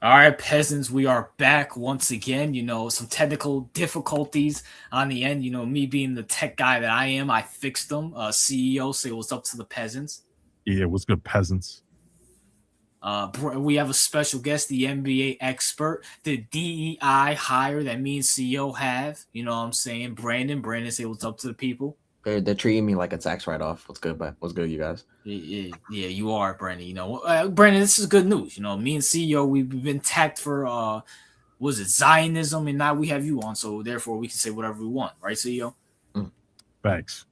All right, peasants, we are back once again. Some technical difficulties on the end. Me being the tech guy that I am, I fixed them. CEO, say what's up to the peasants. Yeah, what's good, peasants? We have a special guest, the NBA expert, the DEI hire that me and CEO have. You know what I'm saying? Brandon. Brandon, say what's up to the people. They're treating me like a tax write off. What's good, but what's good, you guys? Yeah, you are, Brandon. Brandon, this is good news. Me and CEO, we've been tagged for was it Zionism, and now we have you on, so therefore we can say whatever we want, right, CEO? Mm. Thanks.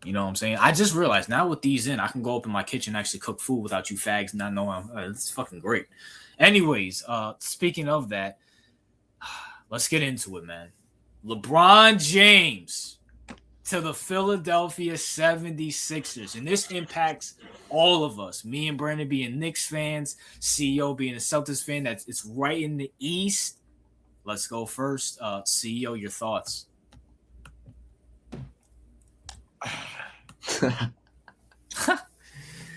You know what I'm saying? I just realized now with these in, I can go up in my kitchen and actually cook food without you fags not knowing. It's fucking great. Anyways, speaking of that, let's get into it, man. LeBron James to the Philadelphia 76ers, and this impacts all of us. Me and Brandon being Knicks fans, CEO being a Celtics fan. It's right in the East. Let's go first. CEO, your thoughts.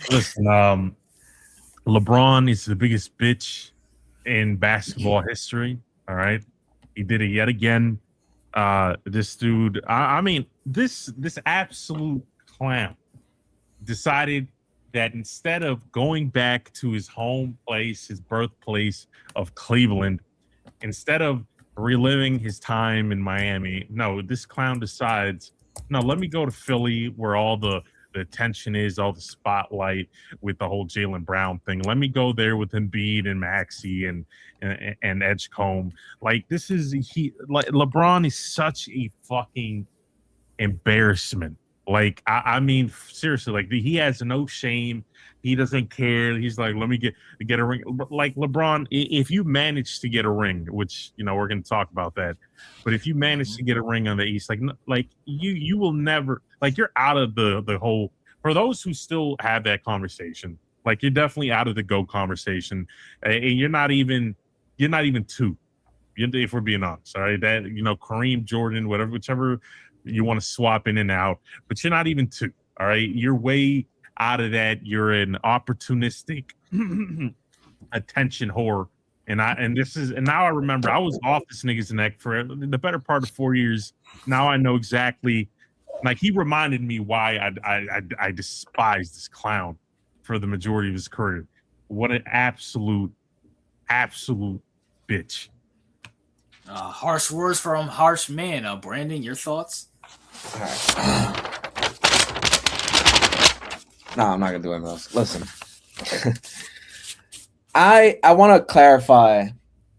Listen, LeBron is the biggest bitch in basketball history. All right, he did it yet again. This dude, I mean, this absolute clown decided that instead of going back to his home place, his birthplace of Cleveland, instead of reliving his time in Miami, no, this clown decides, no, let me go to Philly where all the attention is, all the spotlight with the whole Jaylen Brown thing. Let me go there with Embiid and Maxey and Edgecombe. Like LeBron is such a fucking embarrassment. Like I mean, seriously, like he has no shame. He doesn't care. He's like, let me get a ring. Like LeBron, if you manage to get a ring, which we're going to talk about that, but if you manage to get a ring on the East, like you will never, like, you're out of the whole. For those who still have that conversation, like, you're definitely out of the GOAT conversation, and you're not even two. If we're being honest, all right, that Kareem, Jordan, whatever, whichever you want to swap in and out, but you're not even two. All right, you're way out of that. You're an opportunistic attention whore. And now I remember I was off this nigga's neck for the better part of 4 years. Now I know exactly. Like, he reminded me why I despise this clown for the majority of his career. What an absolute bitch. Harsh words from harsh man. Brandon, your thoughts? All right. No, I'm not gonna do anything else. Listen, I want to clarify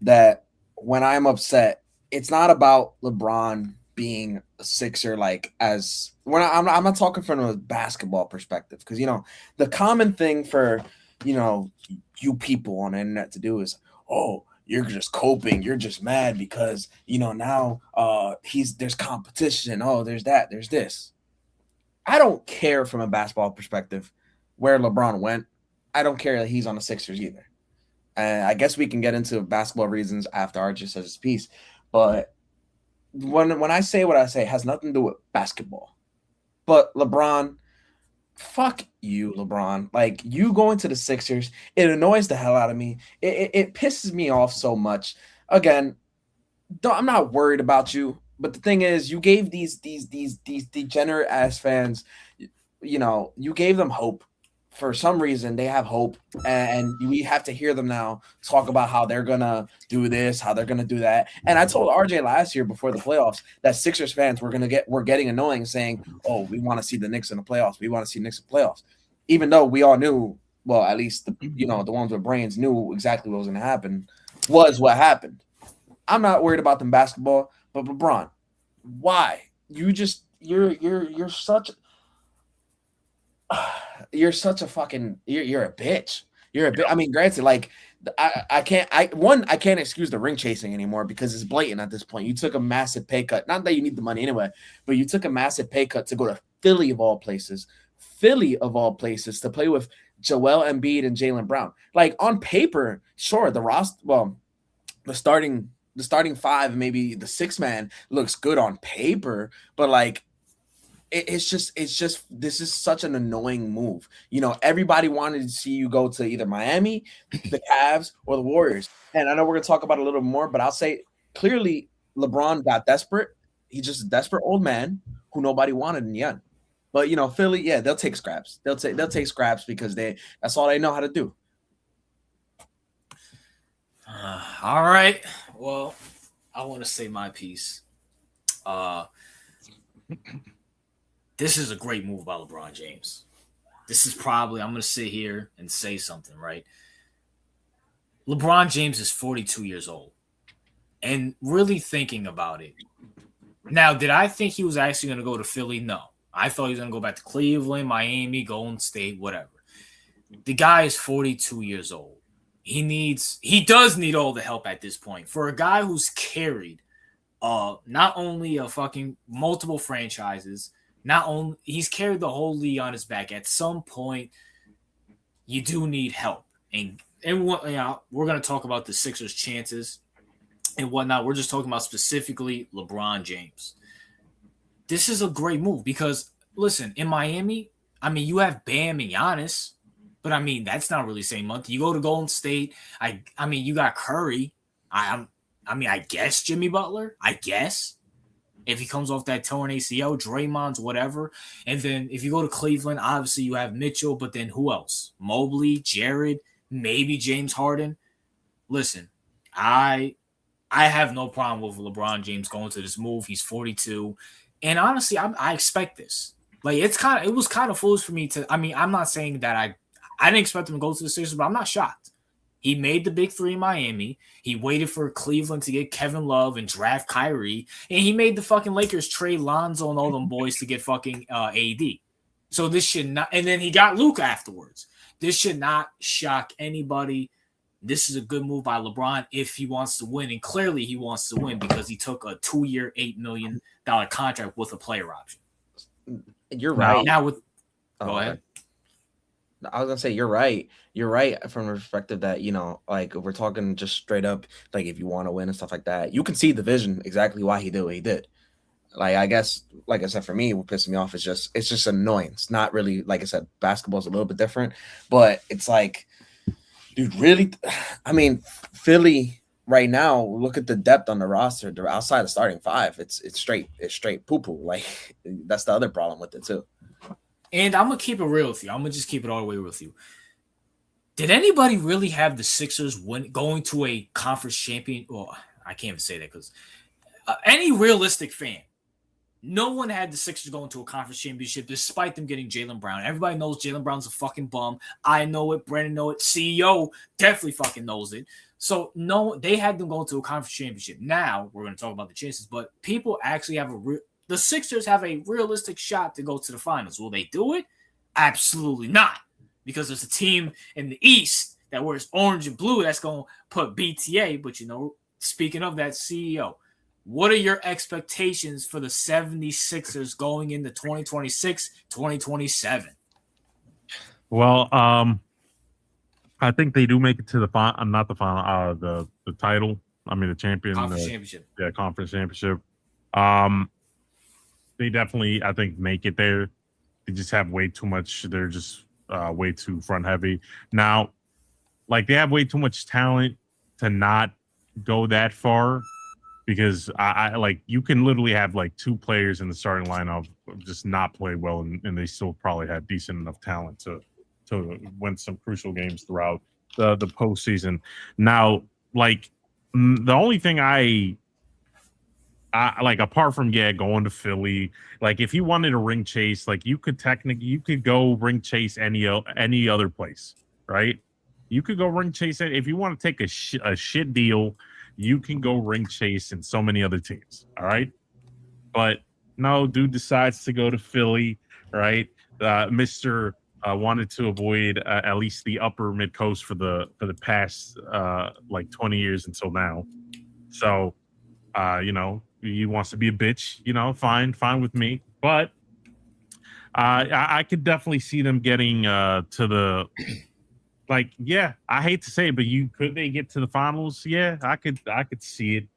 that when I'm upset, it's not about LeBron being a Sixer. Like, as when I'm not talking from a basketball perspective, because the common thing for you people on the internet to do is, oh, you're just coping, you're just mad because now there's competition. Oh, there's that, there's this. I don't care from a basketball perspective where LeBron went. I don't care that he's on the Sixers either. And I guess we can get into basketball reasons after Archie says his piece. But when I say what I say, it has nothing to do with basketball. But LeBron, fuck you, LeBron. Like, you going to the Sixers, it annoys the hell out of me. It pisses me off so much. Again, I'm not worried about you. But the thing is, you gave these degenerate ass fans, you gave them hope. For some reason, they have hope, and we have to hear them now talk about how they're gonna do this, how they're gonna do that. And I told RJ last year before the playoffs that Sixers fans were getting annoying, saying, "Oh, we want to see the Knicks in the playoffs. We want to see Knicks in the playoffs," even though we all knew, well, at least the ones with brains knew exactly what was gonna happen. Was what happened. I'm not worried about them basketball. But LeBron, why? You're such a fucking you're a bitch. You're a bitch. I mean, granted, like, I can't excuse the ring chasing anymore because it's blatant at this point. You took a massive pay cut. Not that you need the money anyway, but you took a massive pay cut to go to Philly of all places. Philly of all places to play with Joel Embiid and Jaylen Brown. Like, on paper, sure, the starting five, maybe the six man looks good on paper, but like, it's just this is such an annoying move. You know, everybody wanted to see you go to either Miami, the Cavs, or the Warriors. And I know we're gonna talk about it a little more, but I'll say clearly LeBron got desperate. He's just a desperate old man who nobody wanted in the end. But you know, Philly, yeah, they'll take scraps. They'll take scraps because that's all they know how to do. All right. Well, I want to say my piece. This is a great move by LeBron James. This is probably, I'm going to sit here and say something, right? LeBron James is 42 years old. And really thinking about it. Now, did I think he was actually going to go to Philly? No. I thought he was going to go back to Cleveland, Miami, Golden State, whatever. The guy is 42 years old. He does need all the help at this point. For a guy who's carried not only a fucking multiple franchises, he's carried the whole league on his back. At some point, you do need help. And we're going to talk about the Sixers' chances and whatnot. We're just talking about specifically LeBron James. This is a great move because, listen, in Miami, I mean, you have Bam and Giannis, but I mean, that's not really the same month. You go to Golden State, I mean, you got Curry. I guess Jimmy Butler, I guess. If he comes off that torn ACL, Draymond's, whatever. And then if you go to Cleveland, obviously you have Mitchell, but then who else? Mobley, Jared, maybe James Harden. Listen, I have no problem with LeBron James going to this move. He's 42. And honestly, I expect this. Like, it was kind of foolish for me to, I mean, I'm not saying that I didn't expect him to go to the Sixers, but I'm not shocked. He made the big three in Miami. He waited for Cleveland to get Kevin Love and draft Kyrie. And he made the fucking Lakers trade Lonzo and all them boys to get fucking AD. So this should not – and then he got Luka afterwards. This should not shock anybody. This is a good move by LeBron if he wants to win. And clearly he wants to win because he took a 2-year, $8 million contract with a player option. You're right. Now with – go ahead. I was gonna say you're right. You're right from the perspective that, you know, like if we're talking just straight up, like if you want to win and stuff like that, you can see the vision exactly why he did what he did. Like, I guess, like I said, for me, what pisses me off is it's just annoyance. Not really, like I said, basketball's a little bit different, but it's like, dude, really? I mean, Philly right now, look at the depth on the roster. They're outside of starting five. It's straight poo-poo. Like, that's the other problem with it too. And I'm going to keep it real with you. I'm going to just keep it all the way with you. Did anybody really have the Sixers going to a conference champion? Well, I can't even say that because any realistic fan, no one had the Sixers going to a conference championship despite them getting Jaylen Brown. Everybody knows Jaylen Brown's a fucking bum. I know it. Brandon knows it. CEO definitely fucking knows it. So, no, they had them going to a conference championship. Now, we're going to talk about the chances, but people actually have the Sixers have a realistic shot to go to the finals. Will they do it? Absolutely not. Because there's a team in the East that wears orange and blue that's going to put BTA. But, you know, speaking of that, CEO, what are your expectations for the 76ers going into 2026, 2027? Well, I think they do make it to the final, not the final, the title. I mean, the champion. Conference championship. Yeah, conference championship. They definitely, I think, make it there. They just have way too much. They're just way too front heavy. Now, like, they have way too much talent to not go that far because I like, you can literally have like 2 players in the starting lineup just not play well, and they still probably have decent enough talent to win some crucial games throughout the postseason. Now, like, the only thing I like, apart from going to Philly, like if you wanted a ring chase, like you could go ring chase any other place, right? You could go ring chase it if you want to take a shit deal. You can go ring chase in so many other teams, all right? But no, dude decides to go to Philly, right? Mister wanted to avoid at least the upper mid coast for the past like 20 years until now. So, you know, he wants to be a bitch, you know, fine with me. But I could definitely see them getting to the, like, yeah, I hate to say it, but could they get to the finals? Yeah, I could see it.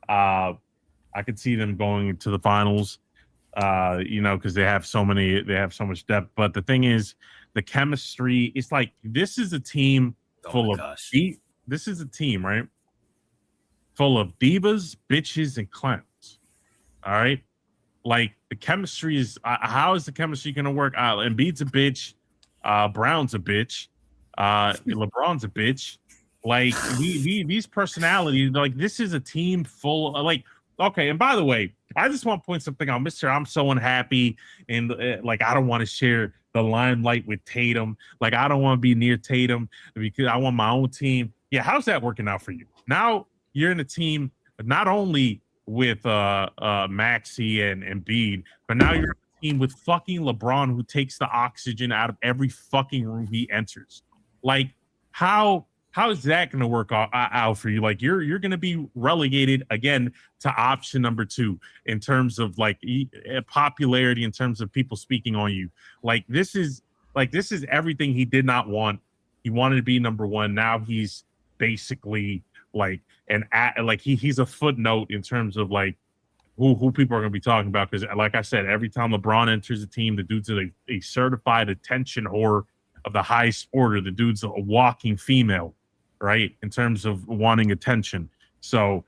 I could see them going to the finals. because they have so much depth. But the thing is, the chemistry, it's like this is a team full of this is a team, right? Full of divas, bitches, and clowns. All right. Like the chemistry is how is the chemistry going to work? Embiid's a bitch, Brown's a bitch, LeBron's a bitch. Like these personalities, like this is a team full of like. Okay, and by the way, I just want to point something out, Mister. I'm so unhappy, and like I don't want to share the limelight with Tatum. Like I don't want to be near Tatum because I want my own team. Yeah, how's that working out for you? Now you're in a team not only with Maxey and Embiid, but now you're a team with fucking LeBron, who takes the oxygen out of every fucking room he enters. Like how is that going to work out for you? Like you're going to be relegated again to option number 2 in terms of like popularity, in terms of people speaking on you. Like this is everything he did not want. He wanted to be number 1. Now he's basically like he's a footnote in terms of like who people are going to be talking about. Because like I said, every time LeBron enters a team, the dude's a certified attention whore of the highest order. The dude's a walking female, right? In terms of wanting attention. So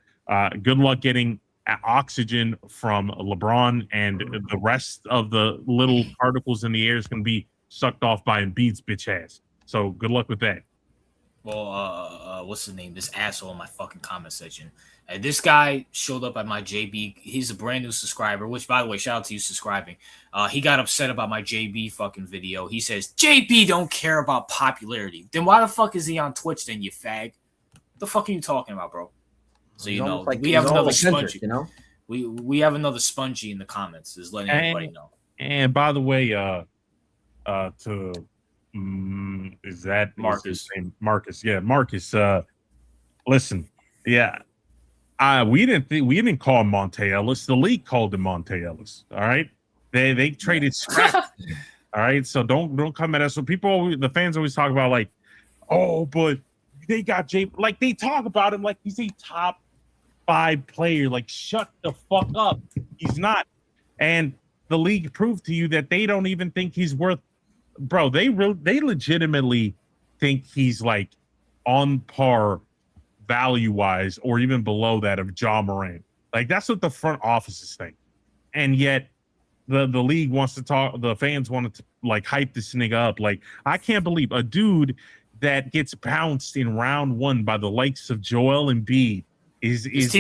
good luck getting oxygen from LeBron, and the rest of the little particles in the air is going to be sucked off by Embiid's bitch ass. So good luck with that. Well, what's his name? This asshole in my fucking comment section. This guy showed up at my JB. He's a brand new subscriber, which, by the way, shout out to you subscribing. He got upset about my JB fucking video. He says, JB don't care about popularity. Then why the fuck is he on Twitch then, you fag? What the fuck are you talking about, bro? So, you know, we have another spongy. You know? We have another spongy in the comments. Is letting everybody know. And by the way, is that Marcus? Marcus, yeah, Marcus. Listen, yeah, we didn't call him Monte Ellis. The league called him Monte Ellis. All right, they traded scrap. All right, so don't come at us. So the fans always talk about like, oh, but they got Jay. Like they talk about him like he's a top 5 player. Like shut the fuck up. He's not. And the league proved to you that they don't even think he's worth. Bro, they legitimately think he's like on par value-wise or even below that of Ja Morant. Like that's what the front offices think. And yet the league wants to talk, the fans want to like hype this nigga up. Like I can't believe a dude that gets bounced in round 1 by the likes of Joel Embiid is his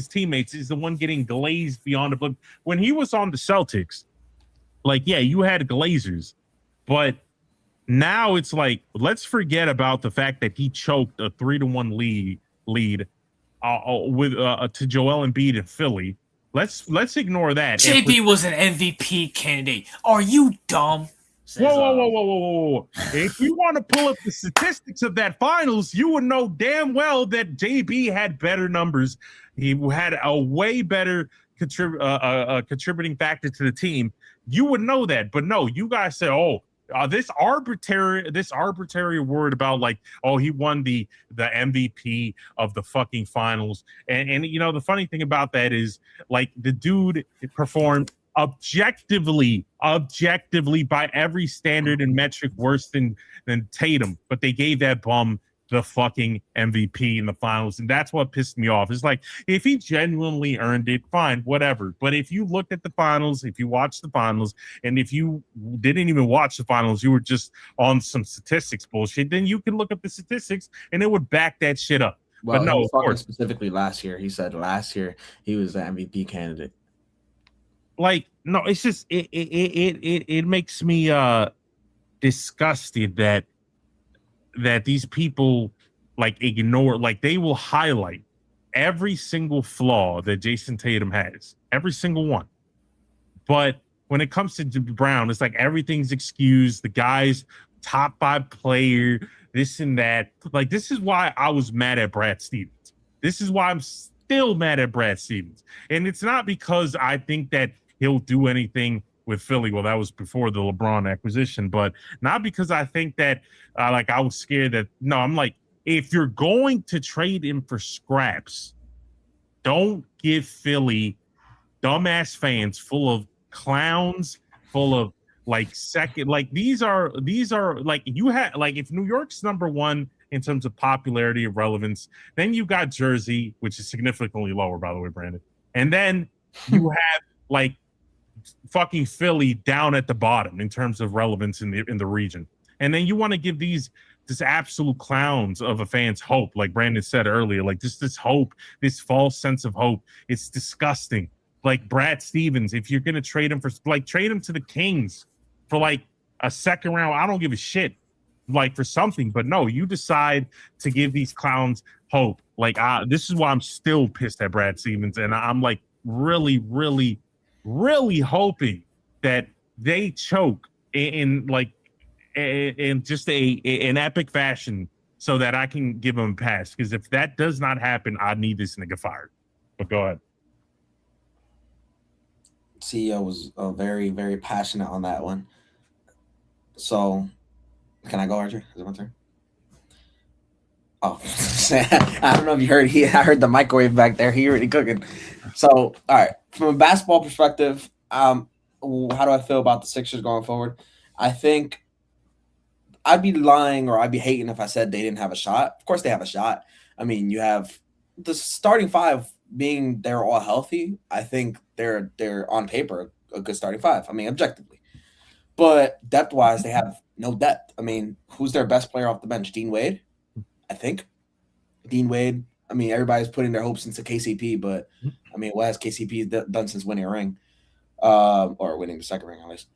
teammates is the one getting glazed beyond the. When he was on the Celtics, like, yeah, you had Glazers, but now it's like, let's forget about the fact that he choked a 3-1 lead with to Joel Embiid in Philly. Let's ignore that. JB was an MVP candidate. Are you dumb? Whoa. If you want to pull up the statistics of that finals, you would know damn well that JB had better numbers. He had a way better contributing factor to the team. You would know that, but no, you guys say, "Oh, this arbitrary word about like, oh, he won the MVP of the fucking finals." And you know the funny thing about that is like the dude performed objectively by every standard and metric worse than Tatum, but they gave that bum the fucking MVP in the finals. And that's what pissed me off. It's like, if he genuinely earned it, fine, whatever. But if you looked at the finals, if you watched the finals, and if you didn't even watch the finals, you were just on some statistics bullshit, then you can look up the statistics and it would back that shit up. Well, but no, of course. Specifically last year, he said last year he was the MVP candidate. Like, no, it's just, it makes me disgusted that these people like ignore, like they will highlight every single flaw that Jason Tatum has, every single one. But when it comes to Brown, it's like everything's excused. The guy's top 5 player, this and that. Like, this is why I was mad at Brad Stevens. This is why I'm still mad at Brad Stevens. And it's not because I think that he'll do anything with Philly. Well, that was before the LeBron acquisition, but not because I think that like I was scared that, no, I'm like, if you're going to trade him for scraps, don't give Philly dumbass fans full of clowns, full of like second, like these are like you had like if New York's number one in terms of popularity of relevance, then you got Jersey, which is significantly lower, by the way, Brandon, and then you have like fucking Philly down at the bottom in terms of relevance in the region, and then you want to give this absolute clowns of a fan's hope, like Brandon said earlier, like just this hope, this false sense of hope. It's disgusting. Like Brad Stevens, if you're gonna trade him for like trade him to the Kings for like a second round, I don't give a shit, like for something. But no, you decide to give these clowns hope. Like this is why I'm still pissed at Brad Stevens, and I'm like really, really, really hoping that they choke in just an epic fashion so that I can give them a pass. Because if that does not happen, I need this nigga fired. But go ahead. CEO was very, very passionate on that one. So, can I go, Archer? Is it my turn? Oh, I don't know if you heard. I heard the microwave back there. He already cooking. So, all right. From a basketball perspective, how do I feel about the Sixers going forward? I think I'd be lying or I'd be hating if I said they didn't have a shot. Of course, they have a shot. I mean, you have the starting five being they're all healthy. I think they're on paper a good starting five. I mean, objectively, but depth wise, they have no depth. I mean, who's their best player off the bench? Dean Wade, I think. Dean Wade. I mean, everybody's putting their hopes into KCP, but I mean, what has KCP done since winning a ring, or winning the second ring at least?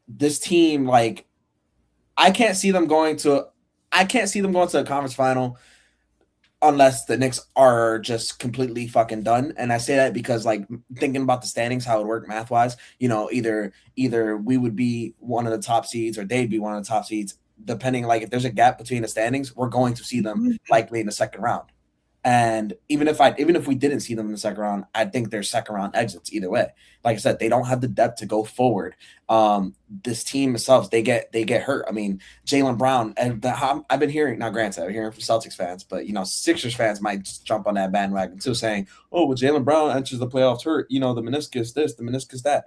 This team, like, I can't see them going to a conference final unless the Knicks are just completely fucking done. And I say that because, like, thinking about the standings, how it worked math wise, you know, either we would be one of the top seeds or they'd be one of the top seeds, depending, like, if there's a gap between the standings, we're going to see them likely in the second round. And even if we didn't see them in the second round, I think they're second round exits either way. Like I said, they don't have the depth to go forward. This team themselves, they get hurt. I mean, Jaylen Brown, and I've been hearing, now granted, I've been hearing from Celtics fans, but you know, Sixers fans might jump on that bandwagon too, saying, "Oh, well, Jaylen Brown enters the playoffs hurt. You know, the meniscus this, the meniscus that."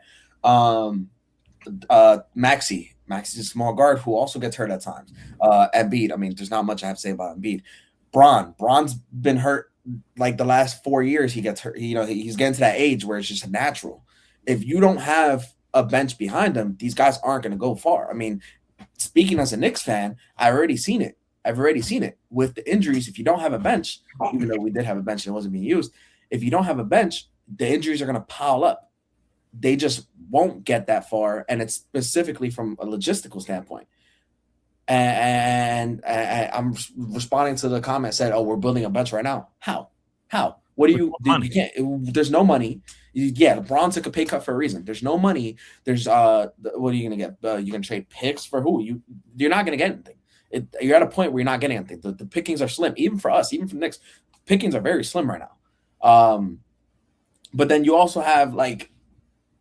Maxi's a small guard who also gets hurt at times. Embiid, I mean, there's not much I have to say about Embiid. Braun's been hurt like the last 4 years. He gets hurt. You know, he's getting to that age where it's just natural. If you don't have a bench behind them, these guys aren't going to go far. I mean, speaking as a Knicks fan, I've already seen it with the injuries. If you don't have a bench, even though we did have a bench and it wasn't being used, if you don't have a bench, the injuries are going to pile up. They just won't get that far, and it's specifically from a logistical standpoint. And I'm responding to the comment said, "Oh, we're building a bench right now." How? What do you can't? There's no money. Yeah, LeBron took a pay cut for a reason. There's no money. There's what are you gonna get? You're gonna trade picks for who? You're not gonna get anything. You're at a point where you're not getting anything. The pickings are slim, even for us, even for the Knicks. Pickings are very slim right now. But then you also have like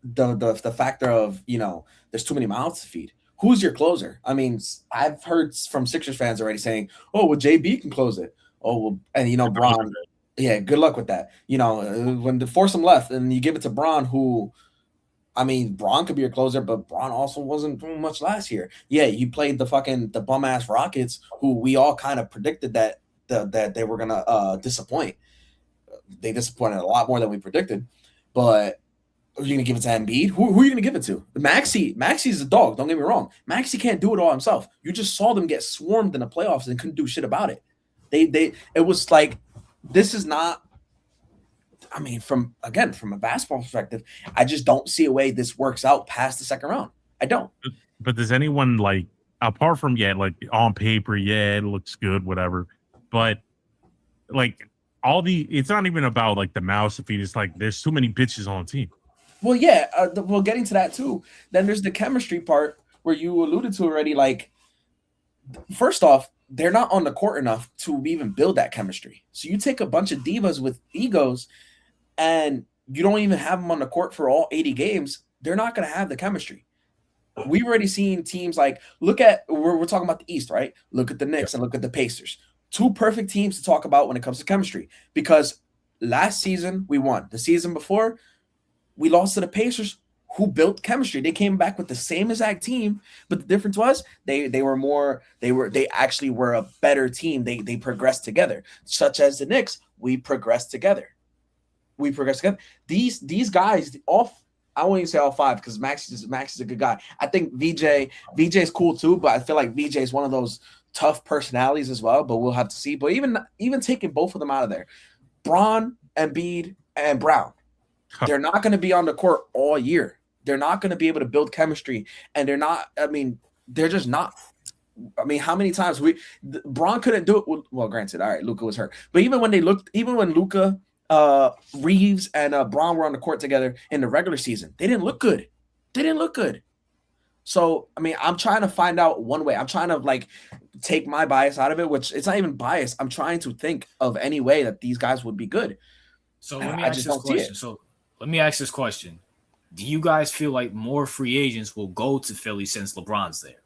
the factor of, you know, there's too many mouths to feed. Who's your closer? I mean, I've heard from Sixers fans already saying, "Oh, well, JB can close it." Oh, well, and you know, Braun. Yeah, good luck with that. You know, when the foursome left and you give it to Braun, who, I mean, Braun could be your closer, but Braun also wasn't doing much last year. Yeah, you played the bum ass Rockets, who we all kind of predicted that they were gonna disappoint. They disappointed a lot more than we predicted, but. Are you going to give it to Embiid? Who are you going to give it to? Maxi's a dog. Don't get me wrong. Maxi can't do it all himself. You just saw them get swarmed in the playoffs and couldn't do shit about it. It was like, this is not, I mean, from a basketball perspective, I just don't see a way this works out past the second round. I don't. But does anyone, like, apart from, like on paper, it looks good, whatever. But like it's not even about like the mouse feed. It's like, there's too many bitches on the team. Well, yeah, getting to that too. Then there's the chemistry part where you alluded to already. Like, first off, they're not on the court enough to even build that chemistry. So you take a bunch of divas with egos and you don't even have them on the court for all 80 games. They're not going to have the chemistry. We've already seen teams like, we're talking about the East, right? Look at the Knicks and look at the Pacers. Two perfect teams to talk about when it comes to chemistry, because last season we won. The season before, we lost to the Pacers, who built chemistry. They came back with the same exact team, but the difference was they actually were a better team. They progressed together. Such as the Knicks, we progressed together. These guys, I won't even say all five because Max is a good guy. I think VJ is cool too, but I feel like VJ is one of those tough personalities as well. But we'll have to see. But even taking both of them out of there, Braun, Embiid, and Brown, they're not going to be on the court all year. They're not going to be able to build chemistry, and they're not. I mean, they're just not. I mean, how many times Braun couldn't do it? Well, granted, all right, Luka was hurt, but even when Luka, Reeves, and Braun were on the court together in the regular season, they didn't look good. So, I mean, I'm trying to find out one way. I'm trying to like take my bias out of it, which it's not even bias. I'm trying to think of any way that these guys would be good. So let me ask this question. Do you guys feel like more free agents will go to Philly since LeBron's there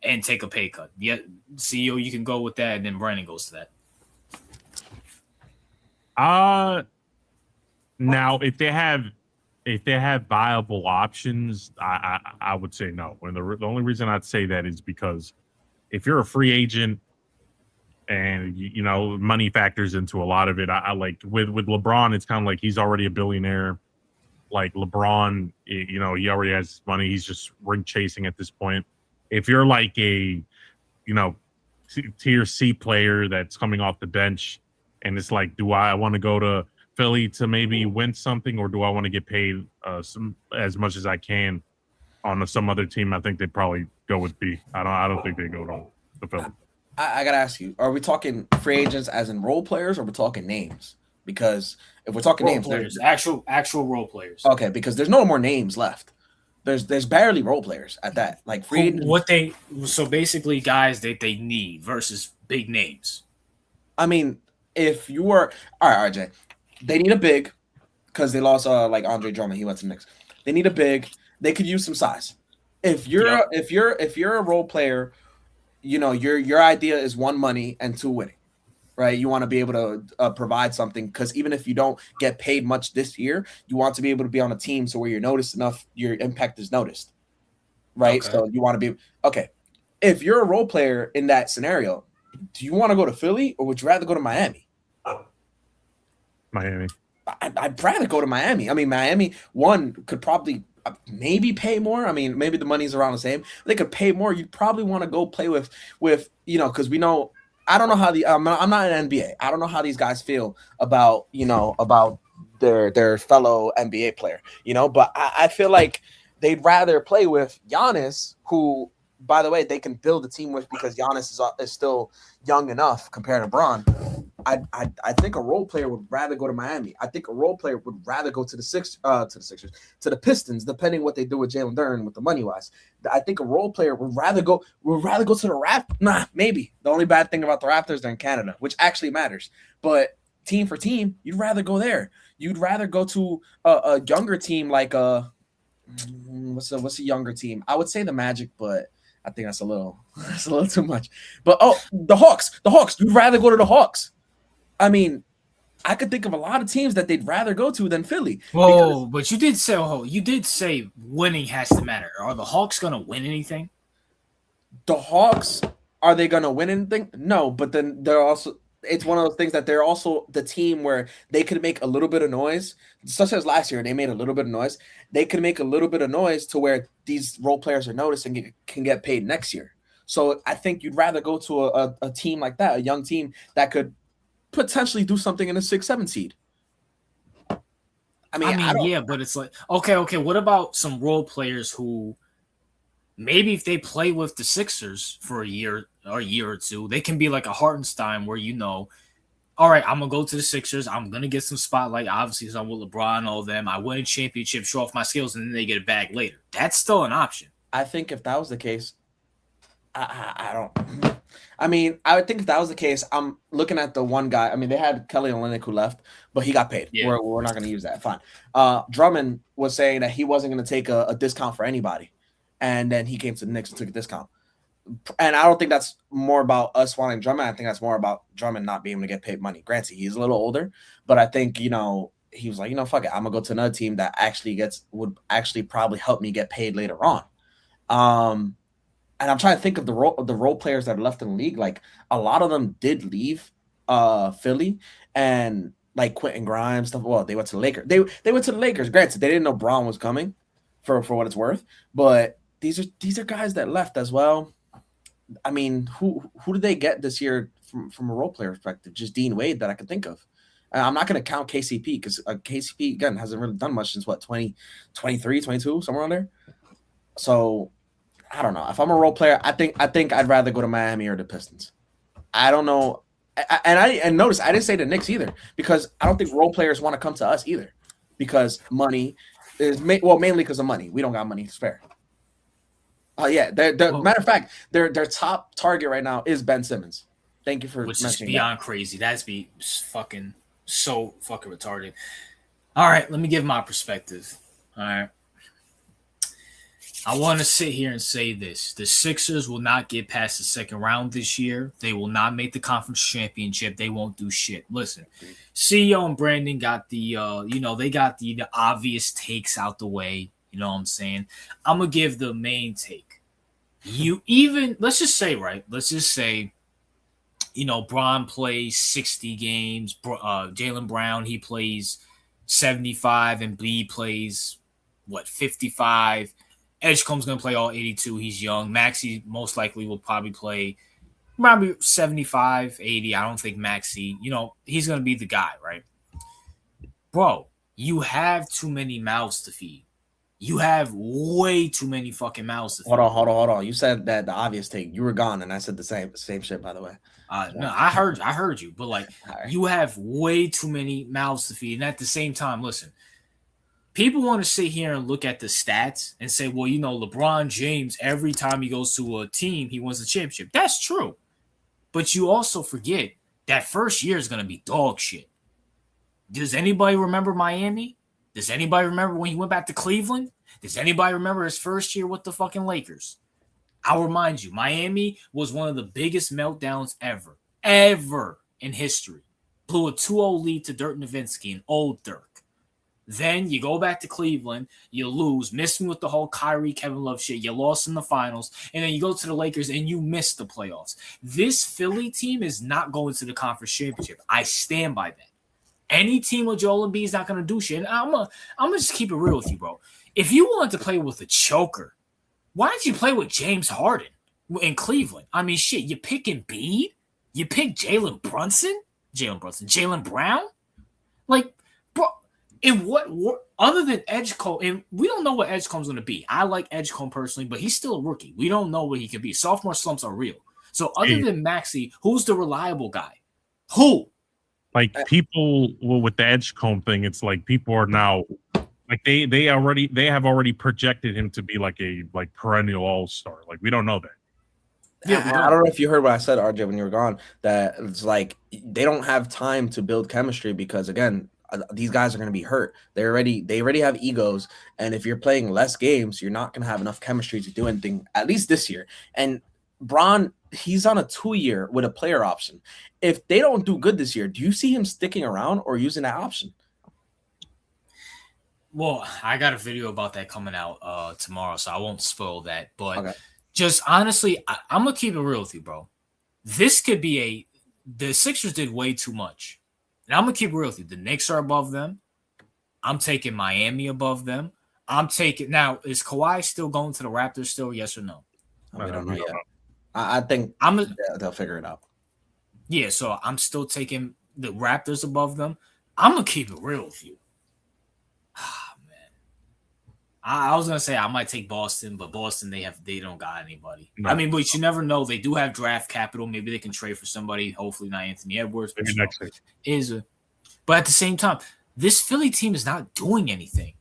and take a pay cut? Yeah, CEO, you can go with that, and then Brandon goes to that. Now if they have viable options, I would say no. And the only reason I'd say that is because if you're a free agent and you know money factors into a lot of it, I like with LeBron, it's kind of like he's already a billionaire. Like LeBron, you know, he already has money. He's just ring chasing at this point. If you're like a, you know, tier C player that's coming off the bench, and it's like, do I want to go to Philly to maybe win something, or do I want to get paid as much as I can on some other team? I think they'd probably go with B. I don't think they go to Philly. I gotta ask you: are we talking free agents as in role players, or we're talking names? Because if we're talking names, players, actual role players. Okay, because there's no more names left. There's barely role players at that. Like free so basically guys that they need versus big names. I mean, if you were all right, RJ, they need a big because they lost like Andre Drummond. He went to the Knicks. They need a big. They could use some size. If you're a role player, you know your idea is one, money, and two, winning. Right, you want to be able to provide something because even if you don't get paid much this year, you want to be able to be on a team so where you're noticed enough, your impact is noticed. Right, okay. So you want to be okay. If you're a role player in that scenario, do you want to go to Philly or would you rather go to Miami? Miami. I'd rather go to Miami. I mean, Miami one could probably maybe pay more. I mean, maybe the money's around the same. They could pay more. You'd probably want to go play with you know because we know. I don't know how I'm not an NBA. I don't know how these guys feel about their fellow NBA player, you know, but I feel like they'd rather play with Giannis, who, by the way, they can build a team with because Giannis is still young enough compared to Bron. I think a role player would rather go to Miami. I think a role player would rather go to the Sixers, to the Pistons, depending what they do with Jalen Duren with the money wise. I think a role player would rather go to the Raptors. Nah, maybe. The only bad thing about the Raptors, they're in Canada, which actually matters. But team for team, you'd rather go there. You'd rather go to a younger team like what's a younger team? I would say the Magic, but I think that's a little too much. But the Hawks. You'd rather go to the Hawks. I mean, I could think of a lot of teams that they'd rather go to than Philly. Whoa, but you did say winning has to matter. Are the Hawks going to win anything? The Hawks, are they going to win anything? No, but then they're also – it's one of those things that they're also the team where they could make a little bit of noise, such as last year. They made a little bit of noise. They could make a little bit of noise to where these role players are noticed and can get paid next year. So I think you'd rather go to a team like that, a young team that could – potentially do something in a 6-7 seed. I mean, yeah, but it's like okay. What about some role players who maybe if they play with the Sixers for a year or two, they can be like a Hartenstein where all right, I'm gonna go to the Sixers. I'm gonna get some spotlight. Obviously, because I'm with LeBron and all of them. I win a championship, show off my skills, and then they get a bag later. That's still an option. I think if that was the case, I don't. I mean, I would think if that was the case, I'm looking at the one guy. I mean, they had Kelly Olynyk who left, but he got paid. Yeah. We're not going to use that. Fine. Drummond was saying that he wasn't going to take a discount for anybody, and then he came to the Knicks and took a discount. And I don't think that's more about us wanting Drummond. I think that's more about Drummond not being able to get paid money. Granted, he's a little older, but I think, he was like, fuck it, I'm gonna go to another team that would actually probably help me get paid later on. And I'm trying to think of the role players that are left in the league. Like, a lot of them did leave Philly, and like Quentin Grimes stuff. Well, they went to the Lakers. They went to the Lakers. Granted, they didn't know Braun was coming, for what it's worth. But these are guys that left as well. I mean, who did they get this year from a role player perspective? Just Dean Wade that I can think of. I'm not going to count KCP because KCP, again, hasn't really done much since 2023, 22, somewhere on there. So I don't know. If I'm a role player, I think I'd rather go to Miami or the Pistons. I don't know. And notice I didn't say the Knicks either, because I don't think role players want to come to us either, because money is mainly because of money. We don't got money to spare. Yeah. Matter of fact, their top target right now is Ben Simmons. Thank you for which mentioning is beyond crazy. That's fucking so fucking retarded. All right, let me give my perspective. All right. I want to sit here and say this. The Sixers will not get past the second round this year. They will not make the conference championship. They won't do shit. Listen, CEO and Brandon got the, they got the obvious takes out the way. You know what I'm saying? I'm going to give the main take. Let's just say, Braun plays 60 games. Jaylen Brown, he plays 75, and B plays, 55. Edgecombe's going to play all 82. He's young. Maxey most likely will probably play 75, 80. I don't think Maxey, he's going to be the guy, right? Bro, you have too many mouths to feed. You have way too many fucking mouths to feed. Hold on. You said that the obvious take. You were gone, and I said the same shit, by the way. No, I heard you. But, right. You have way too many mouths to feed. And at the same time, listen, people want to sit here and look at the stats and say, well, LeBron James, every time he goes to a team, he wins a championship. That's true. But you also forget that first year is going to be dog shit. Does anybody remember Miami? Does anybody remember when he went back to Cleveland? Does anybody remember his first year with the fucking Lakers? I'll remind you, Miami was one of the biggest meltdowns ever in history. Blew a 2-0 lead to Dirk Nowitzki, an old Dirk. Then you go back to Cleveland, you lose, missing with the whole Kyrie, Kevin Love shit. You lost in the finals, and then you go to the Lakers and you miss the playoffs. This Philly team is not going to the conference championship. I stand by that. Any team with Joel Embiid is not going to do shit. And I'm gonna just keep it real with you, bro. If you wanted to play with a choker, why didn't you play with James Harden in Cleveland? I mean, shit, you pick Embiid? You pick Jalen Brown? Like, bro, in what other than Edgecombe, and we don't know what Edgecombe's going to be. I like Edgecombe personally, but he's still a rookie. We don't know what he could be. Sophomore slumps are real. So other than Maxey, who's the reliable guy? Who? Like, people with the Edgecombe thing, it's like people are now like they have already projected him to be like a perennial all-star. Like, we don't know that. Yeah, I don't know if you heard what I said, RJ, when you were gone, that it's like they don't have time to build chemistry because, again, these guys are going to be hurt. They already have egos, and if you're playing less games, you're not going to have enough chemistry to do anything, at least this year. And Braun, he's on a 2-year with a player option. If they don't do good this year, do you see him sticking around or using that option? Well, I got a video about that coming out tomorrow, so I won't spoil that. But just honestly, I'm going to keep it real with you, bro. This could be the Sixers did way too much. And I'm going to keep it real with you. The Knicks are above them. I'm taking Miami above them. Now, is Kawhi still going to the Raptors still, yes or no? I don't know yet. I think they'll figure it out. Yeah, so I'm still taking the Raptors above them. I'm going to keep it real with you. I was gonna say I might take Boston, but Boston they don't got anybody. No. I mean, but you never know. They do have draft capital. Maybe they can trade for somebody. Hopefully not Anthony Edwards. But at the same time, this Philly team is not doing anything.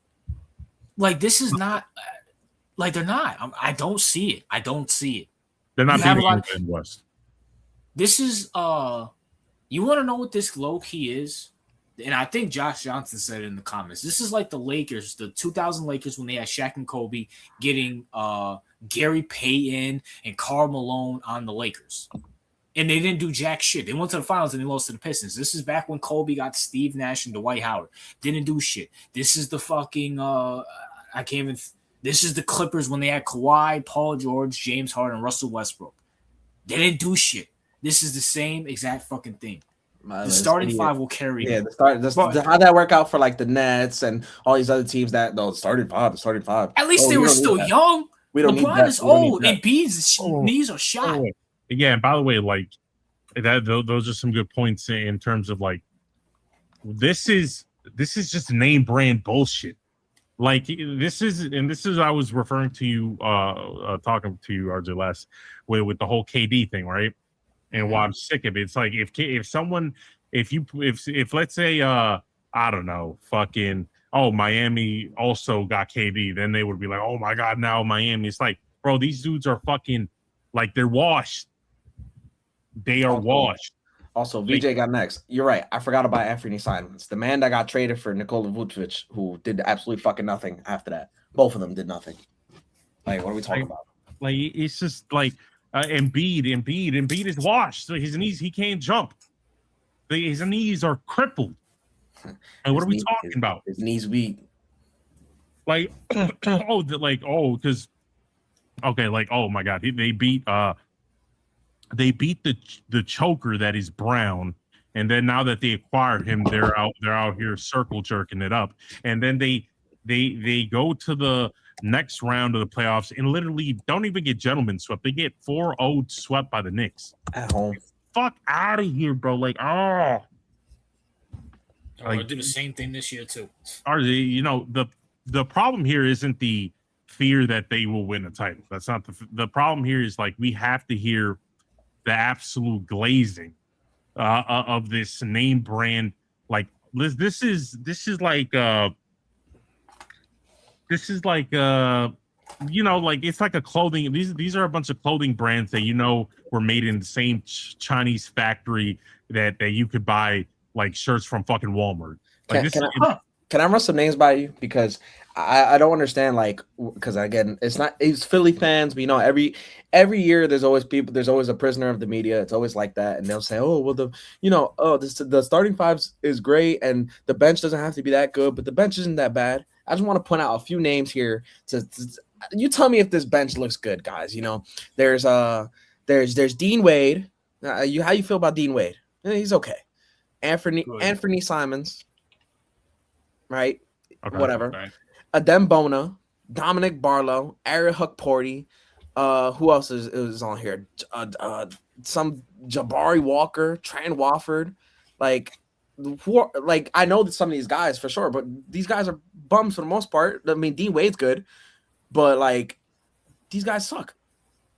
Like, this is not like they're not. I don't see it. They're not beating the West. This is you want to know what this low key is? And I think Josh Johnson said it in the comments. This is like the Lakers, the 2000 Lakers when they had Shaq and Kobe getting Gary Payton and Karl Malone on the Lakers. And they didn't do jack shit. They went to the finals and they lost to the Pistons. This is back when Kobe got Steve Nash and Dwight Howard. Didn't do shit. This is the fucking this is the Clippers when they had Kawhi, Paul George, James Harden, Russell Westbrook. They didn't do shit. This is the same exact fucking thing. The starting five will carry. Yeah, how'd that work out for like the Nets and all these other teams that starting five. At least they were still young. We don't LeBron is old and Embiid's knees are shot. Yeah, and by the way, like those are some good points in terms of like this is just name brand bullshit. Like this is I was referring to you talking to you RJ last with the whole KD thing, right? And why I'm sick of it. It's like if let's say I don't know, fucking Miami also got KD, then they would be like, oh my god, now Miami. It's like, bro, these dudes are fucking like they're washed. They are washed. Also, VJ got next. You're right. I forgot about Anthony Simons, the man that got traded for Nikola Vucevic, who did absolutely fucking nothing after that. Both of them did nothing. Like, what are we talking about? Like, it's just like Embiid is washed. So his knees, he can't jump. His knees are crippled. And what are we talking about? His knees weak. Like, because oh my god, they beat the choker that is Brown, and then now that they acquired him, they're out here circle jerking it up, and then they go to the next round of the playoffs and literally don't even get gentlemen swept. They get 4-0 swept by the Knicks at home. Fuck out of here, bro! Like, they'll do the same thing this year too. The problem here isn't the fear that they will win a title. That's not the problem here. Is like we have to hear the absolute glazing of this name brand. Like this is like it's like a clothing. These are a bunch of clothing brands that were made in the same Chinese factory that you could buy like shirts from fucking Walmart. Like can I run some names by you? Because I don't understand, because again, it's Philly fans, but every year there's always a prisoner of the media. It's always like that, and they'll say, oh well, the starting fives is great, and the bench doesn't have to be that good, but the bench isn't that bad. I just want to point out a few names here. You tell me if this bench looks good, guys. There's Dean Wade. How you feel about Dean Wade? He's okay. Anthony Simons, right? Okay, whatever. Okay. Adem Bona, Dominic Barlow, Ari Hukporty. Who else is on here? Some Jabari Walker, Trent Wofford. I know that some of these guys for sure, but these guys are bums for the most part. I mean, Dean Wade's good, but these guys suck.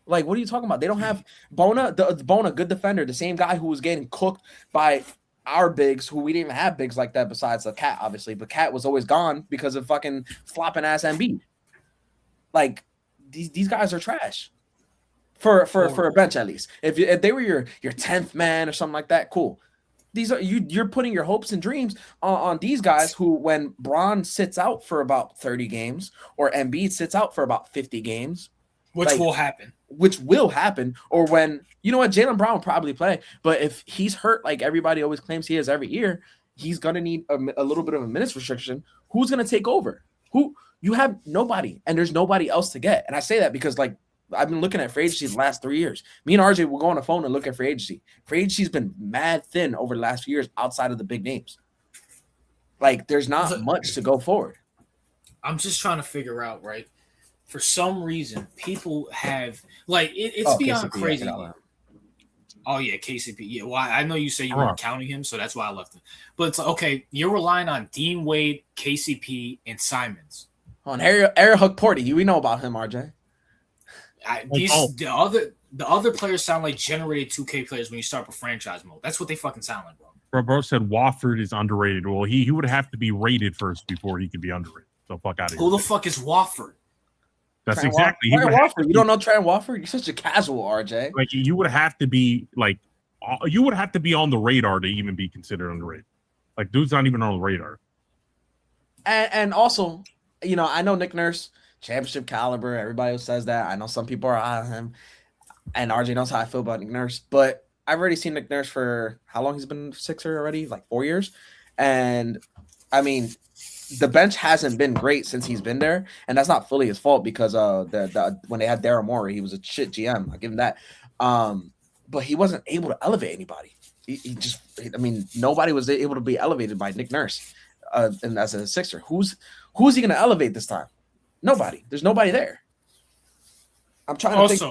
What are you talking about? They don't have Bona, good defender, the same guy who was getting cooked by our bigs, who we didn't even have bigs like that besides the Cat, obviously, but Cat was always gone because of fucking flopping ass Embiid. These guys are trash for a bench, at least. If they were your 10th man or something like that, cool. These are you're putting your hopes and dreams on these guys who, when Bron sits out for about 30 games or Embiid sits out for about 50 games, which will happen, or when Jaylen Brown will probably play, but if he's hurt like everybody always claims he is every year, he's gonna need a little bit of a minutes restriction. Who's gonna take over? You have nobody, and there's nobody else to get. And I say that because I've been looking at free agency the last 3 years. Me and RJ will go on the phone and look at free agency. Free agency's been mad thin over the last few years outside of the big names. There's not much to go forward. I'm just trying to figure out, right? For some reason, people have it's beyond KCP, crazy. Oh yeah, KCP. Yeah, well, I know you say you weren't counting him, so that's why I left him. But it's okay. You're relying on Dean Wade, KCP, and Simons. On Ari Hukporty, we know about him, RJ. The other players sound like generated 2K players when you start with franchise mode. That's what they fucking sound like, bro. Bro said Wofford is underrated. Well, he would have to be rated first before he could be underrated. So fuck out of here. Who the fuck is Wofford? That's Trent exactly. Wofford. You don't know Trent Wofford? You're such a casual, RJ. You would have to be on the radar to even be considered underrated. Dude's not even on the radar. And also, I know Nick Nurse championship caliber. Everybody else says that. I know some people are on him, and RJ knows how I feel about Nick Nurse. But I've already seen Nick Nurse for how long he's been Sixer already? Like 4 years. And I mean, the bench hasn't been great since he's been there, and that's not fully his fault because when they had Daryl Morey, he was a shit GM. I'll give him that. But he wasn't able to elevate anybody. Nobody was able to be elevated by Nick Nurse, and as a Sixer. Who's he going to elevate this time? Nobody. There's nobody there. I'm trying to think.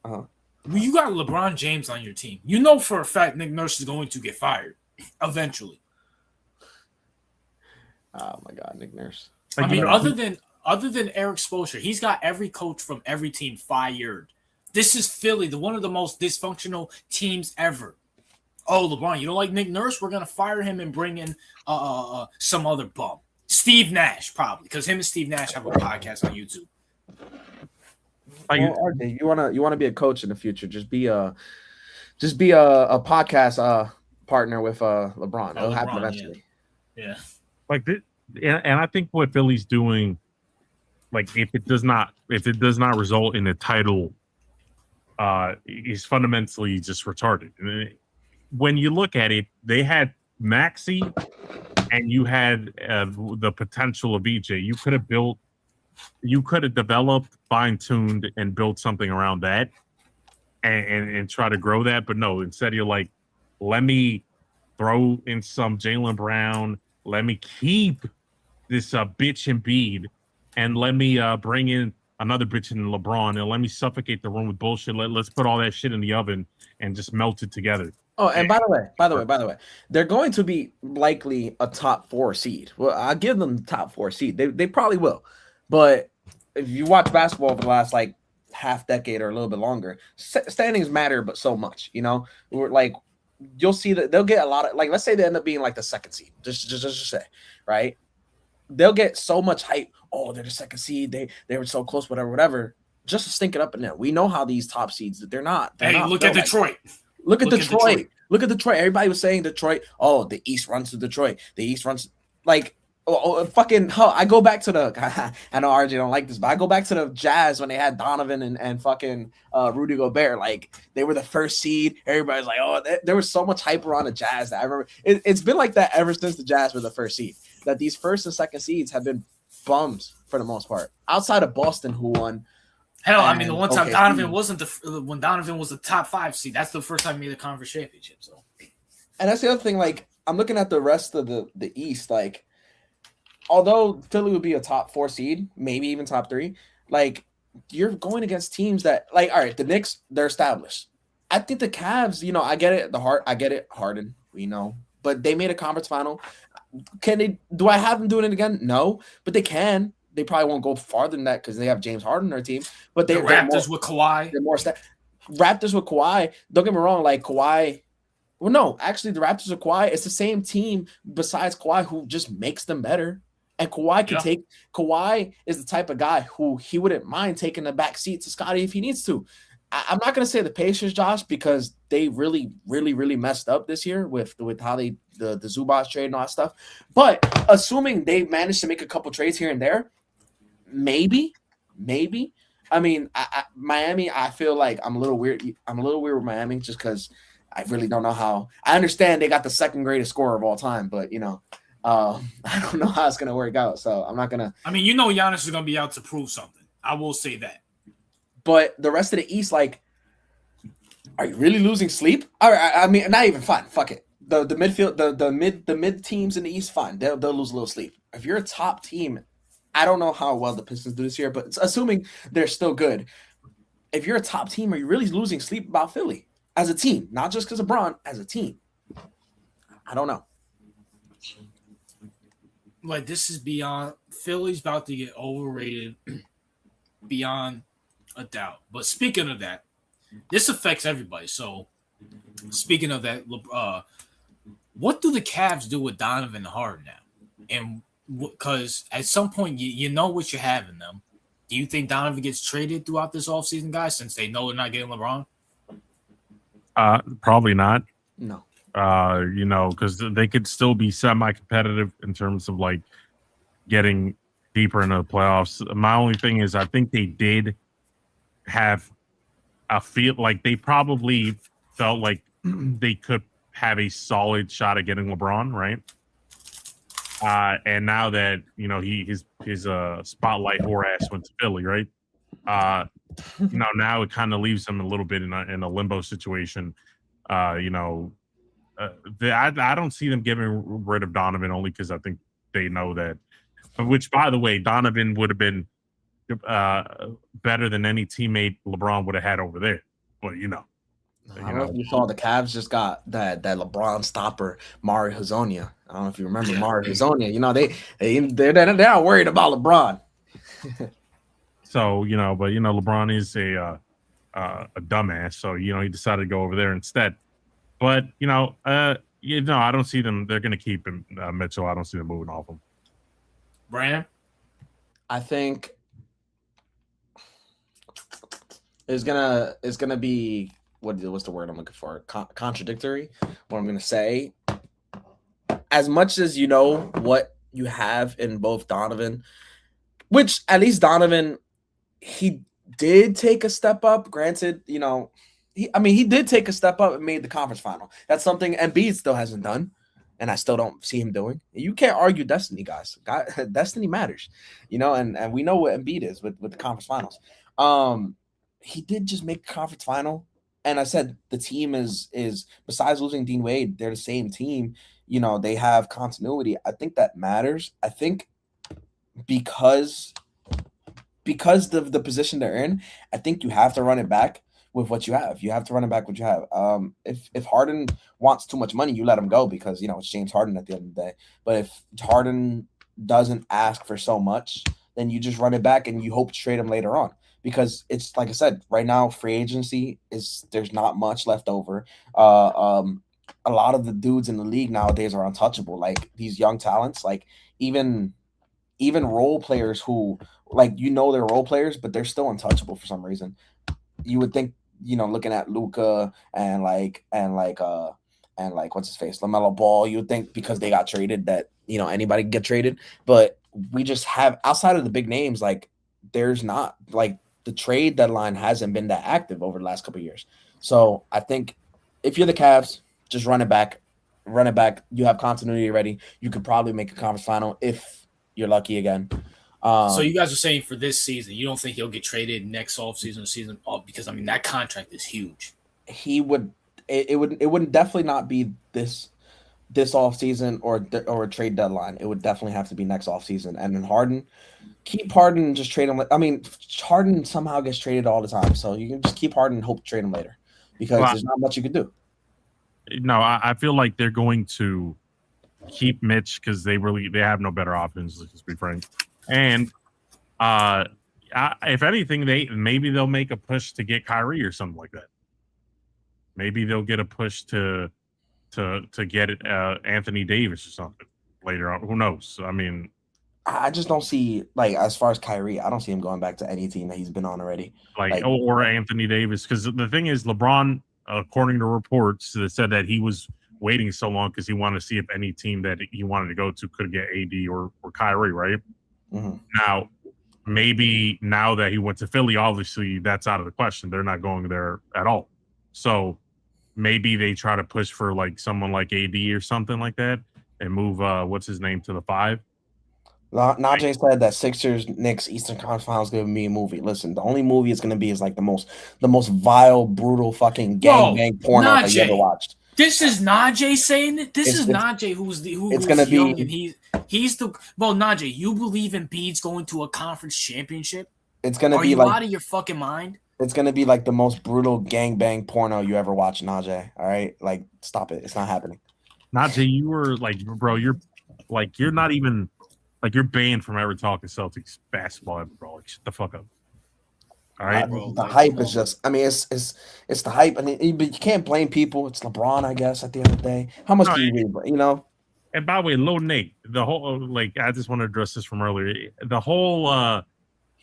Also, you got LeBron James on your team. You know for a fact Nick Nurse is going to get fired eventually. Oh my God, Nick Nurse. I mean, other than Eric Spoelstra, he's got every coach from every team fired. This is Philly, one of the most dysfunctional teams ever. Oh, LeBron, you don't like Nick Nurse? We're gonna fire him and bring in some other bum. Steve Nash, probably, because him and Steve Nash have a podcast on YouTube. RJ, you wanna be a coach in the future? Just be a podcast partner with LeBron. It'll happen eventually. Yeah. Like this, and I think what Philly's doing, like if it does not result in a title, is fundamentally just retarded. When you look at it, they had Maxey, and you had the potential of EJ. You could have developed, fine-tuned, and built something around that, and try to grow that. But no, instead you're like, let me throw in some Jaylen Brown. Let me keep this bitch Embiid, and let me bring in another bitch in LeBron, and let me suffocate the room with bullshit. Let's put all that shit in the oven and just melt it together. Oh, and by the way, they're going to be likely a top 4 seed. Well, I'll give them the top 4 seed. They probably will. But if you watch basketball for the last like half decade or a little bit longer, standings matter, but so much. Like you'll see that they'll get a lot of, like, let's say they end up being like the 2nd seed. Just say, right? They'll get so much hype. Oh, they're the 2nd seed. They were so close, whatever. Just to stink it up in there. We know how these top seeds that they're not. Look at Detroit. Look at Detroit. Look at Detroit. Everybody was saying Detroit. Oh, the East runs to Detroit. The East runs like I go back to the. I know RJ don't like this, but I go back to the Jazz when they had Donovan and fucking Rudy Gobert. Like they were the 1st seed. Everybody's like, oh, there was so much hype around the Jazz that I remember. It's been like that ever since the Jazz were the 1st seed. That these 1st and 2nd seeds have been bums for the most part, outside of Boston, who won. Hell, I mean, the one time Donovan wasn't when Donovan was the top 5 seed. That's the first time he made the conference championship. So, and that's the other thing. Like, I'm looking at the rest of the East. Like, although Philly would be a top 4 seed, maybe even top 3, like you're going against teams that, like, all right, the Knicks, they're established. I think the Cavs, I get it. I get it. Harden, but they made a conference final. Can they? Do I have them doing it again? No, but they can. They probably won't go farther than that because they have James Harden on their team. But the Raptors with Kawhi. They're more Raptors with Kawhi. Don't get me wrong. Like Kawhi. Well, no, actually, the Raptors with Kawhi. It's the same team besides Kawhi who just makes them better. And Kawhi can take. Kawhi is the type of guy who he wouldn't mind taking the back seat to Scottie if he needs to. I'm not going to say the Pacers, Josh, because they really, really, really messed up this year with how the Zubac trade and all that stuff. But assuming they managed to make a couple trades here and there, maybe. I mean, Miami, I feel like I'm a little weird. I'm a little weird with Miami just because I really don't know how. I understand they got the 2nd greatest scorer of all time, but I don't know how it's going to work out. So I'm not going to. I mean, Giannis is going to be out to prove something. I will say that. But the rest of the East, like, are you really losing sleep? All right, I mean, not even fine. Fuck it. The midfield, the mid teams in the East, fine. They'll lose a little sleep. If you're a top team, I don't know how well the Pistons do this year, but assuming they're still good, if you're a top team, are you really losing sleep about Philly as a team? Not just because of Bron, as a team. I don't know. Like, this is beyond – Philly's about to get overrated beyond a doubt. But speaking of that, this affects everybody. So, speaking of that, what do the Cavs do with Donovan and Harden now? And because at some point, you know what you have in them. Do you think Donovan gets traded throughout this offseason, guys, since they know they're not getting LeBron? Probably not. No. Because they could still be semi-competitive in terms of like getting deeper into the playoffs. My only thing is I think they did have a feel like they probably felt like they could have a solid shot at getting LeBron, right? And now that his spotlight whore ass went to Philly, right? Now it kind of leaves him a little bit in a limbo situation. I don't see them getting rid of Donovan only because I think they know that. Which, by the way, Donovan would have been better than any teammate LeBron would have had over there. But I don't know if you saw the Cavs just got that LeBron stopper, Mario Hezonja. I don't know if you remember Mario Hezonja. They're not worried about LeBron. So but LeBron is a dumbass. So he decided to go over there instead. But I don't see them. They're going to keep him, Mitchell. I don't see them moving off him. Brand, I think it's gonna be what's the word I'm looking for? Contradictory. What I'm gonna say. As much as you know what you have in both Donovan, which at least Donovan, he did take a step up. Granted, he did take a step up and made the conference final. That's something Embiid still hasn't done, and I still don't see him doing. You can't argue destiny, guys. Destiny matters, and we know what Embiid is with the conference finals. He did just make a conference final, and I said the team is besides losing Dean Wade, they're the same team. They have continuity. I think that matters. I think because the position they're in, I think you have to run it back with what you have. You have to run it back what you have. If Harden wants too much money, you let him go because it's James Harden at the end of the day. But if Harden doesn't ask for so much, then you just run it back and you hope to trade him later on. Because it's like I said, right now free agency there's not much left over. A lot of the dudes in the league nowadays are untouchable. Like these young talents, like even role players who they're role players, but they're still untouchable for some reason. You would think, looking at Luka and what's his face, LaMelo Ball, you would think because they got traded that anybody can get traded, but we just have outside of the big names, there's not the trade deadline hasn't been that active over the last couple of years. So I think if you're the Cavs, just run it back. You have continuity already. You could probably make a conference final if you're lucky again. So you guys are saying for this season, you don't think he'll get traded next offseason or season off because that contract is huge. He would. It would definitely not be this offseason or a trade deadline. It would definitely have to be next offseason. And then Harden, keep Harden and just trade him. Harden somehow gets traded all the time, so you can just keep Harden and hope to trade him later because there's not much you could do. No, I feel like they're going to keep Mitch because they have no better options. Let's be frank. And if anything, maybe they'll make a push to get Kyrie or something like that. Maybe they'll get a push to get Anthony Davis or something later on. Who knows? I just don't see as far as Kyrie, I don't see him going back to any team that he's been on already. Or Anthony Davis, because the thing is, LeBron, according to reports, said that he was waiting so long because he wanted to see if any team that he wanted to go to could get AD or Kyrie, right? Mm-hmm. Now, maybe now that he went to Philly, obviously that's out of the question. They're not going there at all. So maybe they try to push for someone like AD or something like that and move what's his name to the 5. Najee said that Sixers Knicks Eastern Conference Finals is going to be a movie. Listen, the only movie it's going to be is the most vile, brutal fucking gangbang porno that you ever watched. This is Najee saying it. This is Najee who's young and he's the Najee. You believe Embiid's going to a conference championship? It's going to be you out of your fucking mind? It's going to be the most brutal gangbang porno you ever watched, Najee. All right, stop it. It's not happening. Najee, you were bro, you're not even. You're banned from ever talking Celtics basketball ever, bro. Shut the fuck up. All right. The hype is just. It's the hype, but you can't blame people. It's LeBron, I guess. At the end of the day, how much do you read? And by the way, Lil Nate, the whole I just want to address this from earlier. The whole right.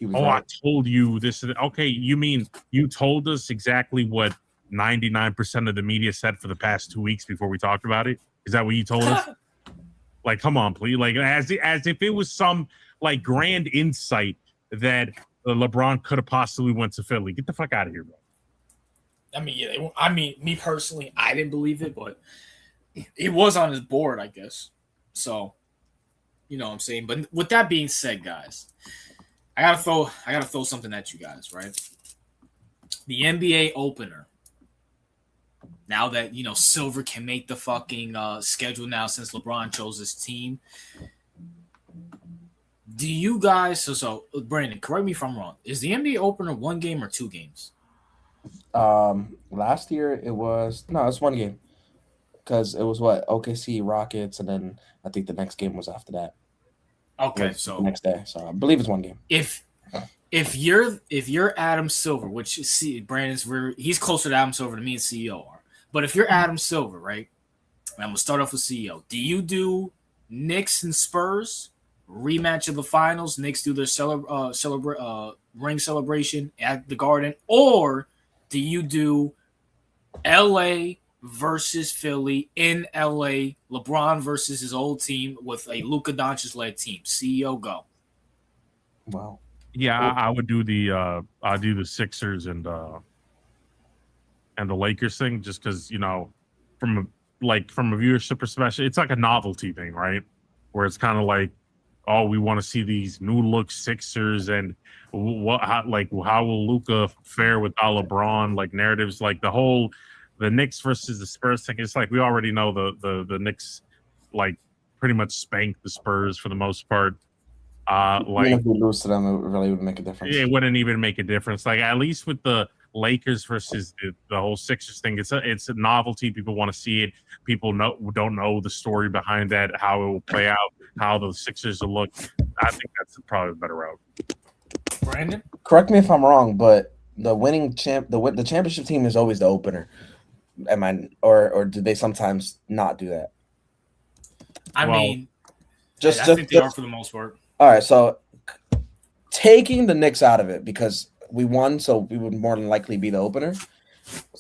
I told you this. Okay, you mean you told us exactly what 99% of the media said for the past 2 weeks before we talked about it? Is that what you told us? Come on, please. As if it was some like grand insight that LeBron could have possibly went to Philly. Get the fuck out of here, bro. I mean, yeah. Me personally, I didn't believe it, but it was on his board, I guess. So, you know what I'm saying. But with that being said, guys, I gotta throw something at you guys, right? The NBA opener. Now that Silver can make the fucking schedule now since LeBron chose his team. Do you guys so Brandon, correct me if I'm wrong. Is the NBA opener 1 game or 2 games? Last year it's 1 game because it was OKC Rockets, and then I think the next game was after that. Okay, so the next day. So I believe it's 1 game. If you're Adam Silver, which Brandon's he's closer to Adam Silver than me and CEO are, but if you're Adam Silver, right? And I'm gonna start off with CEO. Do you do Knicks and Spurs rematch of the finals? Knicks do their ring celebration at the Garden, or do you do LA versus Philly in LA? LeBron versus his old team with a Luka Doncic led team. CEO, go. Wow. Yeah, I would do the Sixers and the Lakers thing, just because from a viewership perspective, it's like a novelty thing, right? Where it's kind of like, oh, we want to see these new look Sixers, and how will Luka fare without LeBron? Like narratives, like the Knicks versus the Spurs thing. It's like we already know the Knicks like pretty much spanked the Spurs for the most part. Even if we lose to them, it really wouldn't make a difference. It wouldn't even make a difference. Like at least with the Lakers versus the whole Sixers thing, it's a novelty. People want to see it. People don't know the story behind that, how it will play out, how the Sixers will look. I think that's probably a better route. Brandon, correct me if I'm wrong, but the winning the championship team is always the opener. Or do they sometimes not do that? I think they are for the most part. All right, so taking the Knicks out of it because we won, so we would more than likely be the opener.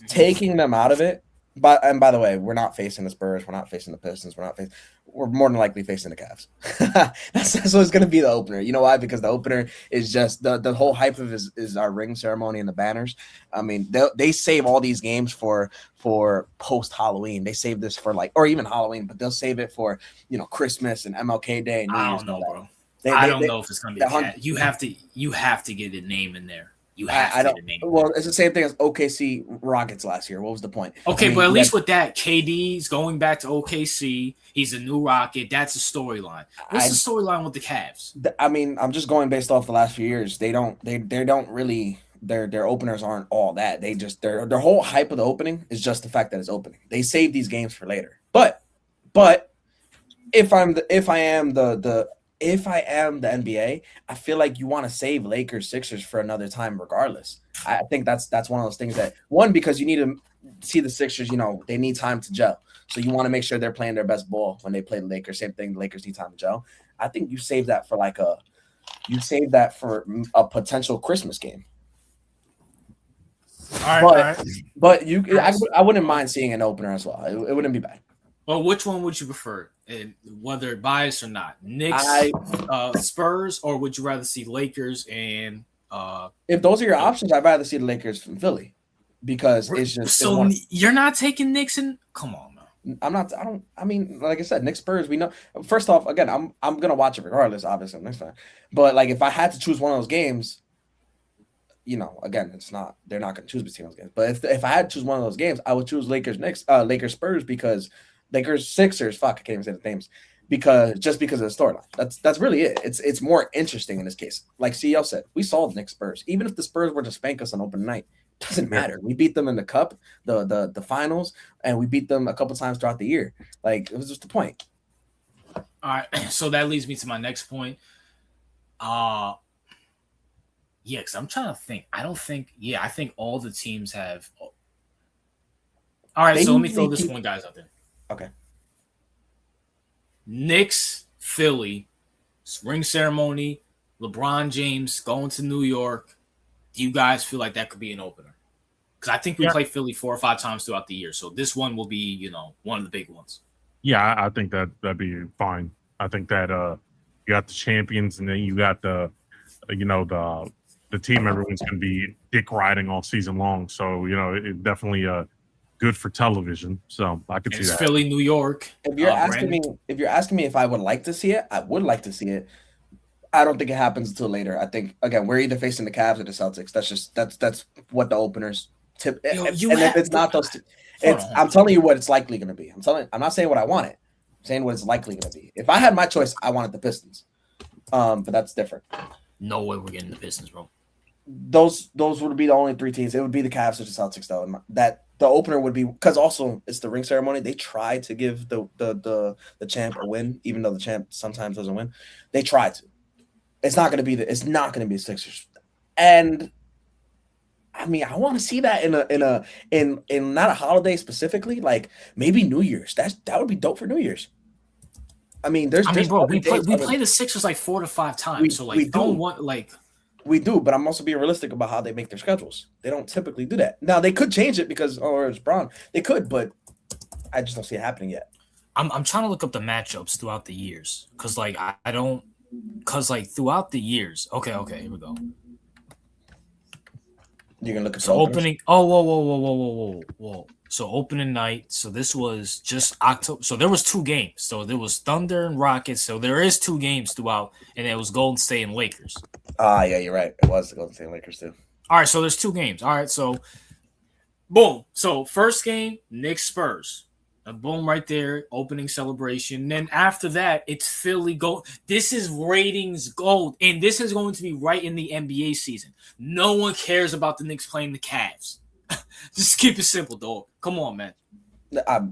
Taking them out of it, and by the way, we're not facing the Spurs, we're not facing the Pistons, we're more than likely facing the Cavs. that's what's going to be the opener. You know why? Because the opener is just the whole hype of is our ring ceremony and the banners. I mean, they save all these games for post Halloween. They save this for or even Halloween, but they'll save it for Christmas and MLK Day and New Year's. I don't know, bro. I don't know if it's gonna be a cat. You have to get a name in there. You have to get a name. Well, it's the same thing as OKC Rockets last year. What was the point? Okay, but at least with that, KD's going back to OKC. He's a new Rocket. That's a storyline. What's the storyline with the Cavs? I mean, I'm just going based off the last few years. They don't really their openers aren't all that. They just their whole hype of the opening is just the fact that it's opening. They save these games for later. But if I am the NBA, I feel like you want to save Lakers Sixers for another time regardless. I think that's one of those things that because you need to see the Sixers, they need time to gel. So you want to make sure they're playing their best ball when they play the Lakers. Same thing, the Lakers need time to gel. I think you save that for a potential Christmas game. All right. But I wouldn't mind seeing an opener as well. It wouldn't be bad. Well, which one would you prefer, and whether biased or not? Knicks, Spurs, or would you rather see Lakers and? If those are your options, I'd rather see the Lakers from Philly because it's just. So you're not taking Knicks and come on, man. I'm not. I mean, like I said, Knicks Spurs. We know. First off, again, I'm gonna watch it regardless. Obviously, I'm Knicks fan. But if I had to choose one of those games, again, it's not. They're not gonna choose between those games. But if I had to choose one of those games, I would choose Lakers Lakers Spurs because. Lakers Sixers, fuck, I can't even say the names because of the storyline. That's really it. It's more interesting in this case. Like CEO said, we saw the Knicks Spurs. Even if the Spurs were to spank us on open night, doesn't matter. We beat them in the cup, the finals, and we beat them a couple times throughout the year. It was just the point. All right, so that leads me to my next point. Yeah, because I'm trying to think. I think all the teams have. All right, so let me throw this one, guys, out there. Okay. Knicks, Philly, ring ceremony, LeBron James going to New York. Do you guys feel like that could be an opener? Because I think we play Philly 4 or 5 times throughout the year. So this one will be, one of the big ones. Yeah, I think that'd be fine. I think that, You got the champions, and then you got the team everyone's going to be dick riding all season long. So it definitely good for television. So I could see It's that. Philly, New York. If you're asking me if I would like to see it, I would like to see it. I don't think it happens until later. I think again we're either facing the Cavs or the Celtics. That's what the openers tip. Yo, and if it's not those two, I'm telling you what it's likely going to be. I'm not saying what I want it. I'm saying what it's likely going to be. If I had my choice, I wanted the Pistons. But that's different. No way we're getting the Pistons, bro. Those would be the only three teams. It would be the Cavs or the Celtics, though. That the opener would be because also it's the ring ceremony. They try to give the champ a win, even though the champ sometimes doesn't win. They try to. It's not going to be the Sixers, and I mean I want to see that in not a holiday specifically, like maybe New Year's. That would be dope for New Year's. I mean, bro, we play the Sixers like 4 to 5 times, so like we don't want like. We do, but I'm also being realistic about how they make their schedules. They don't typically do that. Now they could change it because it's Braun. They could, but I just don't see it happening yet. I'm trying to look up the matchups throughout the years because like I don't because like throughout the years. Okay, here we go. You're gonna look at the opening. Oh, whoa. So opening night. So this was just October. So there was 2 games. So there was Thunder and Rockets. So there is 2 games throughout, and it was Golden State and Lakers. Yeah, you're right. It was the Golden State Lakers too. All right, so there's 2 games. All right, so boom. So first game, Knicks Spurs. A boom right there, opening celebration. Then after that, it's Philly gold. This is ratings gold, and this is going to be right in the NBA season. No one cares about the Knicks playing the Cavs. Just keep it simple, dog. Come on, man. I'm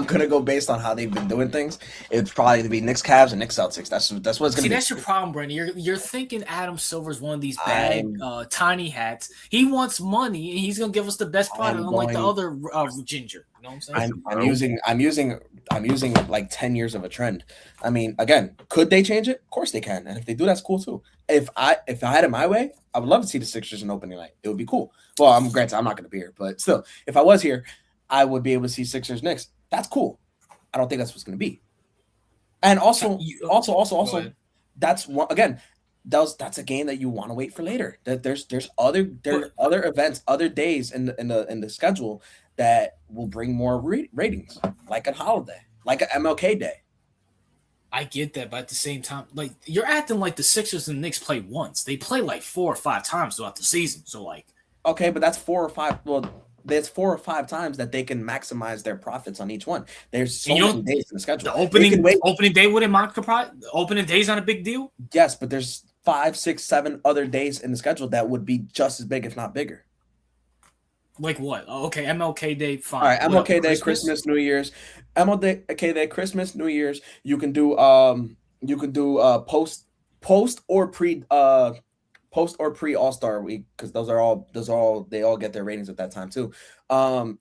gonna go based on how they've been doing things. It's probably to be Knicks Cavs and Knicks Celtics. That's what it's gonna be. See, that's your problem, Brandon. You're thinking Adam Silver's one of these bad tiny hats. He wants money, and he's gonna give us the best product, unlike the other ginger. You know what I'm saying? I'm using like 10 years of a trend. I mean, again, could they change it? Of course they can, and if they do, that's cool too. If I had it my way, I would love to see the Sixers in opening night. It would be cool. Well, I'm not gonna be here, but still, if I was here, I would be able to see Sixers Knicks. That's cool. I don't think that's what's going to be. And also, that's one again. That's a game that you want to wait for later. That there's other events, other days in the schedule that will bring more ratings, like a holiday, like an MLK Day. I get that, but at the same time, like you're acting like the Sixers and Knicks play once. They play like 4 or 5 times throughout the season. So like, okay, but that's 4 or 5. Well, there's 4 or 5 times that they can maximize their profits on each one. There's so many days in the schedule. The opening day wouldn't opening day's not a big deal. Yes, but there's 5, 6, 7 other days in the schedule that would be just as big, if not bigger. Like what? Oh, okay, MLK Day, fine. All right, MLK Day, Christmas, New Year's. MLK Day, Christmas, New Year's. You can do post or pre All-Star week because they all get their ratings at that time too.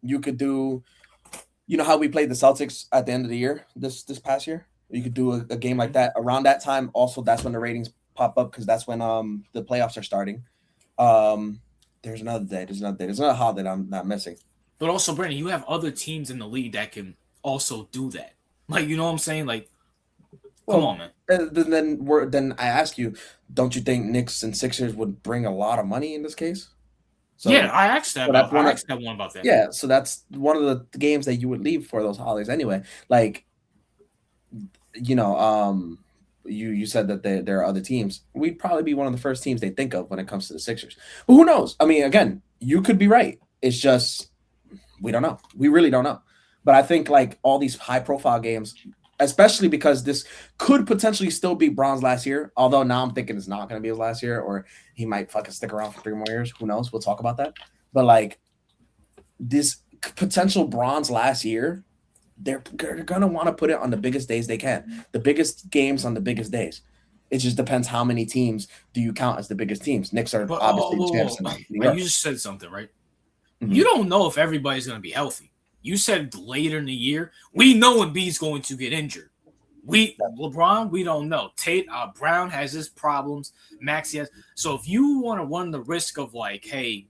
You could do, how we played the Celtics at the end of the year this past year. You could do a game like that around that time. Also, that's when the ratings pop up because that's when the playoffs are starting. There's another day. There's another holiday that I'm not missing. But also, Brandon, you have other teams in the league that can also do that. Like, you know what I'm saying? Like, come on, man. Then I ask you, don't you think Knicks and Sixers would bring a lot of money in this case? So, yeah, I asked that. I asked that one about that. Yeah, so that's one of the games that you would leave for those holidays anyway. Like, you said that there are other teams. We'd probably be one of the first teams they think of when it comes to the Sixers. But who knows? I mean, again, you could be right. It's just we don't know. We really don't know. But I think like all these high-profile games, especially because this could potentially still be Braun's last year, although now I'm thinking it's not going to be his last year, or he might fucking stick around for 3 more years. Who knows? We'll talk about that. But like this potential Braun's last year, they're going to want to put it on the biggest days they can, the biggest games on the biggest days. It just depends how many teams do you count as the biggest teams. Knicks are obviously champs. You just said something, right? Mm-hmm. You don't know if everybody's going to be healthy. You said later in the year. We know Embiid's going to get injured. LeBron, we don't know. Brown has his problems. Maxey has. So if you want to run the risk of like, hey,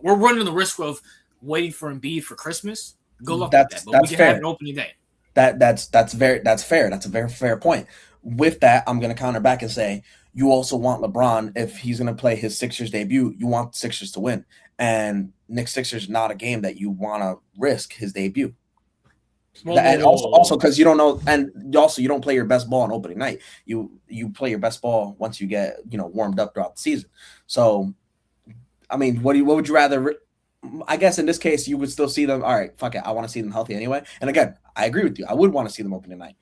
we're running the risk of waiting for Embiid for Christmas. Good luck with that. But we can have an opening day. That's fair. That's a very fair point. With that, I'm going to counter back and say you also want LeBron, if he's going to play his Sixers debut, you want the Sixers to win. And Knicks Sixers not a game that you want to risk his debut. And also because you don't know, and also you don't play your best ball on opening night. You play your best ball once you get warmed up throughout the season. So, I mean, what would you rather? I guess in this case, you would still see them. All right, fuck it, I want to see them healthy anyway. And again, I agree with you. I would want to see them opening night.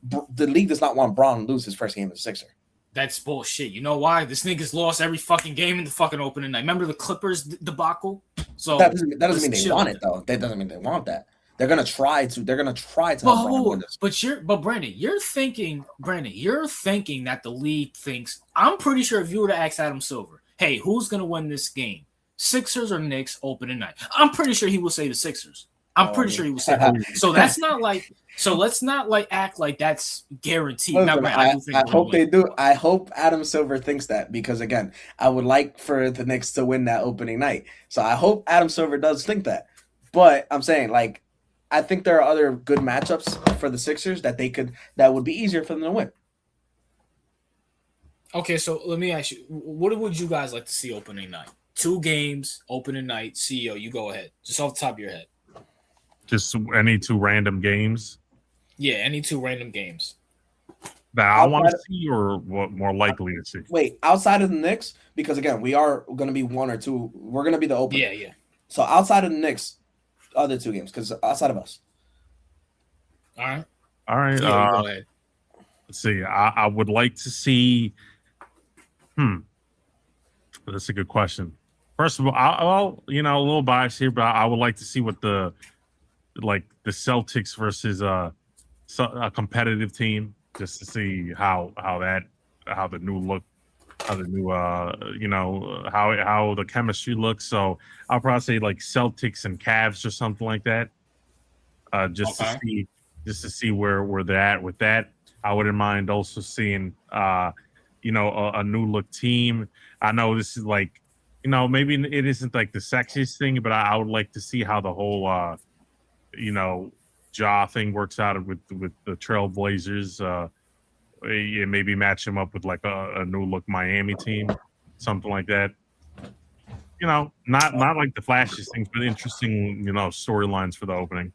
The league does not want Braun to lose his first game as a Sixer. That's bullshit. You know why? This nigga's lost every fucking game in the fucking opening night. Remember the Clippers debacle? So that doesn't mean they want it though. That doesn't mean they want that. They're gonna try to. They're gonna try to. But Brandon, you're thinking that the league thinks. I'm pretty sure if you were to ask Adam Silver, hey, who's gonna win this game, Sixers or Knicks opening night? I'm pretty sure he will say the Sixers. I'm pretty sure he will say that. So that's not like. So let's not act like that's guaranteed. Listen, I hope they do. I hope Adam Silver thinks that, because again, I would like for the Knicks to win that opening night. So I hope Adam Silver does think that. But I'm saying, I think there are other good matchups for the Sixers that would be easier for them to win. Okay, so let me ask you, what would you guys like to see opening night? 2 games, opening night. CEO, you go ahead. Just off the top of your head. Just any 2 random games? Yeah, any 2 random games. That I want to see, or what more likely to see? Wait, outside of the Knicks, because again, we are going to be 1 or 2. We're going to be the opener. Yeah. So outside of the Knicks, other 2 games, because outside of us. All right. Yeah, go ahead. Let's see. I would like to see. That's a good question. First of all, I'll a little biased here, but I would like to see what the Celtics versus a competitive team, just to see how the new how the chemistry looks. So I'll probably say Celtics and Cavs or something like that. Just to see where they're at with that. I wouldn't mind also seeing a new look team. I know this is maybe it isn't the sexiest thing, but I would like to see how the whole Ja thing works out with the Trailblazers. Maybe match them up with a new look Miami team, something like that. Not the flashiest things, but interesting storylines for the opening.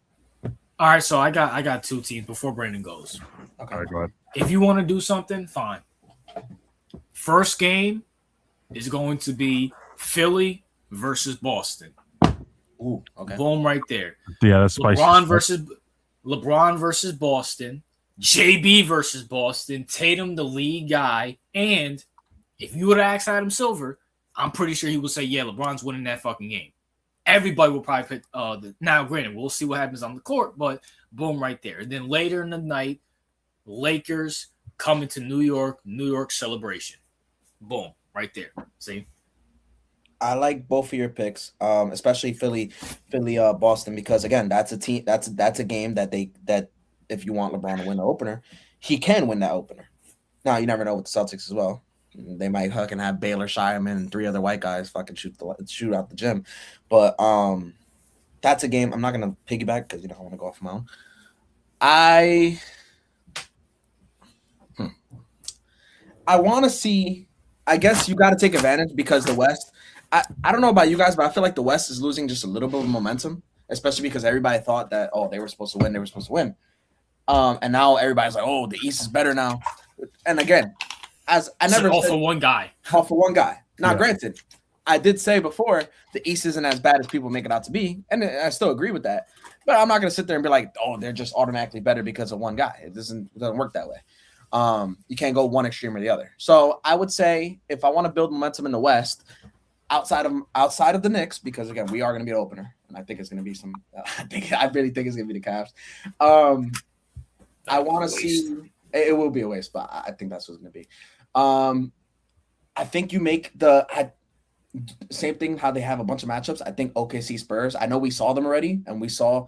All right, so I got 2 teams before Brandon goes. Okay, all right, go ahead. If you want to do something, fine. First game is going to be Philly versus Boston. Ooh, okay. Boom, right there. Yeah, that's spicy. LeBron versus Boston. JB versus Boston. Tatum, the lead guy. And if you would have asked Adam Silver, I'm pretty sure he would say, yeah, LeBron's winning that fucking game. Everybody will probably pick now, granted, we'll see what happens on the court, but boom, right there. And then later in the night, Lakers coming to New York celebration. Boom, right there. See? I like both of your picks, especially Philly, Boston, because again, that's a team. That's a game that if you want LeBron to win the opener, he can win that opener. Now you never know with the Celtics as well. They might fucking have Baylor, Shireman, and 3 other white guys fucking shoot out the gym, but that's a game. I'm not gonna piggyback because I want to go off my own. I want to see. I guess you got to take advantage because the West. I don't know about you guys, but I feel like the West is losing just a little bit of momentum, especially because everybody thought that they were supposed to win. And now everybody's like, the East is better now. And again, as I never all for one guy. All for one guy. Now, Granted, I did say before the East isn't as bad as people make it out to be, and I still agree with that. But I'm not going to sit there and be like, they're just automatically better because of one guy. It doesn't work that way. You can't go one extreme or the other. So I would say if I want to build momentum in the West, outside of the Knicks, because again we are going to be an opener, and I think it's going to be some. I really think it's going to be the Cavs. I want to see. It will be a waste, but I think that's what it's going to be. I think you make the same thing. How they have a bunch of matchups. I think OKC Spurs. I know we saw them already, and we saw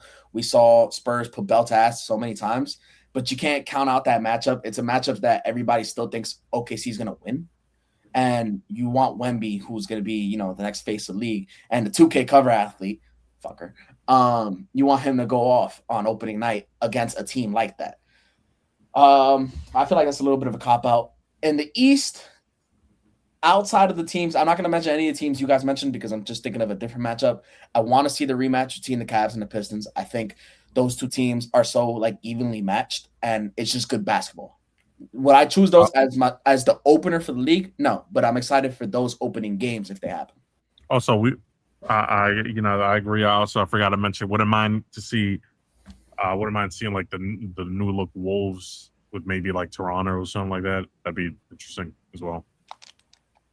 Spurs put belt to ass so many times. But you can't count out that matchup. It's a matchup that everybody still thinks OKC is going to win. And you want Wemby, who's going to be, the next face of the league, and the 2K cover athlete, fucker. You want him to go off on opening night against a team like that. I feel like that's a little bit of a cop out. In the East, outside of the teams, I'm not going to mention any of the teams you guys mentioned because I'm just thinking of a different matchup. I want to see the rematch between the Cavs and the Pistons. I think those two teams are so like evenly matched, and it's just good basketball. Would I choose those as the opener for the league? No, but I'm excited for those opening games if they happen. Also, I agree. I forgot to mention. Wouldn't mind seeing like the new look Wolves with maybe like Toronto or something like that. That'd be interesting as well.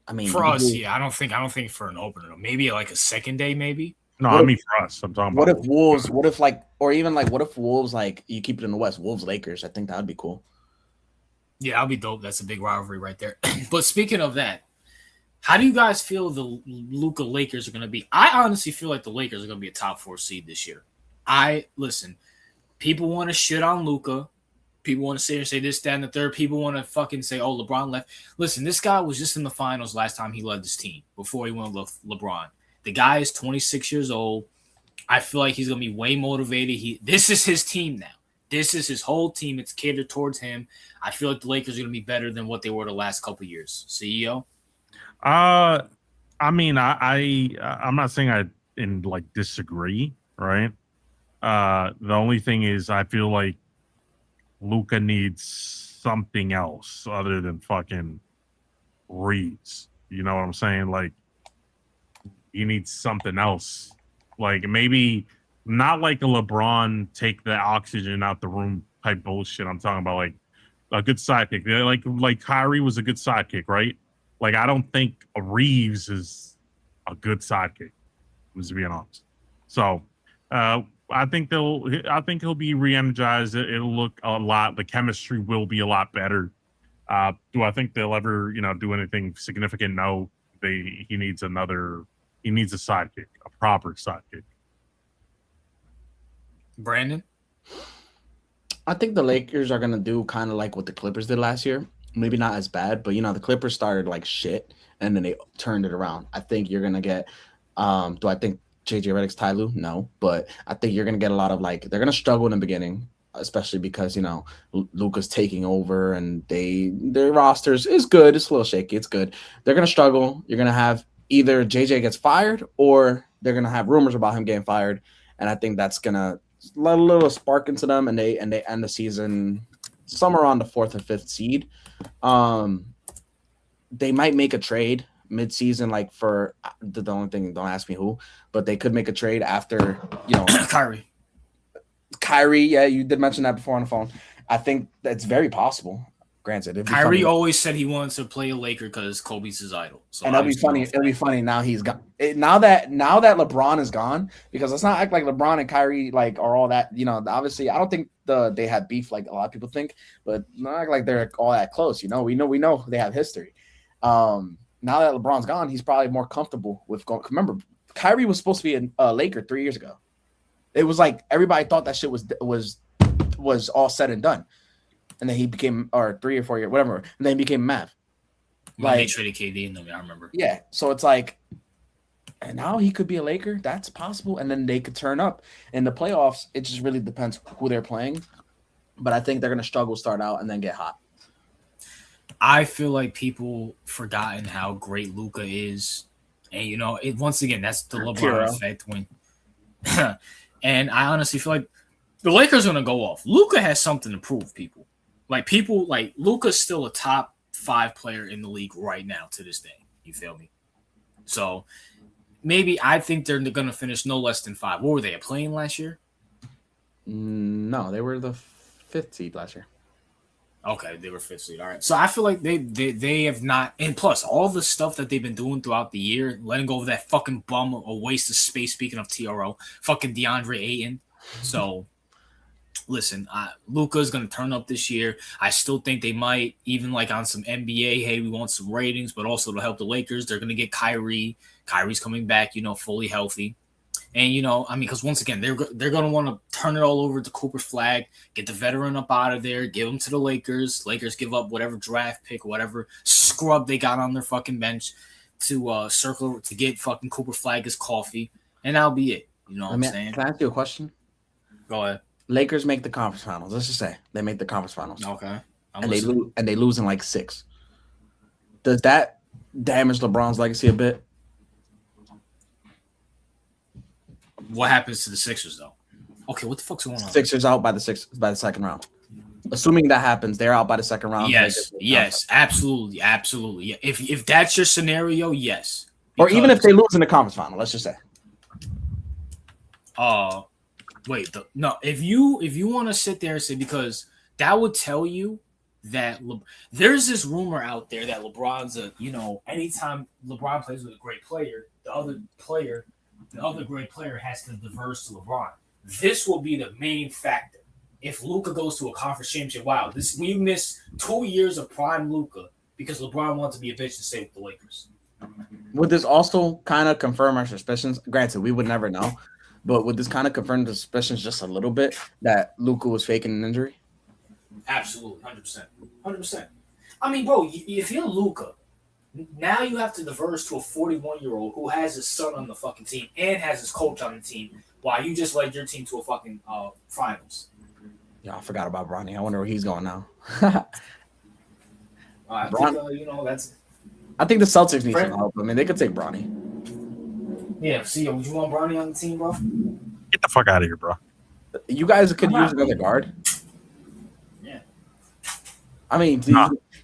I mean, for us, yeah, I don't think for an opener. Maybe like a second day, maybe. No, I mean for us. I'm talking about. What if Wolves? What if like, or even like, what if Wolves like you keep it in the West? Wolves Lakers. I think that would be cool. Yeah, that'd be dope. That's a big rivalry right there. But speaking of that, how do you guys feel the Luka Lakers are going to be? I honestly feel like the Lakers are going to be a top 4 seed this year. Listen, people want to shit on Luka. People want to sit here and say this, that, and the third. People want to fucking say, oh, LeBron left. Listen, this guy was just in the finals last time he led this team before he went with LeBron. The guy is 26 years old. I feel like he's going to be way motivated. This is his team now. This is his whole team. It's catered towards him. I feel like the Lakers are going to be better than what they were the last couple of years. CEO? I mean, I'm not saying I disagree, right? The only thing is I feel like Luka needs something else other than fucking Reeves. You know what I'm saying? Like, he needs something else. Like, maybe not like a LeBron take the oxygen out the room type bullshit. I'm talking about like a good sidekick. Like Kyrie was a good sidekick, right? Like, I don't think Reeves is a good sidekick, to be honest. So, I think he'll be re-energized. It'll look a lot. The chemistry will be a lot better. Do I think they'll ever, do anything significant? No. He needs a sidekick, a proper sidekick. Brandon? I think the Lakers are going to do kind of like what the Clippers did last year. Maybe not as bad, but the Clippers started like shit and then they turned it around. I think you're going to get do I think JJ Redick's Ty Lue? No, but I think you're going to get a lot of like they're going to struggle in the beginning, especially because Luka's taking over and their rosters is good. It's a little shaky. It's good. They're going to struggle. You're going to have either JJ gets fired or they're going to have rumors about him getting fired, and I think that's going to let a little spark into them, and they end the season somewhere around the 4th or 5th seed. They might make a trade mid-season, like for the only thing, don't ask me who, but they could make a trade after, Kyrie. Yeah, you did mention that before on the phone. I think that's very possible. Granted, Kyrie always said he wanted to play a Laker because Kobe's his idol. So and it'll be funny. It'll be funny now he's gone. Now that LeBron is gone, because let's not act like LeBron and Kyrie like are all that. Obviously, I don't think they have beef like a lot of people think, but not act like they're all that close. We know they have history. Now that LeBron's gone, he's probably more comfortable with going. Remember, Kyrie was supposed to be a Laker 3 years ago. It was like everybody thought that shit was all said and done. And then he became, or 3 or 4 years, whatever. And then he became Mav. When they traded KD in them, I remember. Yeah. So it's like, and now he could be a Laker. That's possible. And then they could turn up in the playoffs. It just really depends who they're playing. But I think they're going to struggle, start out, and then get hot. I feel like people forgotten how great Luka is. And, once again, that's the LeBron effect. And I honestly feel like the Lakers are going to go off. Luka has something to prove, people. Luka's still a top 5 player in the league right now to this day. You feel me? So maybe I think they're going to finish no less than 5. What were they, a play-in last year? No, they were the 5th seed last year. Okay, they were 5th seed. All right. So I feel like they have not, and plus all the stuff that they've been doing throughout the year, letting go of that fucking bum, a waste of space, speaking of TRO, fucking DeAndre Ayton. So listen, Luka's going to turn up this year. I still think they might, even like on some NBA, hey, we want some ratings, but also to help the Lakers, they're going to get Kyrie. Kyrie's coming back, fully healthy. And, because once again, they're going to want to turn it all over to Cooper Flag, get the veteran up out of there, give him to the Lakers. Lakers give up whatever draft pick, whatever scrub they got on their fucking bench to circle to get fucking Cooper Flag his coffee. And that'll be it. You know what I'm saying? Can I ask you a question? Go ahead. Lakers make the conference finals. Let's just say they make the conference finals. Okay. And they lose in like 6. Does that damage LeBron's legacy a bit? What happens to the Sixers though? Okay, what the fuck's going on? Sixers out by the second round. Assuming that happens, they're out by the second round. Yes, absolutely. Yeah. If that's your scenario, yes. Or even if they lose in the conference final, let's just say. If you want to sit there and say, because that would tell you that there's this rumor out there that LeBron's anytime LeBron plays with a great player, the other great player has to diverse to LeBron. This will be the main factor. If Luka goes to a conference championship, we miss 2 years of prime Luka because LeBron wants to be a bitch to stay with the Lakers. Would this also kind of confirm our suspicions? Granted, we would never know, but would this kind of confirm the suspicions just a little bit that Luka was faking an injury? Absolutely, 100%. I mean, bro, if you're Luka, now you have to diverse to a 41-year-old who has his son on the fucking team and has his coach on the team, while you just led your team to a fucking finals. Yeah, I forgot about Bronny. I wonder where he's going now. I think the Celtics need some help. I mean, they could take Bronny. Yeah, would you want Bronny on the team, bro? Get the fuck out of here, bro. You guys could use another guard. Yeah. I mean,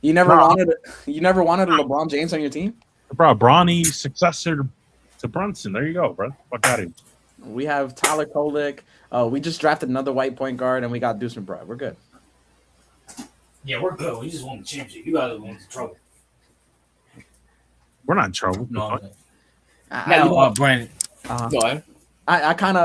you never wanted a LeBron James on your team? Bro, Bronny, successor to Brunson. There you go, bro. Fuck out of here. We have Tyler Kolek. We just drafted another white point guard, and we got Deuce McBride. We're good. Yeah, we're good. We just won the championship. You guys are going into trouble. We're not in trouble. No, Brandon. Go ahead. I kind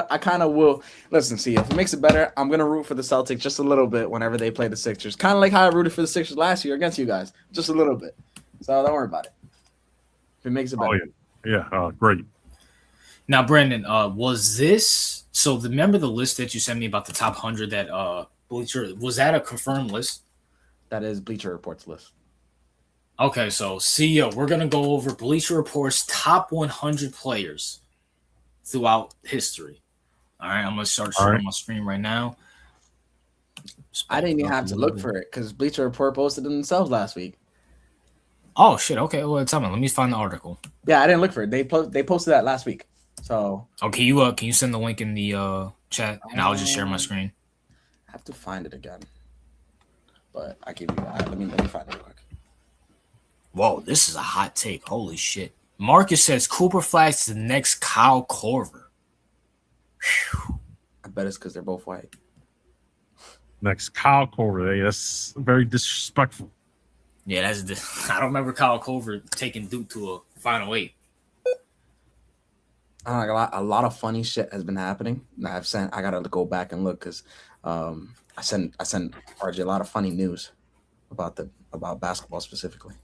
of will listen. See, if it makes it better, I'm gonna root for the Celtics just a little bit whenever they play the Sixers. Kind of like how I rooted for the Sixers last year against you guys, just a little bit. So don't worry about it. If it makes it better. Oh yeah, great. Now, Brandon, was this so? Remember the list that you sent me about the top 100 that Bleacher, was that a confirmed list? That is Bleacher Report's list. Okay, so we're gonna go over Bleacher Report's top 100 players throughout history. All right, I'm gonna start sharing my screen right now. I didn't even have to look for it because Bleacher Report posted it themselves last week. Oh shit! Okay, well, tell me. Let me find the article. Yeah, I didn't look for it. They posted that last week. So can you send the link in the chat and I'll just share my screen. I have to find it again, but I give you that. Let me find it real quick. Whoa, this is a hot take. Holy shit! Marcus says Cooper Flagg's the next Kyle Korver. Whew. I bet it's because they're both white. Next Kyle Korver. That's very disrespectful. Yeah, I don't remember Kyle Korver taking Duke to a Final 8. A lot of funny shit has been happening. I gotta go back and look because I sent RJ a lot of funny news about basketball specifically.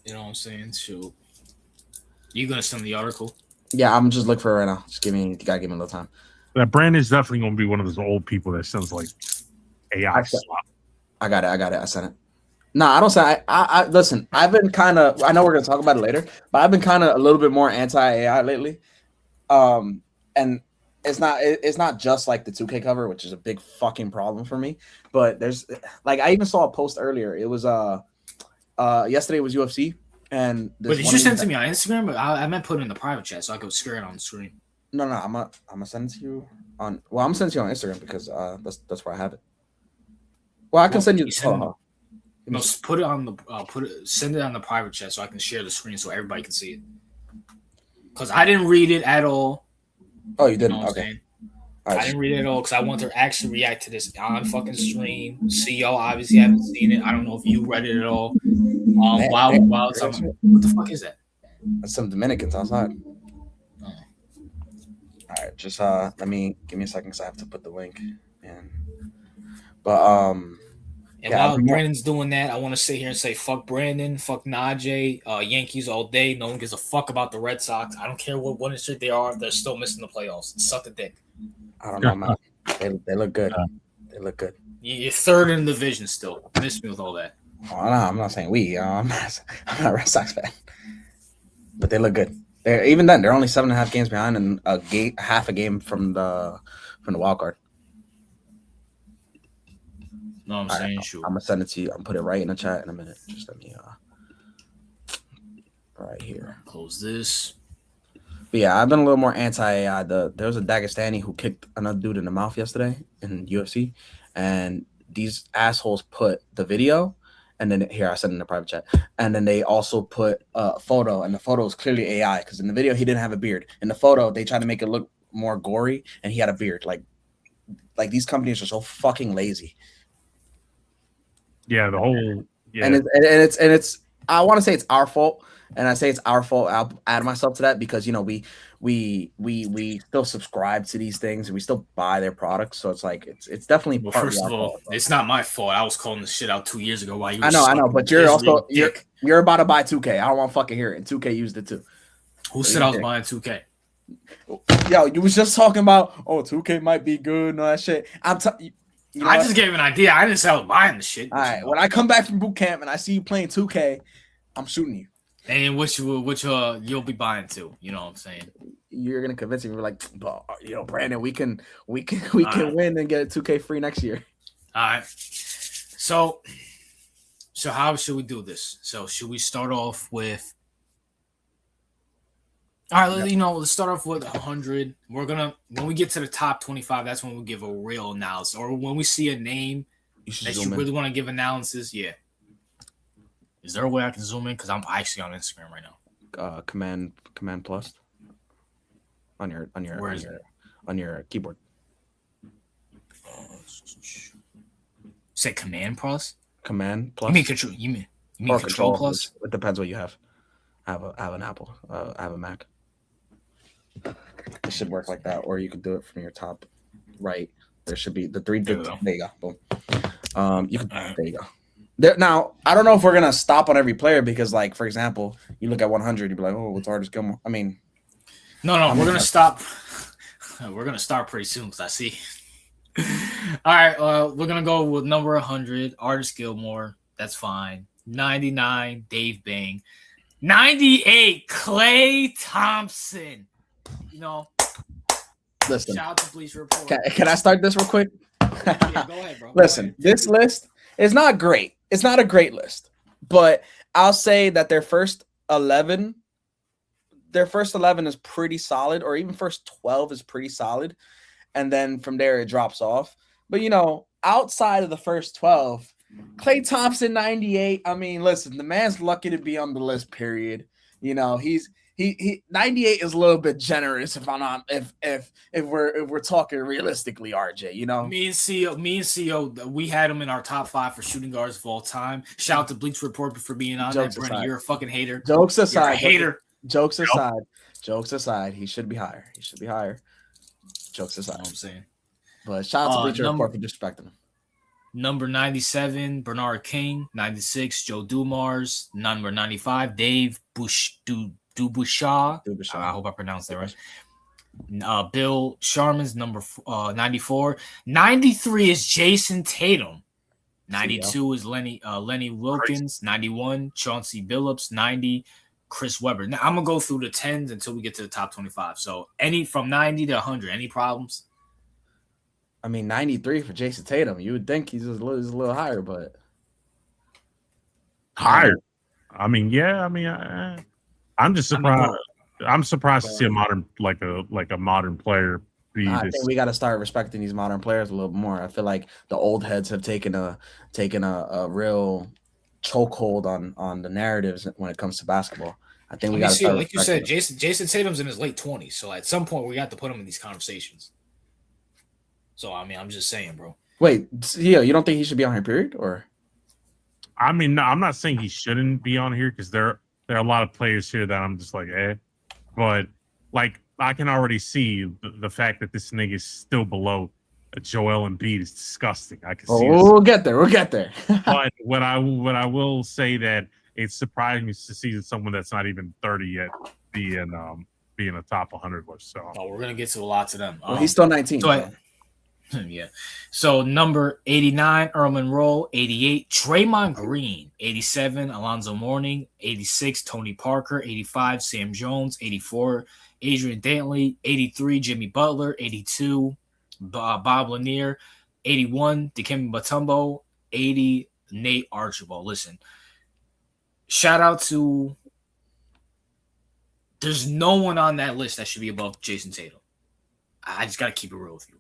You know what I'm saying? Shoot. You gonna send the article? Yeah, I'm just looking for it right now. You gotta give me a little time. That Brandon's definitely gonna be one of those old people that sounds like AI slop. I got it. I sent it. No, I don't say. I listen. I've been kind of. I know we're gonna talk about it later, but I've been kind of a little bit more anti-AI lately. And it's not just like the 2K cover, which is a big fucking problem for me. But there's like I even saw a post earlier. It was yesterday was UFC, and did you send it to me on Instagram? But I meant put it in the private chat so I could share it on the screen. No, I'm gonna send it to you on. Well, I'm gonna send it to you on Instagram because that's where I have it. Well, I can send you. No, put it on the send it on the private chat so I can share the screen so everybody can see it. Because I didn't read it at all. Oh, you didn't? You know okay. I didn't read it at all because I want to actually react to this on fucking stream. CEO obviously haven't seen it. I don't know if you read it at all. What the fuck is that? That's some Dominicans outside. Oh. All right, just give me a second because I have to put the link in. But And while Brandon's doing that, I want to sit here and say fuck Brandon, fuck Najee, Yankees all day. No one gives a fuck about the Red Sox. I don't care what winning streak they are. They're still missing the playoffs. Suck a dick. I don't know, man. They look good. They look good. You're third in the division still. Miss me with all that. Oh, no, I'm not saying we. I'm not a Red Sox fan. But they look good. Even then, they're only 7.5 games behind, and half a game from the wild card. No, I'm saying sure. I'm gonna send it to you. I'm put it right in the chat in a minute. Just let me right here. Close this. But yeah, I've been a little more anti-AI. There was a Dagestani who kicked another dude in the mouth yesterday in UFC, and these assholes put the video, and then here I sent it in the private chat, and then they also put a photo, and the photo is clearly AI because in the video he didn't have a beard. In the photo, they tried to make it look more gory, and he had a beard. Like these companies are so fucking lazy. Yeah, the whole and it's I want to say it's our fault. And I say it's our fault. I'll add myself to that because we still subscribe to these things and we still buy their products. So it's like it's definitely. Well, first of all, it's not my fault. I was calling this shit out 2 years ago while you. I know, but you're also you're about to buy 2K. I don't want to fucking hear it. And 2K used it too. Who said I was buying 2K? Yo, you was just talking about 2K might be good and all that shit. I just gave an idea. I didn't say I was buying the shit. All right, when I come back from boot camp and I see you playing 2K, I'm shooting you. And which you'll be buying too. You know what I'm saying? You're gonna convince me. We're like, Brandon, we can win and get a 2K free next year. All right. So how should we do this? So should we start off with? All right, let's start off with 100. We're gonna when we get to the top 25, that's when we give a real analysis, or when we see a name that you really want to give analysis. Yeah. Is there a way I can zoom in? Because I'm actually on Instagram right now. Command plus on your keyboard. Say Command plus. Command plus. You mean control? You mean control plus? It depends what you have. I have an Apple. I have a Mac. It should work like that, or you could do it from your top right. There should be the three. There you go. Boom. You can. Right. There you go. Now, I don't know if we're gonna stop on every player because, like, for example, you look at 100, you'd be like, "Oh, what's Artis Gilmore?" I mean, no, we're gonna stop. We're gonna start pretty soon because I see. All right, we're gonna go with number 100, Artis Gilmore. That's fine. 99, Dave Bang. 98, Klay Thompson. Listen. Shout out to Bleach Report. Can I start this real quick? Yeah, go ahead, bro. Listen, this list is not great. It's not a great list, but I'll say that their first 11 is pretty solid, or even first 12 is pretty solid, and then from there it drops off. But outside of the first 12, Klay Thompson 98. I mean, listen, the man's lucky to be on the list. Period. He 98 is a little bit generous if we're talking realistically, RJ. Me and CEO, we had him in our top 5 for shooting guards of all time. Shout out to Bleach Report for being on that. Brandon, you're a fucking hater. Jokes aside, you're a hater. Jokes aside, he should be higher. Jokes aside, you know what I'm saying. But shout out to Bleach Report for disrespecting him. Number 97, Bernard King. 96, Joe Dumars. Number 95, Dave Dubusha. I hope I pronounced that right. Bill Sharman's number 94. 93 is Jason Tatum. 92 is Lenny Wilkins. 91, Chauncey Billups. 90, Chris Webber. Now I'm gonna go through the 10s until we get to the top 25. So any from 90 to 100, any problems? I mean, 93 for Jason Tatum. You would think he's a little higher, but higher. I mean, yeah. I mean, I'm just surprised. I'm surprised to see a modern modern player be. I think we got to start respecting these modern players a little more. I feel like the old heads have taken a real chokehold on the narratives when it comes to basketball. I think we got to start. Like you said, Jason Tatum's in his late 20s, so at some point we got to put him in these conversations. So I mean, I'm just saying, bro. Wait, yeah, you don't think he should be on here, period? Or I mean, no, I'm not saying he shouldn't be on here because there are a lot of players here that I'm just like, but like I can already see the fact that this nigga is still below Joel Embiid is disgusting. I can see. We'll get there. But what I will say that it's surprising to see someone that's not even 30 yet be in a top 100 list. So we're gonna get to a lot of them. Well, he's still 19. Yeah. So number 89, Earl Monroe. 88, Draymond Green. 87, Alonzo Mourning. 86, Tony Parker. 85, Sam Jones. 84, Adrian Dantley. 83, Jimmy Butler. 82, Bob Lanier. 81, Dikembe Mutombo. 80, Nate Archibald. Listen, shout out to. There's no one on that list that should be above Jason Tatum. I just got to keep it real with you.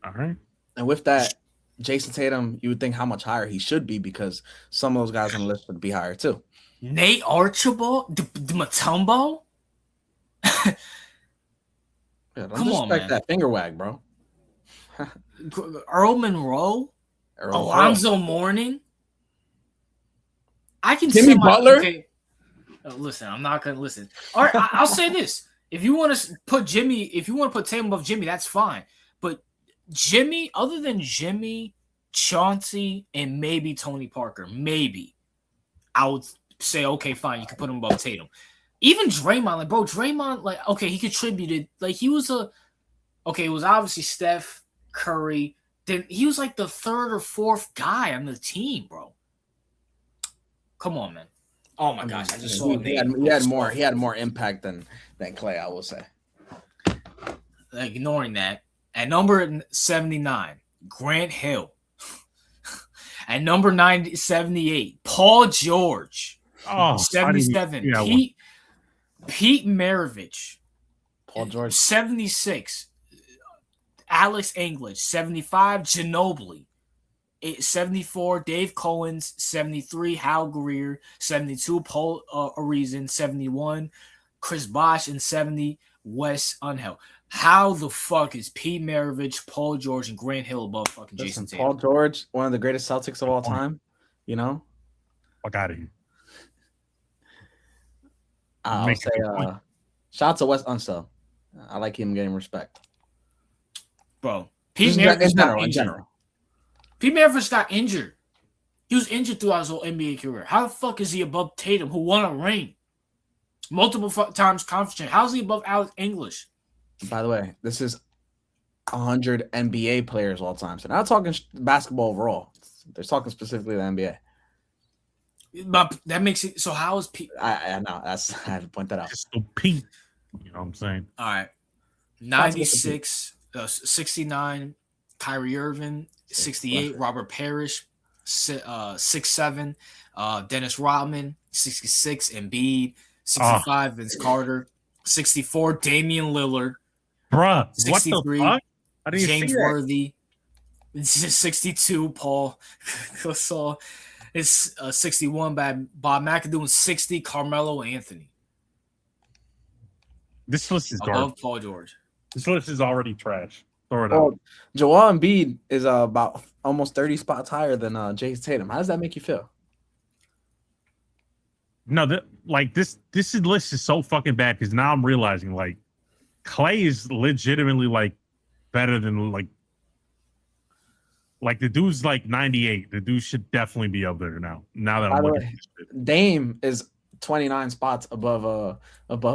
All right. And with that, Jason Tatum, you would think how much higher he should be because some of those guys on the list would be higher too. Nate Archibald, Mutombo. Yeah, don't Come on, man. that finger wag, bro. Earl Monroe, Alonzo Mourning. I can Jimmy Butler. Okay. Listen, I'm not gonna listen. All right, I'll say this: if you want to put Tatum above Jimmy, that's fine. But Jimmy, other than Jimmy, Chauncey, and maybe Tony Parker, maybe I would say, okay, fine, you can put him above Tatum. Even Draymond, Draymond, okay, he contributed. He was it was obviously Steph, Curry. Then he was the third or fourth guy on the team, bro. Come on, man. Oh my gosh, I just saw he had more impact than Clay, I will say. Ignoring that, at number 79, Grant Hill. At number 78, Paul George. 77, Pete Maravich. Paul George. 76, Alex English. 75, Ginobili. 74, Dave Cohen's. 73, Hal Greer. 72, Paul Arizin. 71, Chris Bosh. And 70, Wes Unhel. How the fuck is Pete Maravich, Paul George, and Grant Hill above fucking Jason Tatum? Paul George, one of the greatest Celtics of all time. You know? Fuck out of here. I'll say shout out to Wes Unseld. I like him getting respect. Bro, Pete Maravich in general. Pete Maravich got injured. He was injured throughout his whole NBA career. How the fuck is he above Tatum, who won a ring? Multiple times conference champ. How is he above Alex English? By the way, this is 100 NBA players all time. So not talking basketball overall. They're talking specifically the NBA. But that makes it so. How is Pete? I know. I had to point that out. Just so Pete. You know what I'm saying? All right. 96, 69, Kyrie Irving. 68, Robert Parrish. 67, Dennis Rodman. 66, Embiid. 65, Vince Carter. 64, Damian Lillard. Bruh, 63, what the fuck? I didn't James see that. Worthy. 62, Paul Gasol. It's 61 by Bob McAdoo, and 60, Carmelo Anthony. This list is above garbage. Paul George. This list is already trash. Throw it out. Joel Embiid is about almost 30 spots higher than Jason Tatum. How does that make you feel? No, this list is so fucking bad because now I'm realizing Clay is legitimately better than the dude's 98. The dude should definitely be up there now. Now that I'm looking at this shit. Dame is 29 spots above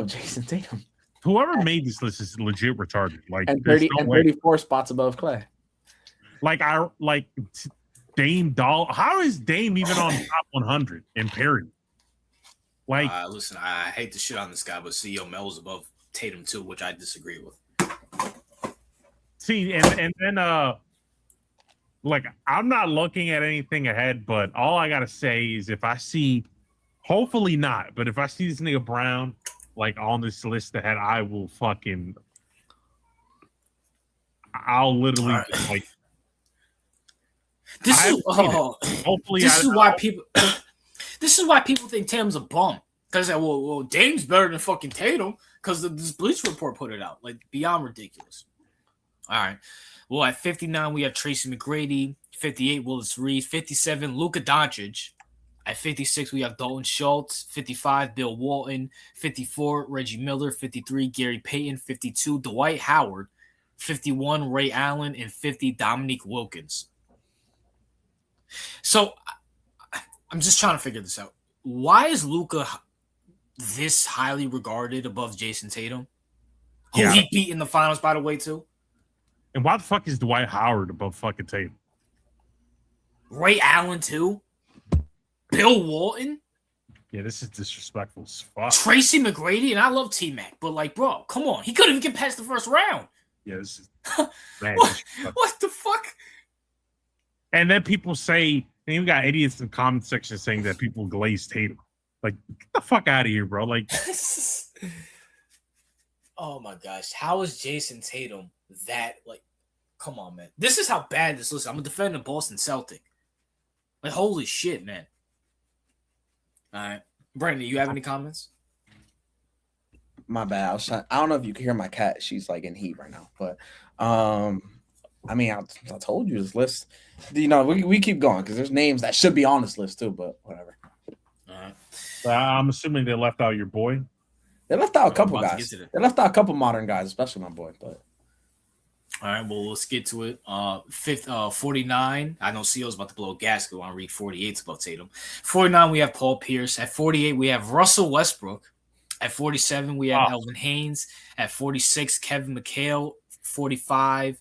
Jason Tatum. Whoever made this list is legit retarded. And 34 spots above Clay. Dame Doll. How is Dame even on top 100 in Perry? Listen, I hate to shit on this guy, but CEO Mel's above Tatum too, which I disagree with. See, and then I'm not looking at anything ahead, but all I gotta say is if I see, hopefully not, but if I see this nigga Brown on this list ahead, I will fucking, I'll literally right. Hopefully, this is why people think Tatum's a bum. Because well, Dame's better than fucking Tatum because this Bleach report put it out. Beyond ridiculous. All right. Well, at 59, we have Tracy McGrady. 58, Willis Reed. 57, Luka Doncic. At 56, we have Dalton Schultz. 55, Bill Walton. 54, Reggie Miller. 53, Gary Payton. 52, Dwight Howard. 51, Ray Allen. And 50, Dominique Wilkins. So, I'm just trying to figure this out. Why is Luka this highly regarded above Jason Tatum? Who he beat in the finals, by the way, too? And why the fuck is Dwight Howard above fucking Tatum? Ray Allen too. Bill Walton. Yeah, this is disrespectful as fuck. Tracy McGrady, and I love T-Mac, but like, bro, come on. He couldn't even get past the first round. Yeah, this is man, what the fuck? And then people say, and you got idiots in the comment section saying that people glaze Tatum. Like, get the fuck out of here, bro. Like, oh my gosh, how is Jason Tatum that? Like, come on, man. This is how bad this looks. I'm a defending Boston Celtic. Like, holy shit, man. All right, Brandon, you have any comments? My bad. I don't know if you can hear my cat. She's like in heat right now. But I mean, I told you this list. You know, we keep going because there's names that should be on this list too. But whatever. All right. I'm assuming they left out your boy. They left out a couple guys. They left out a couple modern guys, especially my boy. But all right, well, let's get to it. 49. I know CEO's about to blow a gasket. I want to read 48 about Tatum. 49, we have Paul Pierce. At 48, we have Russell Westbrook. At 47, we have Elvin Haynes. At 46, Kevin McHale. 45,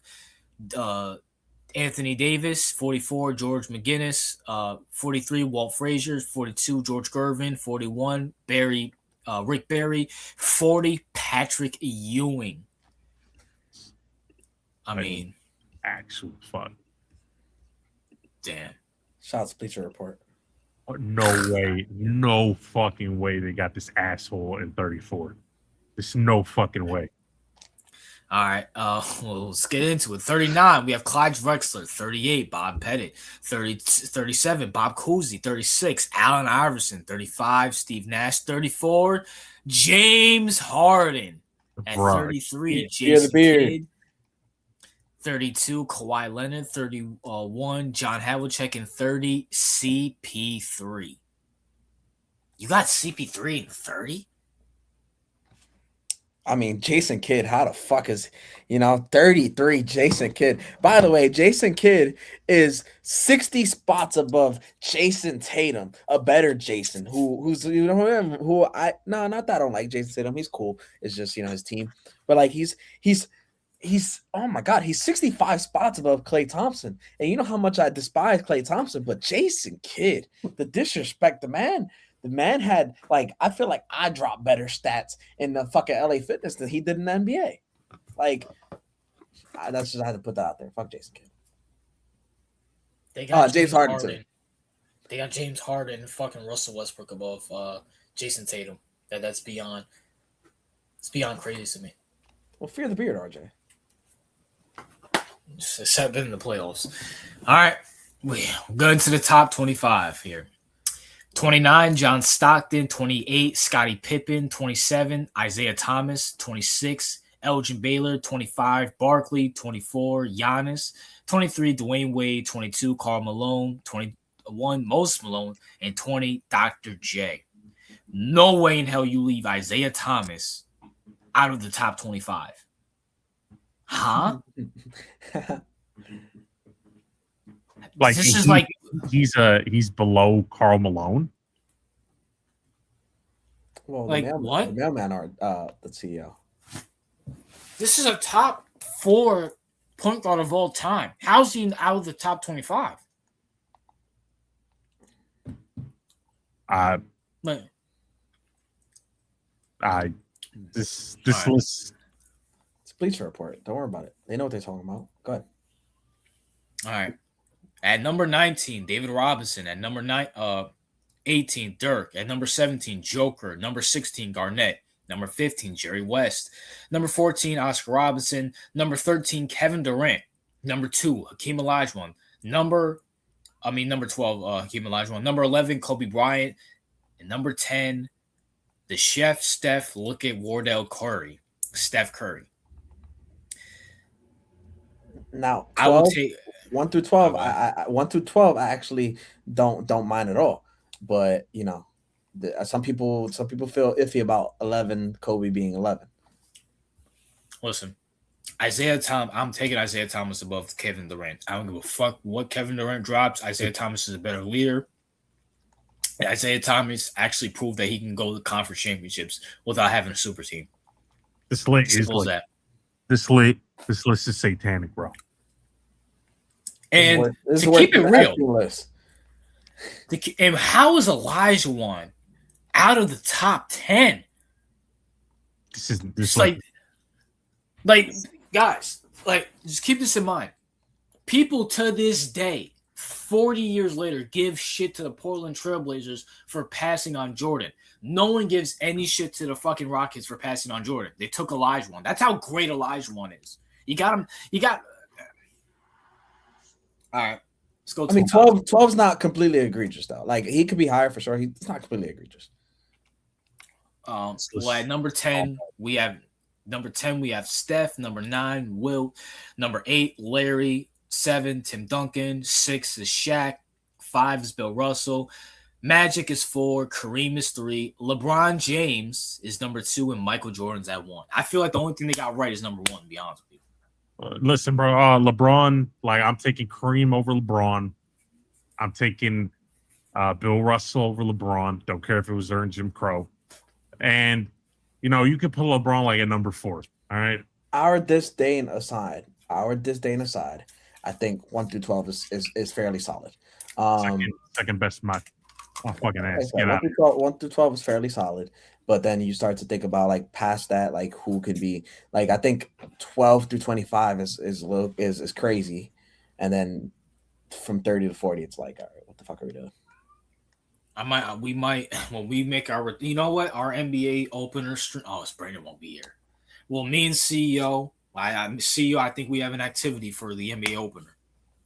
Anthony Davis. 44, George McGinnis. 43, Walt Frazier. 42, George Gervin. 41, Rick Barry. 40, Patrick Ewing. I mean, actual fun. Damn. Shots Bleacher Report. No way. No fucking way they got this asshole in 34. There's no fucking way. All right. Well, let's get into it. 39, we have Clyde Drexler. 38, Bob Pettit. 37, Bob Cousy. 36, Allen Iverson. 35, Steve Nash. 34, James Harden. At 33, Jason Kidd. 32, Kawhi Leonard. 31, John Havlicek. And 30, CP3. You got CP3 in 30? I mean, Jason Kidd, how the fuck is, 33 Jason Kidd. By the way, Jason Kidd is 60 spots above Jason Tatum, a better Jason, not that I don't like Jason Tatum. He's cool. It's just, his team. But like he's oh my God, he's 65 spots above Klay Thompson. And you know how much I despise Klay Thompson, but Jason Kidd, the disrespect, the man had, like, I feel like I dropped better stats in the fucking LA Fitness than he did in the NBA. Like, that's just, I had to put that out there. Fuck Jason Kidd. They got James Harden too. They got James Harden and fucking Russell Westbrook above Jason Tatum. That's beyond. It's beyond crazy to me. Well, fear the beard, RJ. Except in the playoffs. All right, we're going to the top 25 here. 29, John Stockton. 28, Scottie Pippen. 27, Isaiah Thomas. 26, Elgin Baylor. 25, Barkley. 24, Giannis. 23, Dwayne Wade. 22, Karl Malone. 21, Moses Malone. And 20, Dr. J. No way in hell you leave Isaiah Thomas out of the top 25. Huh? Like, this is like he's below Karl Malone. Well, like what? The mailman are the CEO. This is a top 4 point guard of all time. How's he out of the top 25? This list. It's Bleacher Report. Don't worry about it. They know what they're talking about. Go ahead. All right. At number 19, David Robinson. At number 18, Dirk. At number 17, Joker. Number 16, Garnett. Number 15, Jerry West. Number 14, Oscar Robinson. Number 13, Kevin Durant. Number 2, Hakeem Olajuwon. Number 12, Hakeem Olajuwon. Number 11, Kobe Bryant. And number 10, the chef, Steph. Look at Wardell Curry. Steph Curry. Now, 12, I will take 1 through 12. 1 through 12, I actually don't mind at all. But some people feel iffy about 11, Kobe being 11. Listen, I'm taking Isaiah Thomas above Kevin Durant. I don't give a fuck what Kevin Durant drops. Isaiah Thomas is a better leader. Isaiah Thomas actually proved that he can go to conference championships without having a super team. This lit is lit. This lit. This list is satanic, bro. And this to is keep it real, list. And how is Elijah one out of the top 10? This like guys, like just keep this in mind. People to this day, 40 years later, give shit to the Portland Trailblazers for passing on Jordan. No one gives any shit to the fucking Rockets for passing on Jordan. They took Elijah one. That's how great Elijah one is. You got him. All right. Let's go. I mean, 12's not completely egregious though. Like he could be higher for sure. It's not completely egregious. Well, at number 10, we have Steph. Number 9, Wilt. Number 8, Larry. 7, Tim Duncan. 6 is Shaq. 5 is Bill Russell. Magic is 4. Kareem is 3. LeBron James is number 2, and Michael Jordan's at 1. I feel like the only thing they got right is number 1. To be honest with you. Listen, bro. LeBron. Like I'm taking Kareem over LeBron. I'm taking Bill Russell over LeBron. Don't care if it was during Jim Crow. And you could put LeBron like at number 4. All right. Our disdain aside, I think 1 through 12 is fairly solid. Second best my fucking ass. Get out. 1 through 12 is fairly solid, but then you start to think about like past that, like who could be like. I think 12 through 25 is crazy, and then from 30 to 40, it's like, all right, what the fuck are we doing? We might when we make our our NBA opener stream. Oh, Brandon won't be here. Well, me and CEO. CEO, I think we have an activity for the NBA opener.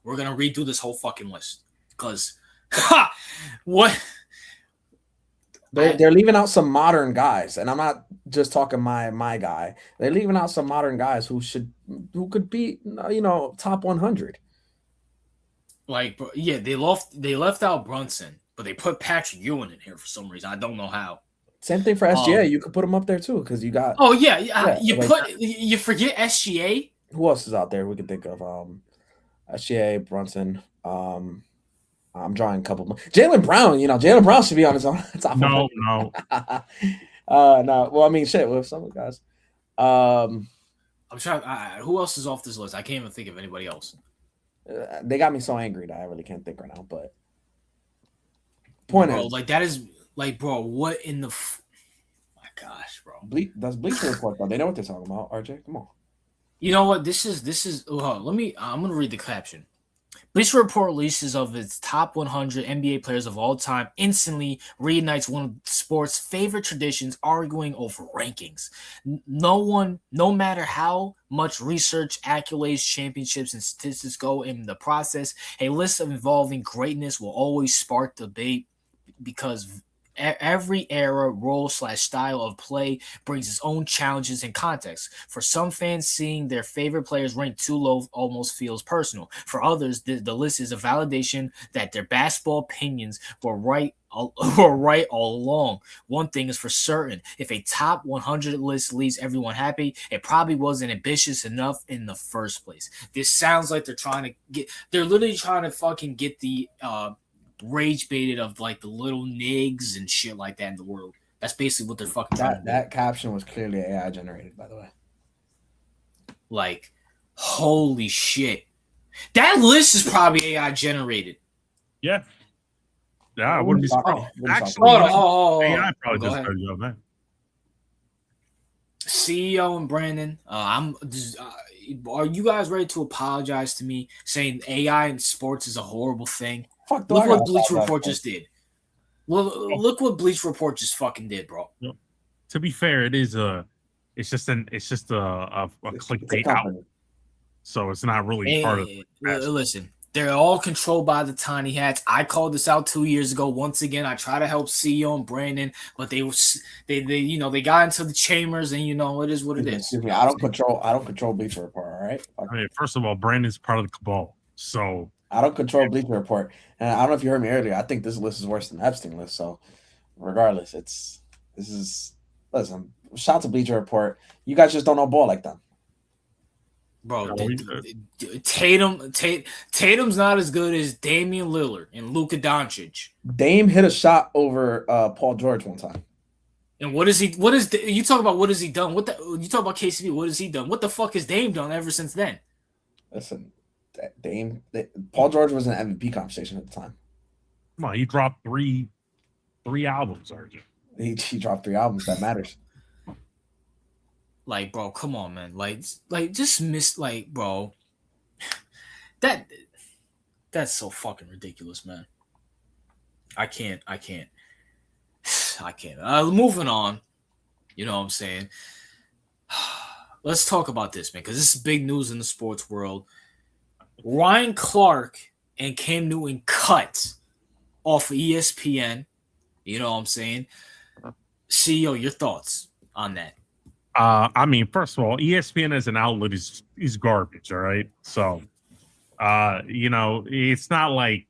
We're gonna redo this whole fucking list because what they're leaving out some modern guys, and I'm not just talking my guy. They're leaving out some modern guys who could be top 100. Like yeah, they left out Brunson, but they put Patrick Ewing in here for some reason. I don't know how. Same thing for SGA. You could put him up there too because you got. Oh yeah. You forget SGA. Who else is out there we can think of? SGA, Brunson. I'm drawing a couple more. Jaylen Brown. Jaylen Brown should be on his own top. No. No. Well, I mean, shit. With some of the guys. I'm trying. Who else is off this list? I can't even think of anybody else. They got me so angry that I really can't think right now. But point is, like that is. Like, bro, what in the my gosh, bro. That's Bleacher Report, though. They know what they're talking about, RJ. Come on. You know what? This is I'm gonna read the caption. Bleacher Report releases of its top 100 NBA players of all time instantly reignites one of sports' favorite traditions, arguing over rankings. No matter how much research, accolades, championships, and statistics go in the process, a list of involving greatness will always spark debate because every era, role/style of play brings its own challenges and context. For some fans, seeing their favorite players ranked too low almost feels personal. For others, the list is a validation that their basketball opinions were right all along. One thing is for certain: if a top 100 list leaves everyone happy, it probably wasn't ambitious enough in the first place. This sounds like they're literally trying to fucking get the rage baited of like the little nigs and shit like that in the world. That's basically what they're fucking trying to do. That caption was clearly AI generated, by the way. Like, holy shit. That list is probably AI generated. Yeah. Yeah, I wouldn't be surprised. Actually, AI probably does a good job, man. CEO and Brandon, are you guys ready to apologize to me saying AI in sports is a horrible thing? Look what Bleacher Report just did. Well, look what Bleacher Report just fucking did, bro. Yep. To be fair, it's just a clickbait out. So it's not really part of it. Listen, they're all controlled by the tiny hats. I called this out 2 years ago. Once again, I try to help CEO and Brandon, but they got into the chambers, and it is what it is. Excuse me, I don't control Bleacher Report. All right. I mean, first of all, Brandon's part of the cabal, so I don't control Bleacher Report, and I don't know if you heard me earlier. I think this list is worse than the Epstein list. So, regardless, listen. Shout out to Bleacher Report. You guys just don't know ball like them. Bro, Tatum's not as good as Damian Lillard and Luka Doncic. Dame hit a shot over Paul George one time. And what is he? What is you talk about? What has he done? You talk about KCP? What has he done? What the fuck has Dame done ever since then? Listen, Paul George was in MVP conversation at the time. Come on, he dropped three albums, RJ. He dropped 3 albums. That matters. Like, bro, come on, man. Like just miss, like, bro. That's so fucking ridiculous, man. I can't. Moving on. You know what I'm saying? Let's talk about this, man, because this is big news in the sports world. Ryan Clark and Cam Newton cut off of ESPN. You know what I'm saying? CEO, your thoughts on that? I mean, first of all, ESPN as an outlet is garbage. All right, so you know, it's not like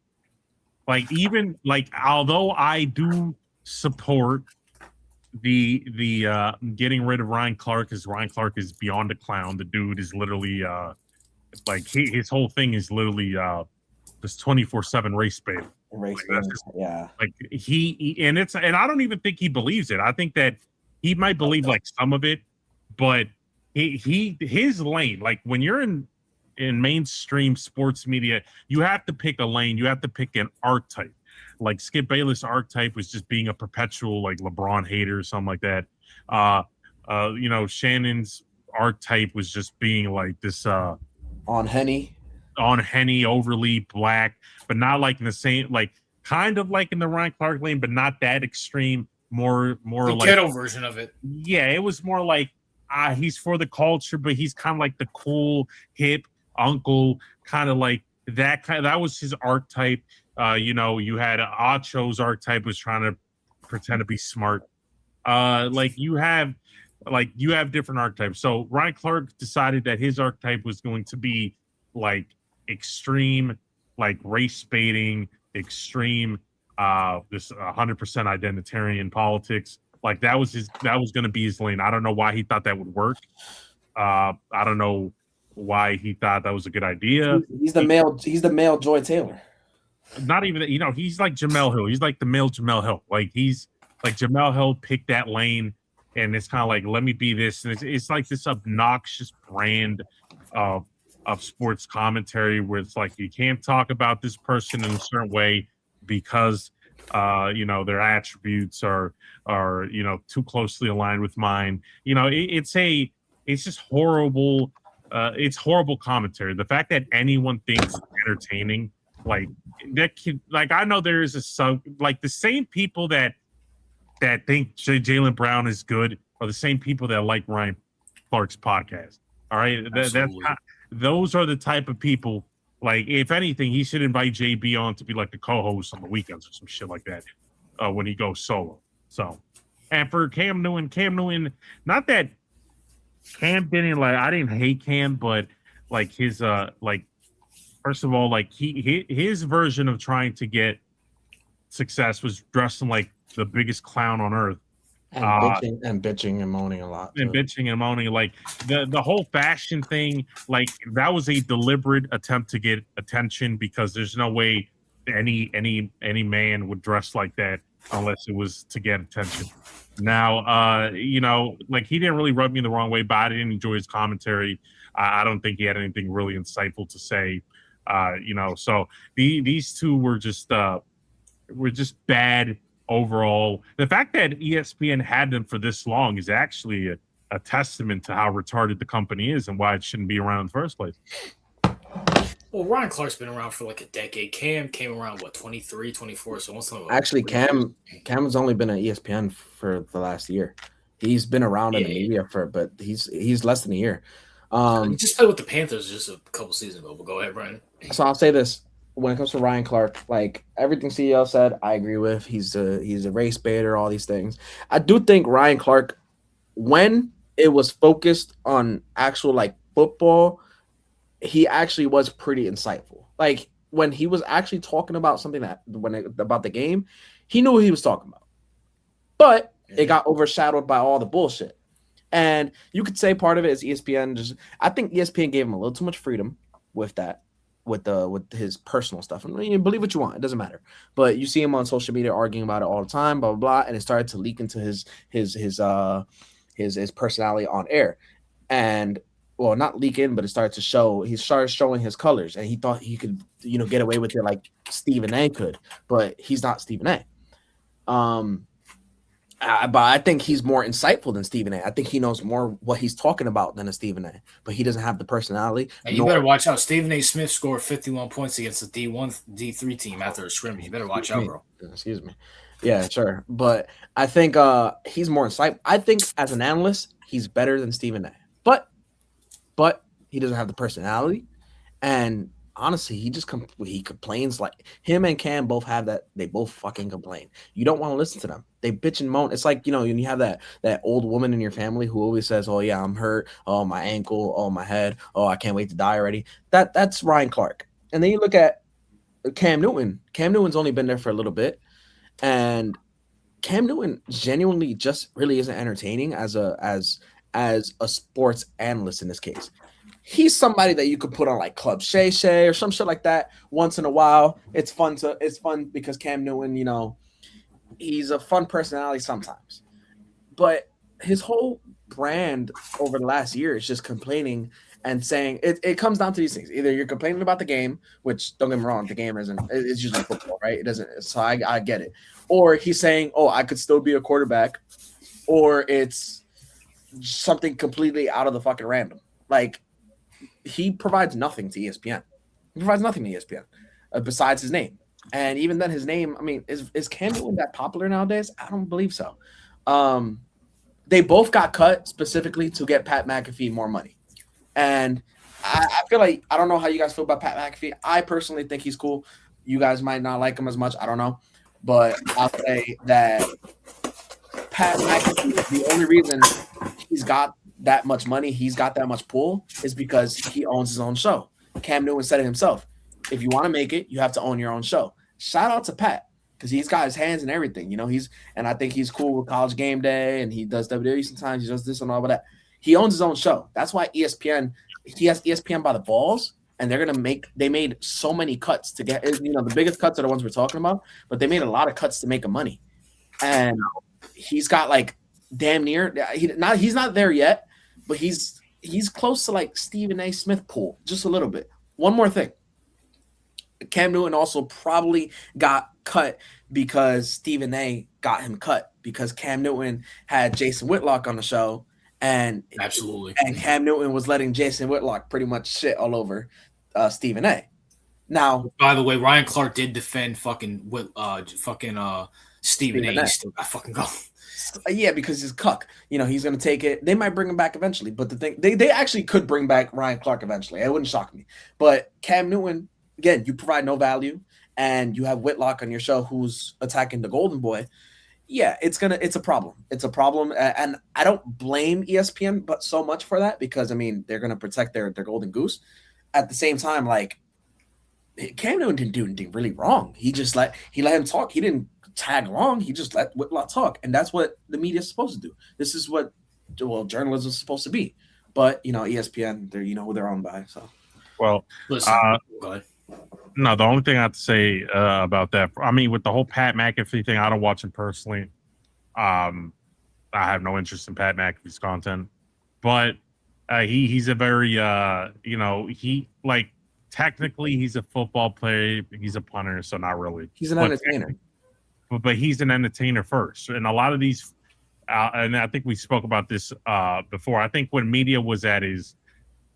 even like, although I do support the getting rid of Ryan Clark, because Ryan Clark is beyond a clown. The dude is literally like his whole thing is literally this 24/7 race bait. Yeah. Like he and I don't even think he believes it. I think that he might believe like some of it, but his lane, like when you're in mainstream sports media, you have to pick a lane. You have to pick an archetype. Like Skip Bayless' archetype was just being a perpetual like LeBron hater or something like that. You know, Shannon's archetype was just being like this on Henny, overly black, but not like in the same, like kind of like in the Ryan Clark lane, but not that extreme. More the like ghetto version of it. Yeah, it was more like he's for the culture, but he's kind of like the cool hip uncle, kind of like that kind of, that was his archetype. You know, you had Acho's archetype was trying to pretend to be smart. Like you have different archetypes. So Ryan Clark decided that his archetype was going to be like extreme, like race baiting, extreme, this 100% identitarian politics. Like that was going to be his lane. I don't know why he thought that would work. I don't know why he thought that was a good idea. He's the male Joy Taylor. Not even that, you know, he's like Jamel Hill. He's like the male Jamel Hill. Like he's like Jamel Hill picked that lane, and it's kind of like, let me be this. And it's like this obnoxious brand of sports commentary where it's like you can't talk about this person in a certain way because you know, their attributes are you know, too closely aligned with mine. You know, it's just horrible. It's horrible commentary. The fact that anyone thinks it's entertaining, like that kid, like I know there is like the same people that think Jaylen Brown is good are the same people that like Ryan Clark's podcast. All right, those are the type of people. Like, if anything, he should invite JB on to be like the co-host on the weekends or some shit like that when he goes solo. So, and for Cam Newton, not that Cam didn't like, I didn't hate Cam, but like his like, first of all, like his version of trying to get success was dressing like the biggest clown on earth. And bitching and moaning a lot. And bitching and moaning, like the whole fashion thing, like that was a deliberate attempt to get attention, because there's no way any man would dress like that unless it was to get attention. Now, you know, like he didn't really rub me the wrong way, but I didn't enjoy his commentary. I don't think he had anything really insightful to say. You know, so these two were just bad overall. The fact that ESPN had them for this long is actually a testament to how retarded the company is and why it shouldn't be around in the first place. Well, Ryan Clark's been around for like a decade. Cam came around, what, 23, 24? So almost actually, Cam has only been at ESPN for the last year. He's been around in the media but he's less than a year. He just played with the Panthers just a couple seasons ago. But go ahead, Brian. So I'll say this. When it comes to Ryan Clark, like everything CEO said, I agree with. He's a race baiter, all these things. I do think Ryan Clark, when it was focused on actual like football, he actually was pretty insightful. Like when he was actually talking about something about the game, he knew what he was talking about. But it got overshadowed by all the bullshit. And you could say part of it is ESPN. I think ESPN gave him a little too much freedom with that. with his personal stuff. I mean, you believe what you want, it doesn't matter. But you see him on social media arguing about it all the time, blah blah blah, and it started to leak into his personality on air, and well, not leak in, but it started to show. He started showing his colors, and he thought he could, get away with it like Stephen A. could, but he's not Stephen A. But I think he's more insightful than Stephen A. I think he knows more what he's talking about than a Stephen A. But he doesn't have the personality. Hey, you better watch out. Stephen A. Smith scored 51 points against the D1, D3 team after a scrimmage. You better watch out, bro. Excuse me. Yeah, sure. But I think he's more insightful. I think as an analyst, he's better than Stephen A. But he doesn't have the personality. And honestly, he complains like him and Cam both have that. They both fucking complain. You don't want to listen to them. They bitch and moan. It's like, when you have that old woman in your family who always says, "Oh yeah, I'm hurt. Oh, my ankle. Oh, my head. Oh, I can't wait to die already." That's Ryan Clark. And then you look at Cam Newton. Cam Newton's only been there for a little bit, and Cam Newton genuinely just really isn't entertaining as a sports analyst in this case. He's somebody that you could put on like Club Shay Shay or some shit like that once in a while. It's fun because Cam Newton, he's a fun personality sometimes. But his whole brand over the last year is just complaining and saying it comes down to these things. Either you're complaining about the game, which don't get me wrong, the game it's usually football, right? It doesn't, so I get it. Or he's saying, "Oh, I could still be a quarterback," or it's something completely out of the fucking random. Like, he provides nothing to ESPN. He provides nothing to ESPN besides his name. And even then, his name, I mean, is Cam Newton that popular nowadays? I don't believe so. They both got cut specifically to get Pat McAfee more money. And I feel like, I don't know how you guys feel about Pat McAfee. I personally think he's cool. You guys might not like him as much. I don't know. But I'll say that Pat McAfee, the only reason he's got that much money, he's got that much pull, is because he owns his own show. Cam Newton said it himself. If you want to make it, you have to own your own show. Shout out to Pat, because he's got his hands in everything. And I think he's cool with College Game Day, and he does WWE sometimes. He does this and all of that. He owns his own show. That's why he has ESPN by the balls, and they made so many cuts to get, the biggest cuts are the ones we're talking about, but they made a lot of cuts to make him money. And he's got like damn near, he's not there yet, but he's close to like Stephen A. Smith pool, just a little bit. One more thing. Cam Newton also probably got cut because Stephen A. got him cut, because Cam Newton had Jason Whitlock on the show, and absolutely, and Cam Newton was letting Jason Whitlock pretty much shit all over Stephen A. Now, by the way, Ryan Clark did defend fucking Stephen A. Still got fucking going. Yeah, because he's cuck. He's going to take it. They might bring him back eventually, but the thing, they actually could bring back Ryan Clark eventually. It wouldn't shock me. But Cam Newton, again, you provide no value, and you have Whitlock on your show who's attacking the Golden Boy. Yeah, it's a problem. It's a problem, and I don't blame ESPN but so much for that, because they're going to protect their golden goose. At the same time, like, Cam Newton didn't do anything really wrong. He let him talk. He didn't tag along. He just let Whitlock talk, and that's what the media is supposed to do. This is what journalism is supposed to be. But ESPN, they're who they're owned by. So, well, listen, no, the only thing I have to say about that, with the whole Pat McAfee thing, I don't watch him personally. I have no interest in Pat McAfee's content, but he's a very technically he's a football player. He's a punter, so not really. He's an entertainer. But he's an entertainer first. And a lot of these, and I think we spoke about this before, I think when media was at his,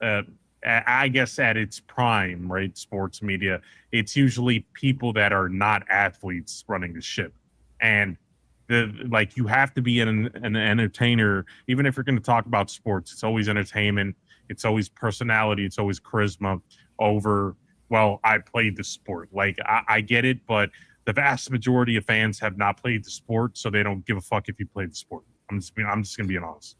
I guess at its prime, right, sports media, it's usually people that are not athletes running the ship. And you have to be an entertainer, even if you're going to talk about sports. It's always entertainment. It's always personality. It's always charisma over, well, I played the sport. Like, I get it, but the vast majority of fans have not played the sport, so they don't give a fuck if you played the sport. I'm just going to be honest.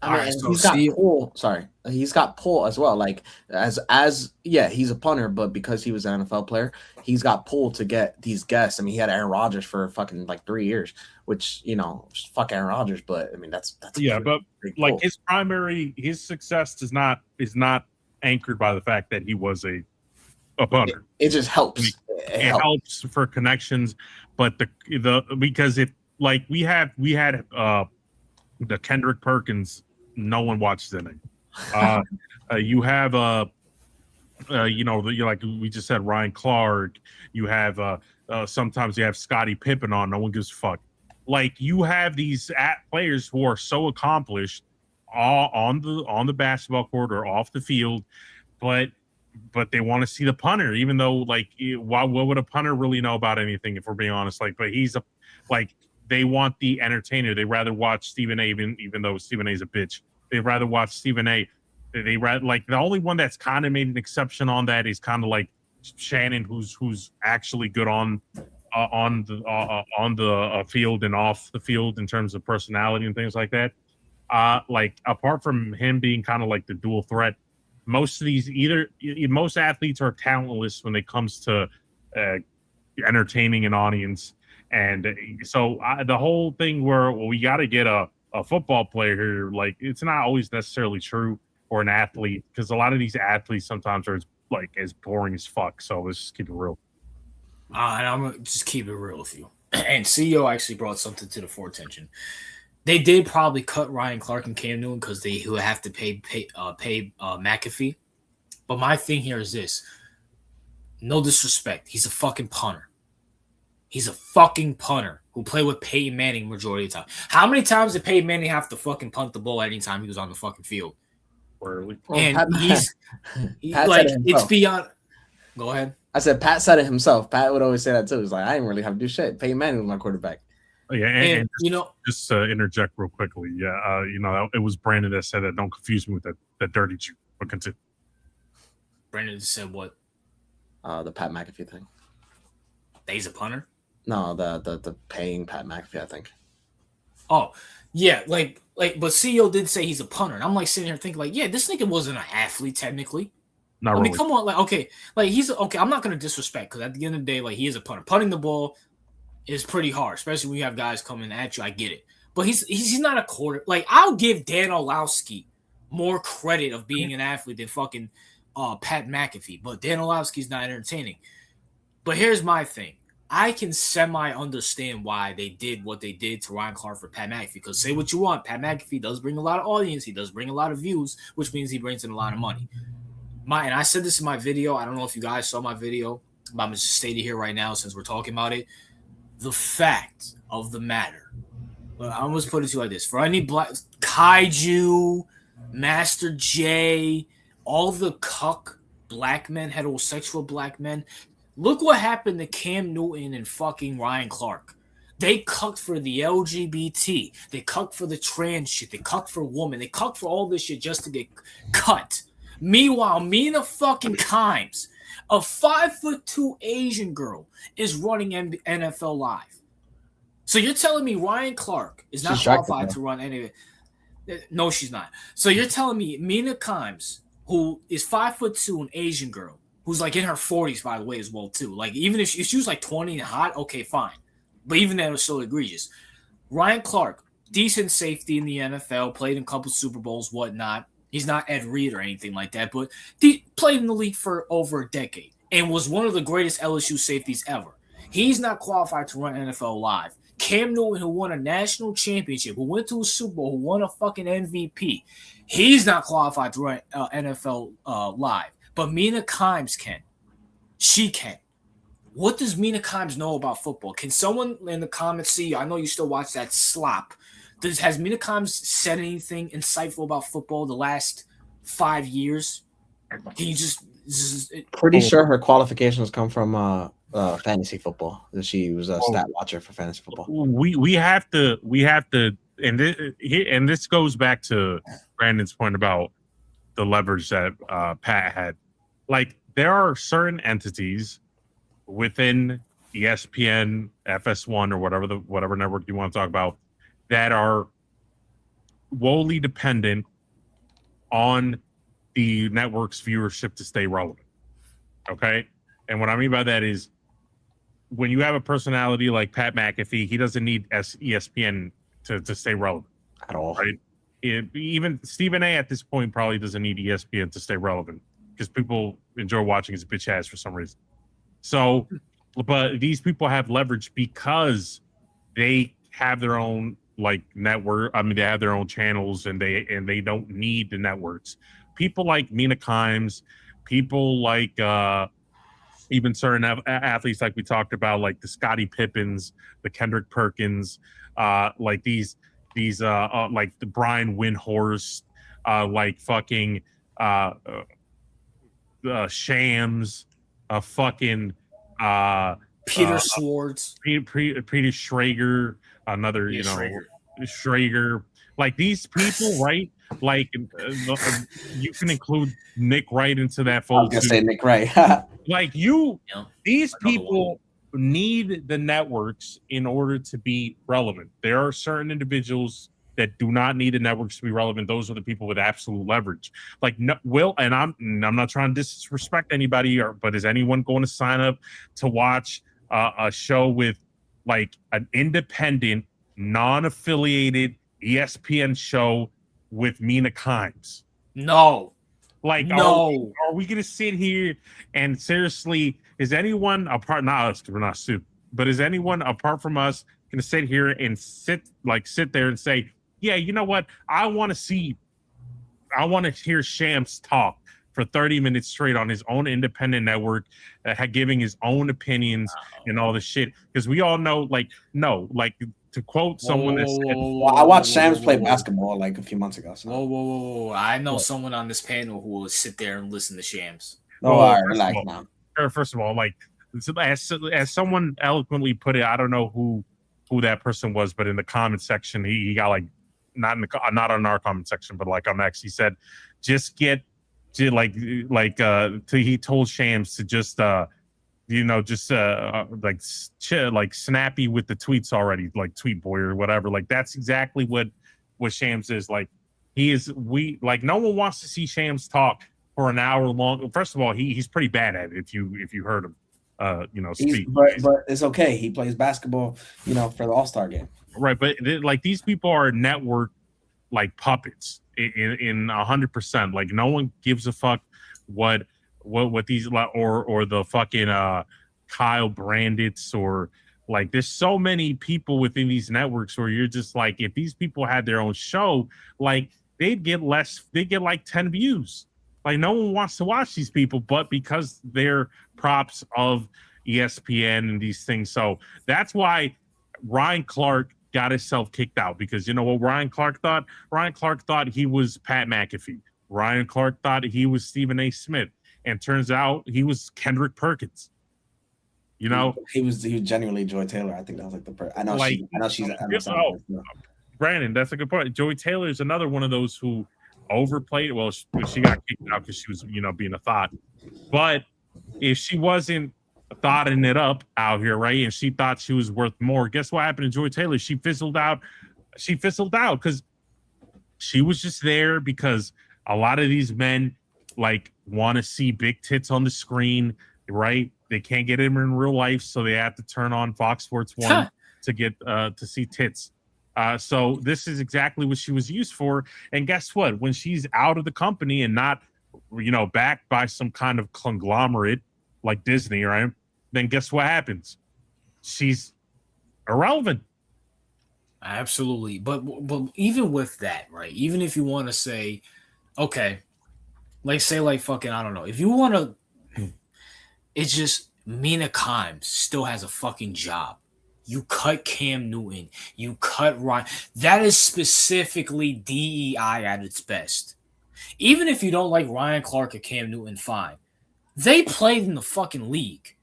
He's got pull. Sorry, he's got pull as well. Like he's a punter, but because he was an NFL player, he's got pull to get these guests. He had Aaron Rodgers for fucking 3 years, which fuck Aaron Rodgers, but that's yeah. But like his success is not anchored by the fact that he was a a punter. It just helps. It helps for connections, but the because it like we had the Kendrick Perkins, no one watches it. You have like we just said, Ryan Clark. You have sometimes you have Scottie Pippen on. No one gives a fuck. Like you have these players who are so accomplished, all on the basketball court or off the field, but they want to see the punter, even though like what would a punter really know about anything if we're being honest? Like, but they want the entertainer. They rather watch Stephen A. even though Stephen A. is a bitch. They'd rather watch Stephen A. They rather like the only one that's kind of made an exception on that is kind of like Shannon, who's actually good on the field and off the field in terms of personality and things like that. Like apart from him being kind of like the dual threat, most athletes are talentless when it comes to entertaining an audience. And so the whole thing where we got to get a football player here, like it's not always necessarily true, or an athlete, because a lot of these athletes sometimes are as boring as fuck. So let's just keep it real. And I'm gonna just keep it real with you. And CEO actually brought something to the foreattention. They did probably cut Ryan Clark and Cam Newton because they would have to pay McAfee. But my thing here is this: no disrespect, he's a fucking punter. He's a fucking punter who played with Peyton Manning majority of the time. How many times did Peyton Manning have to fucking punt the ball anytime he was on the fucking field? Rarely. And Pat it's beyond. Go ahead. I said Pat said it himself. Pat would always say that too. He's like, I didn't really have to do shit. Peyton Manning was my quarterback. Oh, yeah, and just interject real quickly. Yeah, it was Brandon that said that. Don't confuse me with that dirty Jew. But continue. Brandon said what? The Pat McAfee thing. That he's a punter? No, the paying Pat McAfee, I think. Oh, yeah, but CEO did say he's a punter. And I'm like sitting here thinking, like, yeah, this nigga wasn't an athlete technically. Not really. I mean, come on, he's okay. I'm not gonna disrespect because at the end of the day, like he is a punter. Punting the ball is pretty hard, especially when you have guys coming at you. I get it, but he's not a quarter. Like I'll give Dan Orlovsky more credit of being an athlete than fucking Pat McAfee. But Dan Orlovsky's not entertaining. But here's my thing: I can semi-understand why they did what they did to Ryan Clark for Pat McAfee. Because say what you want, Pat McAfee does bring a lot of audience. He does bring a lot of views, which means he brings in a lot of money. And I said this in my video. I don't know if you guys saw my video, but I'm just stating here right now since we're talking about it. The fact of the matter. Well, I almost put it to you like this. For any black Kaiju, Master J, all the cuck black men, heterosexual black men, look what happened to Cam Newton and fucking Ryan Clark. They cucked for the LGBT. They cucked for the trans shit. They cucked for women. They cucked for all this shit just to get cut. Meanwhile, Mina fucking Kimes, a 5'2" Asian girl, is running NFL Live. So you're telling me Ryan Clark is not qualified to run any of it? No, she's not. So you're telling me Mina Kimes, who is 5'2", an Asian girl, who's like in her 40s, by the way, as well, too. Like, even if she was like 20 and hot, okay, fine. But even that was still egregious. Ryan Clark, decent safety in the NFL, played in a couple Super Bowls, whatnot. He's not Ed Reed or anything like that, but he played in the league for over a decade and was one of the greatest LSU safeties ever. He's not qualified to run NFL Live. Cam Newton, who won a national championship, who went to a Super Bowl, who won a fucking MVP, he's not qualified to run NFL Live. But Mina Kimes can. She can. What does Mina Kimes know about football? Can someone in the comments see? I know you still watch that slop. Has Mina Kimes said anything insightful about football the last 5 years? Can you just pretty sure her qualifications come from fantasy football. She was a stat watcher for fantasy football. We have to, and this goes back to Brandon's point about the leverage that Pat had. Like, there are certain entities within ESPN, FS1, or whatever network you want to talk about, that are wholly dependent on the network's viewership to stay relevant. Okay? And what I mean by that is when you have a personality like Pat McAfee, he doesn't need ESPN to stay relevant. At all. Right? Even Stephen A. at this point probably doesn't need ESPN to stay relevant because people enjoy watching his bitch ass for some reason. So, but these people have leverage because they have their own like network. I mean, they have their own channels, and they don't need the networks. People like Mina Kimes, people like even certain athletes like we talked about, like the Scottie Pippins, the Kendrick Perkins, like these like the Brian Windhorst, like fucking Shams, fucking Peter Swords, Peter Schrager, another Schrager, like these people, right? Like you can include Nick Wright into that I was fold gonna too. say Nick Wright. Like these people need the networks in order to be relevant. There are certain individuals that do not need the networks to be relevant. Those are the people with absolute leverage. Like and I'm not trying to disrespect anybody, but is anyone going to sign up to watch a show with like an independent, non-affiliated ESPN show with Mina Kimes? No. Like, no. Are we going to sit here and seriously, is anyone apart, not us, because we're not stupid, but is anyone apart from us going to sit here and sit there and say, yeah, you know what? I want to hear Shams talk for 30 minutes straight on his own independent network, giving his own opinions and all this shit. Because we all know, to quote someone that said, well, I watched Shams play basketball like a few months ago. So. Whoa. I know someone on this panel who will sit there and listen to Shams. Relax now. First of all, like, as someone eloquently put it, I don't know who that person was, but in the comment section, he got like, not on our comment section, but like on X, he said, he told Shams to just like snappy with the tweets already, like tweet boy or whatever. Like that's exactly what Shams is. Like no one wants to see Shams talk for an hour long. First of all, he's pretty bad at it. If you heard him speak. But it's okay. He plays basketball, for the All-Star game. Right, but like these people are network like puppets in 100%. Like no one gives a fuck what these or the fucking Kyle Brandits, or like there's so many people within these networks where you're just like, if these people had their own show, like they'd get like 10 views. Like no one wants to watch these people, but because they're props of ESPN and these things. So that's why Ryan Clark got himself kicked out, because you know what Ryan Clark thought? Ryan Clark thought he was Pat McAfee. Ryan Clark thought he was Stephen A. Smith. And turns out he was Kendrick Perkins. He was genuinely Joy Taylor. I think that was like the I know she's Brandon, that's a good point. Joy Taylor is another one of those who overplayed. Well, she got kicked out because she was, being a thought. But if she wasn't thoughting it up out here, right, and she thought she was worth more, guess what happened to Joy Taylor? She fizzled out. Because she was just there because a lot of these men like want to see big tits on the screen, right? They can't get them in real life, so they have to turn on Fox Sports 1 to get to see tits. So this is exactly what she was used for. And guess what? When she's out of the company and not, backed by some kind of conglomerate like Disney, right? Then guess what happens? She's irrelevant. Absolutely. But even with that, right? Even if you want to say, okay, like say like fucking, I don't know. If you want to, it's just Mina Kimes still has a fucking job. You cut Cam Newton. You cut Ryan. That is specifically DEI at its best. Even if you don't like Ryan Clark or Cam Newton, fine. They played in the fucking league.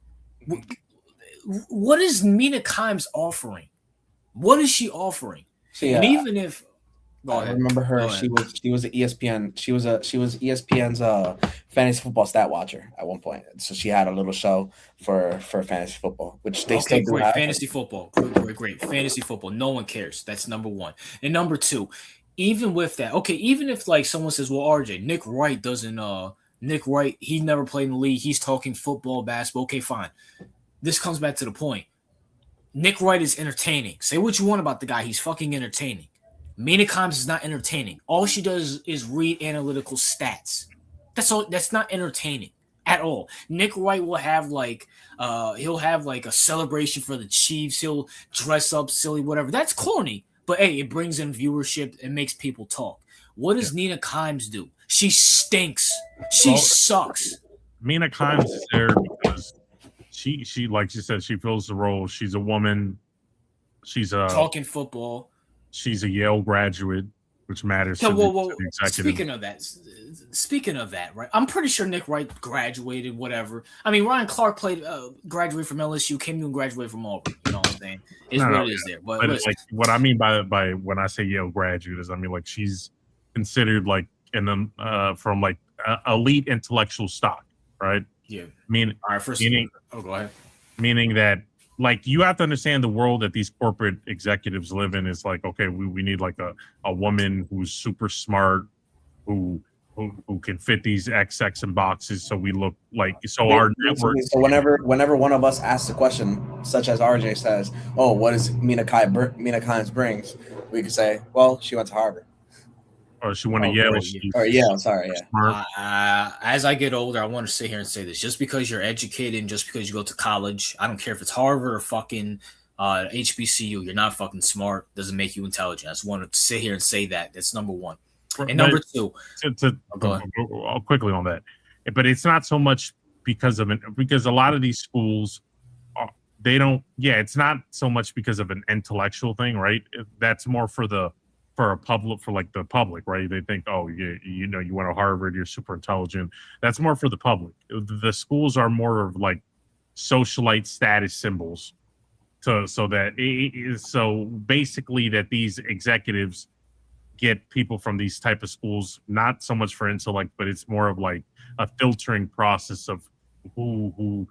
What is Mina Kimes offering? What is she offering? And even if I remember her, she was an ESPN. She was ESPN's fantasy football stat watcher at one point. So she had a little show for fantasy football, which they still do. Great fantasy football. Great fantasy football. No one cares. That's number one. And number two, even with that, okay, even if like someone says, well, RJ, Nick Wright, he never played in the league. He's talking football, basketball. Okay, fine. This comes back to the point. Nick Wright is entertaining. Say what you want about the guy. He's fucking entertaining. Mina Kimes is not entertaining. All she does is read analytical stats. That's all. That's not entertaining. at all. Nick Wright will have like he'll have like a celebration for the Chiefs. He'll dress up silly, whatever. That's corny. But hey, it brings in viewership. It makes people talk. What does Nina Kimes do? She stinks. She sucks. Mina Kimes is there because she like you said, she fills the role. She's a woman. She's a talking football. She's a Yale graduate, which matters. So, well, speaking of that, right? I'm pretty sure Nick Wright graduated, whatever. I mean, Ryan Clark graduated from LSU, Cam Newton graduated from Auburn. You know what I'm saying? It's what it is there. But like what I mean by when I say Yale graduate is, I mean like she's considered like in the from like elite intellectual stock, right? Yeah. Meaning, all right. Go ahead. Meaning that. Like you have to understand the world that these corporate executives live in is like, okay, we need like a woman who's super smart, who can fit these XX in boxes, so we look like our network. So whenever one of us asks a question, such as RJ says, "Oh, what does Mina Kimes brings?" we could say, "Well, she went to Harvard." Or she went to Yale. I'm sorry, as I get older, I want to sit here and say this. Just because you're educated and just because you go to college, I don't care if it's Harvard or fucking HBCU, you're not fucking smart. Doesn't make you intelligent. I just want to sit here and say that. That's number one. And number two. I'll quickly on that. But it's not so much because a lot of these schools, they don't, it's not so much because of an intellectual thing, right? That's more for the public, right? They think, oh, you know, you went to Harvard, you're super intelligent. That's more for the public. The schools are more of like socialite status symbols, so basically that these executives get people from these type of schools, not so much for intellect, but it's more of like a filtering process of who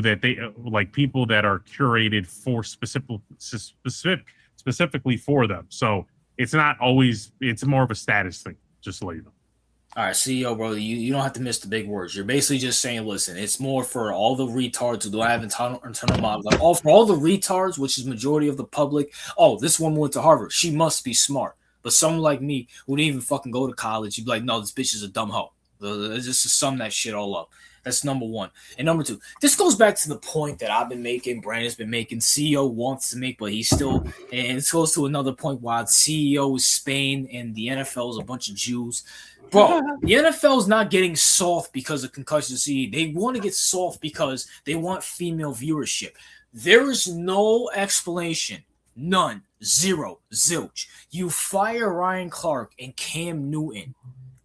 that they like people that are curated for specifically for them. So. It's not always. It's more of a status thing. Just to let you know. All right, CEO, bro. You don't have to miss the big words. You're basically just saying, listen, it's more for all the retards who don't have internal models. Like for all the retards, which is majority of the public. Oh, this woman went to Harvard. She must be smart. But someone like me who didn't even fucking go to college, you'd be like, no, this bitch is a dumb hoe. Just to sum that shit all up. That's number one. And number two, this goes back to the point that I've been making, Brandon's been making, CEO wants to make, but he's still, and it goes to another point while CEO is Spain and the NFL is a bunch of Jews. Bro, the NFL is not getting soft because of concussion CE. They want to get soft because they want female viewership. There is no explanation. None. Zero. Zilch. You fire Ryan Clark and Cam Newton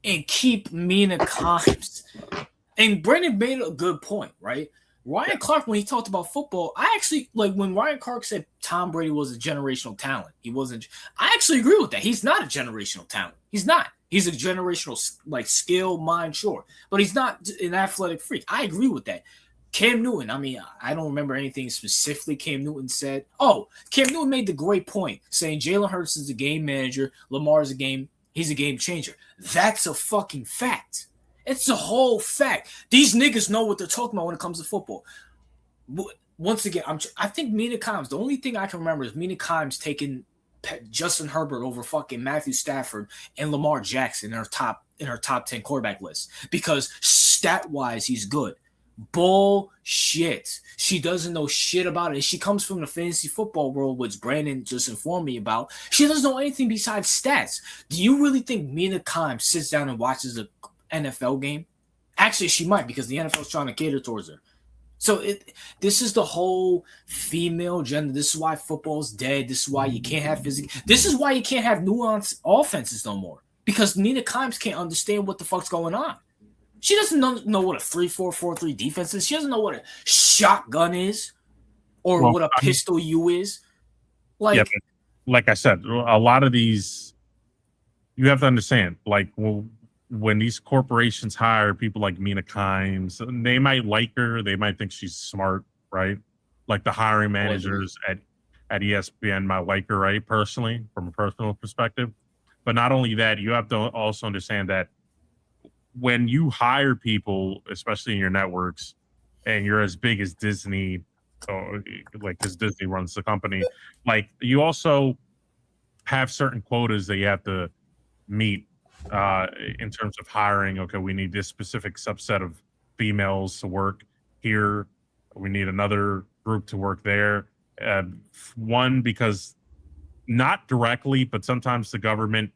and keep Mina Kimes. And Brendan made a good point, right? Ryan Clark, when he talked about football, I actually, like when Ryan Clark said Tom Brady was a generational talent, he wasn't. I actually agree with that. He's not a generational talent. He's not. He's a generational, like, skill, mind, sure. But he's not an athletic freak. I agree with that. Cam Newton, I mean, I don't remember anything specifically Cam Newton said. Oh, Cam Newton made the great point saying Jalen Hurts is a game manager, Lamar's he's a game changer. That's a fucking fact. It's a whole fact. These niggas know what they're talking about when it comes to football. Once again, I think Mina Kimes, the only thing I can remember is Mina Kimes taking Justin Herbert over fucking Matthew Stafford and Lamar Jackson in her top 10 quarterback list because stat-wise he's good. Bullshit. She doesn't know shit about it. She comes from the fantasy football world, which Brandon just informed me about. She doesn't know anything besides stats. Do you really think Mina Kimes sits down and watches the NFL game? Actually, she might because the NFL is trying to cater towards her. So this is the whole female gender. This is why football's dead. This is why you can't have physics. This is why you can't have nuanced offenses no more because Mina Kimes can't understand what the fuck's going on. She doesn't know what a 3-4-4-3 defense is. She doesn't know what a shotgun is or what a pistol U is. Like I said, a lot of these, you have to understand, like, when these corporations hire people like Mina Kimes, they might like her. They might think she's smart, right? Like the hiring managers at ESPN might like her, right? Personally, from a personal perspective. But not only that, you have to also understand that when you hire people, especially in your networks, and you're as big as Disney, like because Disney runs the company, like you also have certain quotas that you have to meet in terms of hiring. Okay, we need this specific subset of females to work here. We need another group to work there. One, because not directly, but sometimes the government,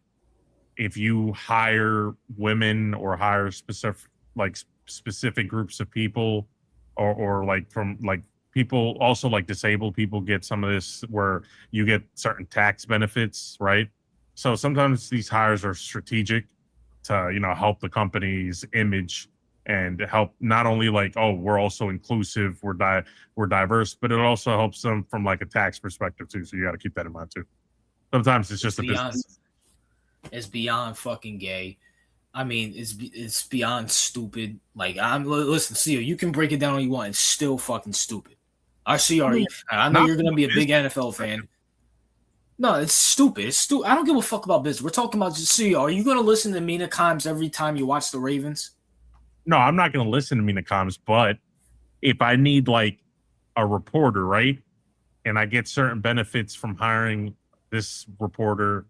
if you hire women or hire specific groups of people, or like from like people, also like disabled people get some of this where you get certain tax benefits, right? So sometimes these hires are strategic to, you know, help the company's image and help not only like, oh, we're also inclusive, we're diverse, but it also helps them from like a tax perspective too. So you got to keep that in mind too. Sometimes it's just a business. It's beyond fucking gay. I mean, it's beyond stupid. Like, listen, CEO, you can break it down all you want. It's still fucking stupid. I know you're gonna be a big NFL fan. No, it's stupid. It's stupid. I don't give a fuck about business. We're talking about just CEO. Are you gonna listen to Mina Kimes every time you watch the Ravens? No, I'm not gonna listen to Mina Kimes, but if I need like a reporter, right, and I get certain benefits from hiring this reporter,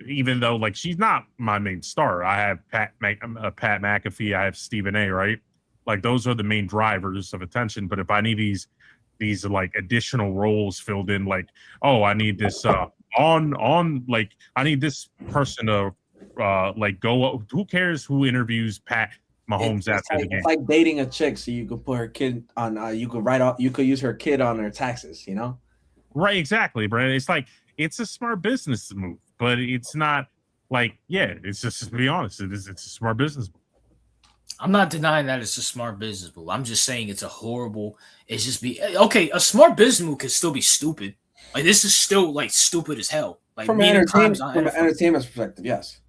even though like she's not my main star. I have Pat McAfee, I have Stephen A, right? Like those are the main drivers of attention. But if I need these like additional roles filled in, like, oh, I need this on like I need this person to like go. Who cares who interviews Pat Mahomes after the game? It's like dating a chick, so you could put her kid on. You could use her kid on her taxes. You know, right? Exactly, Brandon. It's like it's a smart business move, but it's not like, yeah, it's just, to be honest, it's a smart business move. I'm not denying that it's a smart business move. I'm just saying it's a horrible. It's just okay. A smart business move can still be stupid. Like this is still like stupid as hell. Like from an entertainment perspective, yes.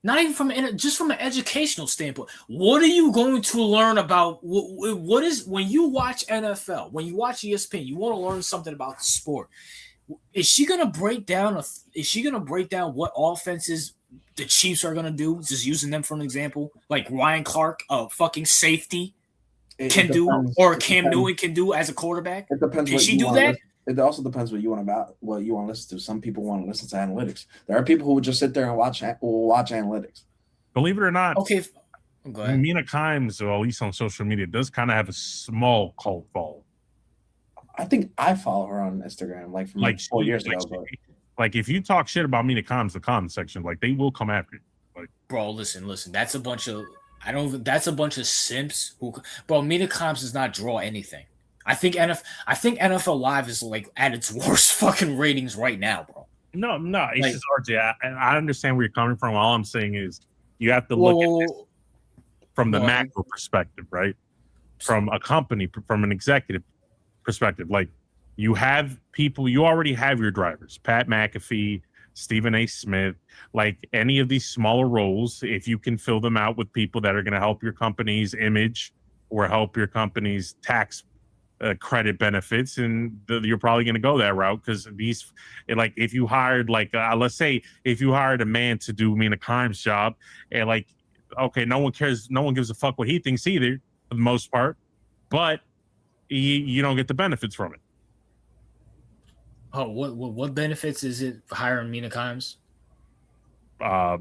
Not even just from an educational standpoint. What are you going to learn about? What is when you watch NFL, when you watch ESPN, you want to learn something about the sport. Is she gonna break down? Is she gonna break down what offenses the Chiefs are gonna do? Just using them for an example, like Ryan Clark, fucking safety, can do, or Cam Newton can do as a quarterback. It depends. Can she do that? It also depends what you want to listen to. Some people want to listen to analytics. There are people who would just sit there and watch analytics. Believe it or not, okay. Go ahead. Mina Kimes, or at least on social media, does kind of have a small cult following. I think I follow her on Instagram, like from like 4 years ago. Like if you talk shit about Mina Kimes, the comment section, like they will come after you. Like, bro, listen. That's a bunch of that's a bunch of simps who, bro. Mina Kimes does not draw anything. I think NFL Live is like at its worst fucking ratings right now, bro. No, it's like, just RJ. I understand where you're coming from. All I'm saying is you have to look at this from the macro perspective, right? From a company, from an executive perspective. Like you have people, you already have your drivers, Pat McAfee, Stephen A. Smith, like any of these smaller roles, if you can fill them out with people that are going to help your company's image or help your company's tax credit benefits, and you're probably going to go that route because these, like if you hired like let's say if you hired a man to do Mina Kimes' job, and like, okay, no one cares, no one gives a fuck what he thinks either for the most part, but you don't get the benefits from it. Oh, what benefits is it for hiring Mina Kimes? A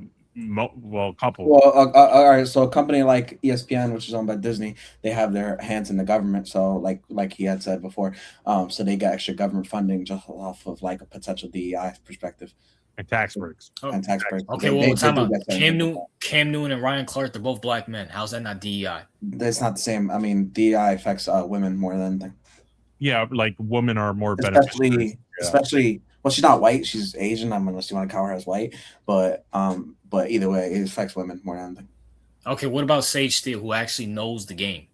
couple. Well, all right. So a company like ESPN, which is owned by Disney, they have their hands in the government. So like he had said before, so they get extra government funding just off of like a potential DEI perspective. And tax breaks. And tax breaks. Okay, well, time out. Cam Newton and Ryan Clark, they're both black men. How's that not DEI? That's not the same. I mean, DEI affects women more than anything. Yeah, like women are more beneficial. Especially, well, she's not white. She's Asian. Unless you want to count her as white. But either way, it affects women more than anything. Okay, what about Sage Steele, who actually knows the game?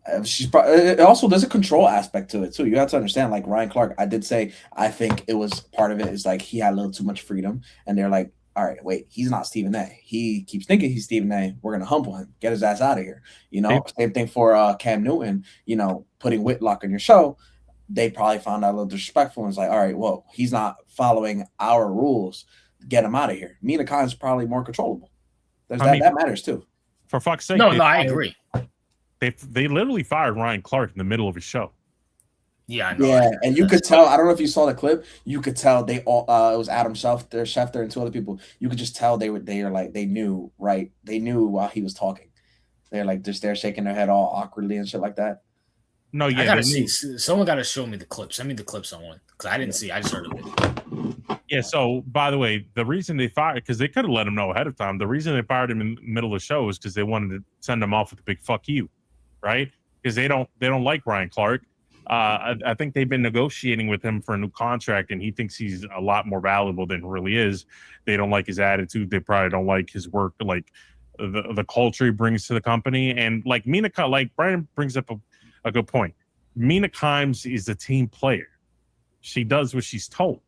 Also, there's a control aspect to it too. You have to understand, like Ryan Clark, I did say I think it was part of it is like he had a little too much freedom, and they're like, all right, wait, he's not Stephen A. He keeps thinking he's Stephen A. We're gonna humble him, get his ass out of here. You know, same thing for Cam Newton. You know, putting Whitlock on your show, they probably found out a little disrespectful and was like, all right, well, he's not following our rules. Get him out of here. Mina Kimes is probably more controllable. That matters too. For fuck's sake, no, I agree. They literally fired Ryan Clark in the middle of his show. Yeah, I know. Yeah, and you could tell. I don't know if you saw the clip. You could tell they all. It was Adam Schefter, and two other people. You could just tell they knew, right? They knew while he was talking. They're like just there shaking their head all awkwardly and shit like that. No, I yeah, gotta see. Someone gotta show me the clip. Send me the clips on one because I didn't see. I just heard of it. yeah. So, by the way, the reason they fired, because they could have let him know ahead of time. The reason they fired him in the middle of the show is because they wanted to send him off with a big "fuck you," right? Because they don't like Ryan Clark. I think they've been negotiating with him for a new contract, and he thinks he's a lot more valuable than he really is. They don't like his attitude. They probably don't like his work, like the culture he brings to the company. And like like Brian brings up a good point. Mina Kimes is a team player. She does what she's told.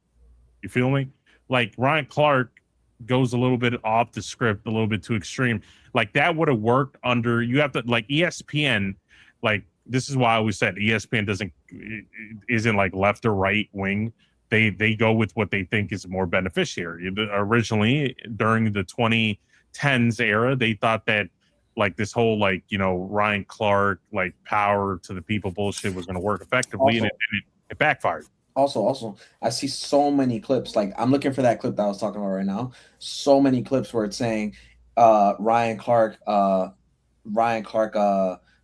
You feel me? Like Ryan Clark goes a little bit off the script, a little bit too extreme. Like that would have worked under. You have to like ESPN. Like this is why I always said ESPN isn't like left or right wing. They go with what they think is more beneficiary. Originally, during the 2010s era, they thought that like this whole like Ryan Clark like power to the people bullshit was going to work effectively, and it backfired. Also, I see so many clips. Like I'm looking for that clip that I was talking about right now. So many clips where it's saying Ryan Clark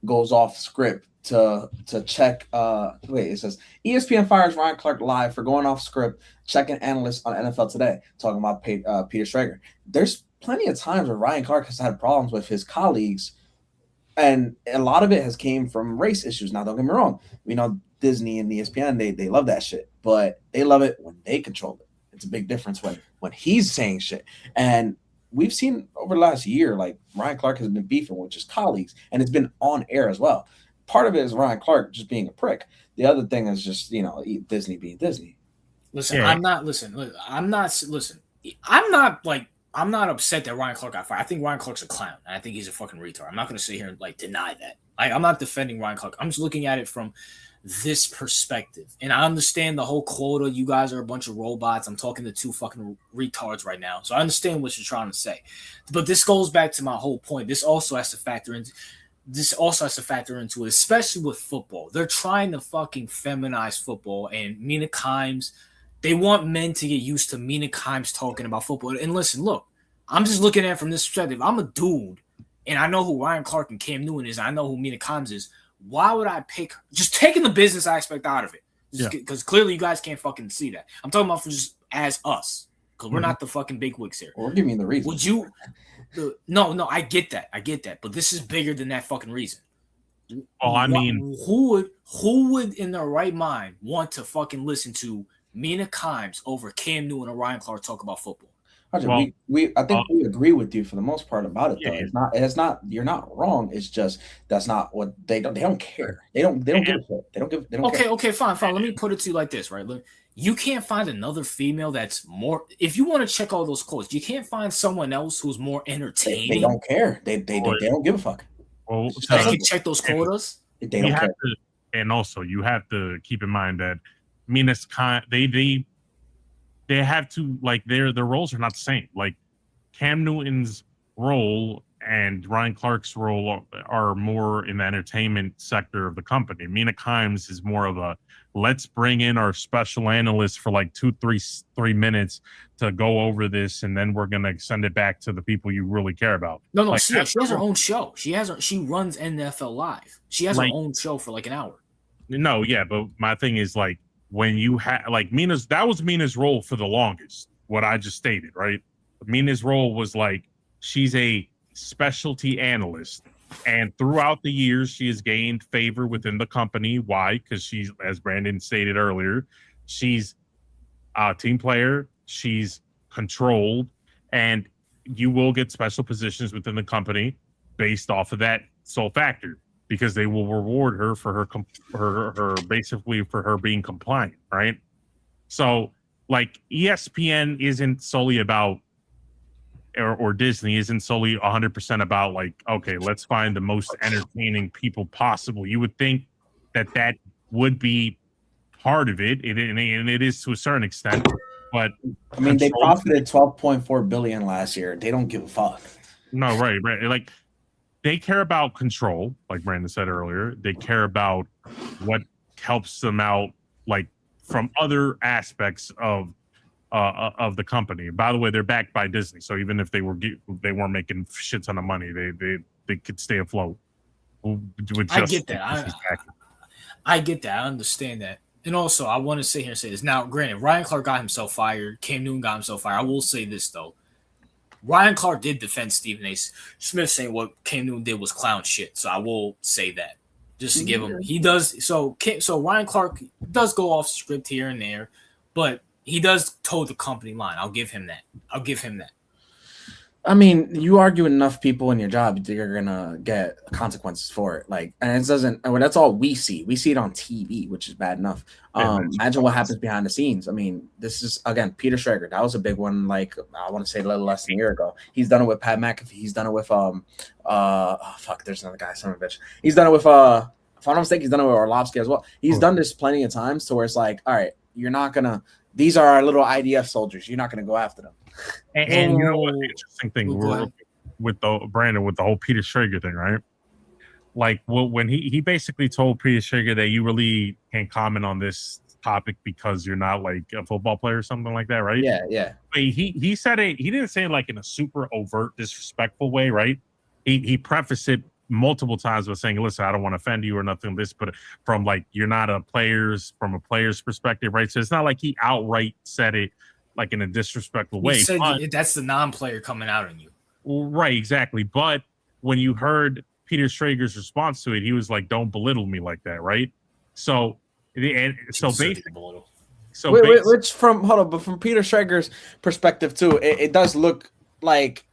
goes off script to check. It says ESPN fires Ryan Clark live for going off script, checking analysts on NFL Today, talking about Peter Schrager. There's plenty of times where Ryan Clark has had problems with his colleagues, and a lot of it has came from race issues. Now, don't get me wrong. Disney and ESPN, they love that shit, but they love it when they control it. It's a big difference when he's saying shit. And we've seen over the last year, like Ryan Clark has been beefing with his colleagues, and it's been on air as well. Part of it is Ryan Clark just being a prick. The other thing is just Disney being Disney. Listen, yeah. I'm not upset that Ryan Clark got fired. I think Ryan Clark's a clown, and I think he's a fucking retard. I'm not going to sit here and like deny that. I'm not defending Ryan Clark. I'm just looking at it from this perspective, and I understand the whole quota. You guys are a bunch of robots. I'm talking to two fucking retards right now, so I understand what you're trying to say. But this goes back to my whole point. This also has to factor into it, especially with football. They're trying to fucking feminize football, and Mina Kimes. They want men to get used to Mina Kimes talking about football. And listen, look, I'm just looking at it from this perspective. I'm a dude, and I know who Ryan Clark and Cam Newton is. I know who Mina Kimes is. Why would I pick just taking the business aspect out of it? Because clearly you guys can't fucking see that. I'm talking about for just as us, because we're not the fucking big wigs here. Or give me the reason. Would you? No, I get that. But this is bigger than that fucking reason. Oh, I mean, who would in their right mind want to fucking listen to Mina Kimes over Cam Newton or Ryan Clark talk about football? I think we agree with you for the most part about it. Though it's not. You're not wrong. It's just that's not what they don't. They don't care. They don't give a shit. They don't care. Okay, fine. Let me put it to you like this, right? Look, you can't find another female that's more. If you want to check all those quotes, you can't find someone else who's more entertaining. They don't care. They don't give a fuck. Well, they can check those quotas. They don't care. And also, you have to keep in mind that Mina's they have to like their roles are not the same. Like Cam Newton's role and Ryan Clark's role are more in the entertainment sector of the company. Mina Kimes is more of a let's bring in our special analyst for like 3 minutes to go over this, and then we're gonna send it back to the people you really care about. No, like, she has her own show. She runs NFL Live. She has her own show for like an hour. No, yeah, but my thing is like when you have like that was Mina's role for the longest. What I just stated, right? Mina's role was like she's a specialty analyst, and throughout the years she has gained favor within the company. Why? Because she's, as Brandon stated earlier, she's a team player, she's controlled, and you will get special positions within the company based off of that sole factor, because they will reward her for her basically for her being compliant, right? So like ESPN isn't solely about or Disney isn't solely 100% about like, okay, let's find the most entertaining people possible. You would think that would be part of it, and it is to a certain extent. But I mean, they profited $12.4 billion last year. They don't give a fuck. No, right. Like they care about control, like Brandon said earlier. They care about what helps them out, like from other aspects of the company. By the way, they're backed by Disney, so even if they weren't making shit ton of money, they could stay afloat. I get that. I get that. I understand that. And also, I want to sit here and say this. Now, granted, Ryan Clark got himself fired. Cam Newton got himself fired. I will say this, though. Ryan Clark did defend Stephen A. Smith, saying what Cam Newton did was clown shit. So I will say that. Just to give him. He does. So Ryan Clark does go off script here and there. But he does toe the company line. I'll give him that. I mean, you argue with enough people in your job, you're gonna get consequences for it. Like, and it doesn't. Well, that's all we see. We see it on TV, which is bad enough. Imagine what happens behind the scenes. I mean, this is again Peter Schrager. That was a big one. Like, I want to say a little less than a year ago. He's done it with Pat McAfee. He's done it with there's another guy, son of a bitch. He's done it with if I'm not mistaken, he's done it with Orlovsky as well. He's done this plenty of times to where it's like, all right, you're not gonna. These are our little IDF soldiers. You're not gonna go after them. And you know what? The interesting thing with the whole Peter Schrager thing, right? Like, when he basically told Peter Schrager that you really can't comment on this topic because you're not like a football player or something like that, right? Yeah. But he said it. He didn't say it like in a super overt, disrespectful way, right? He prefaced it multiple times by saying, "Listen, I don't want to offend you or nothing. This, but from like you're not from a player's perspective, right? So it's not like he outright said it." Like in a disrespectful way. That's the non-player coming out on you. Right, exactly. But when you heard Peter Schrager's response to it, he was like, "Don't belittle me like that," right? So basically, which but from Peter Schrager's perspective too, it does look like,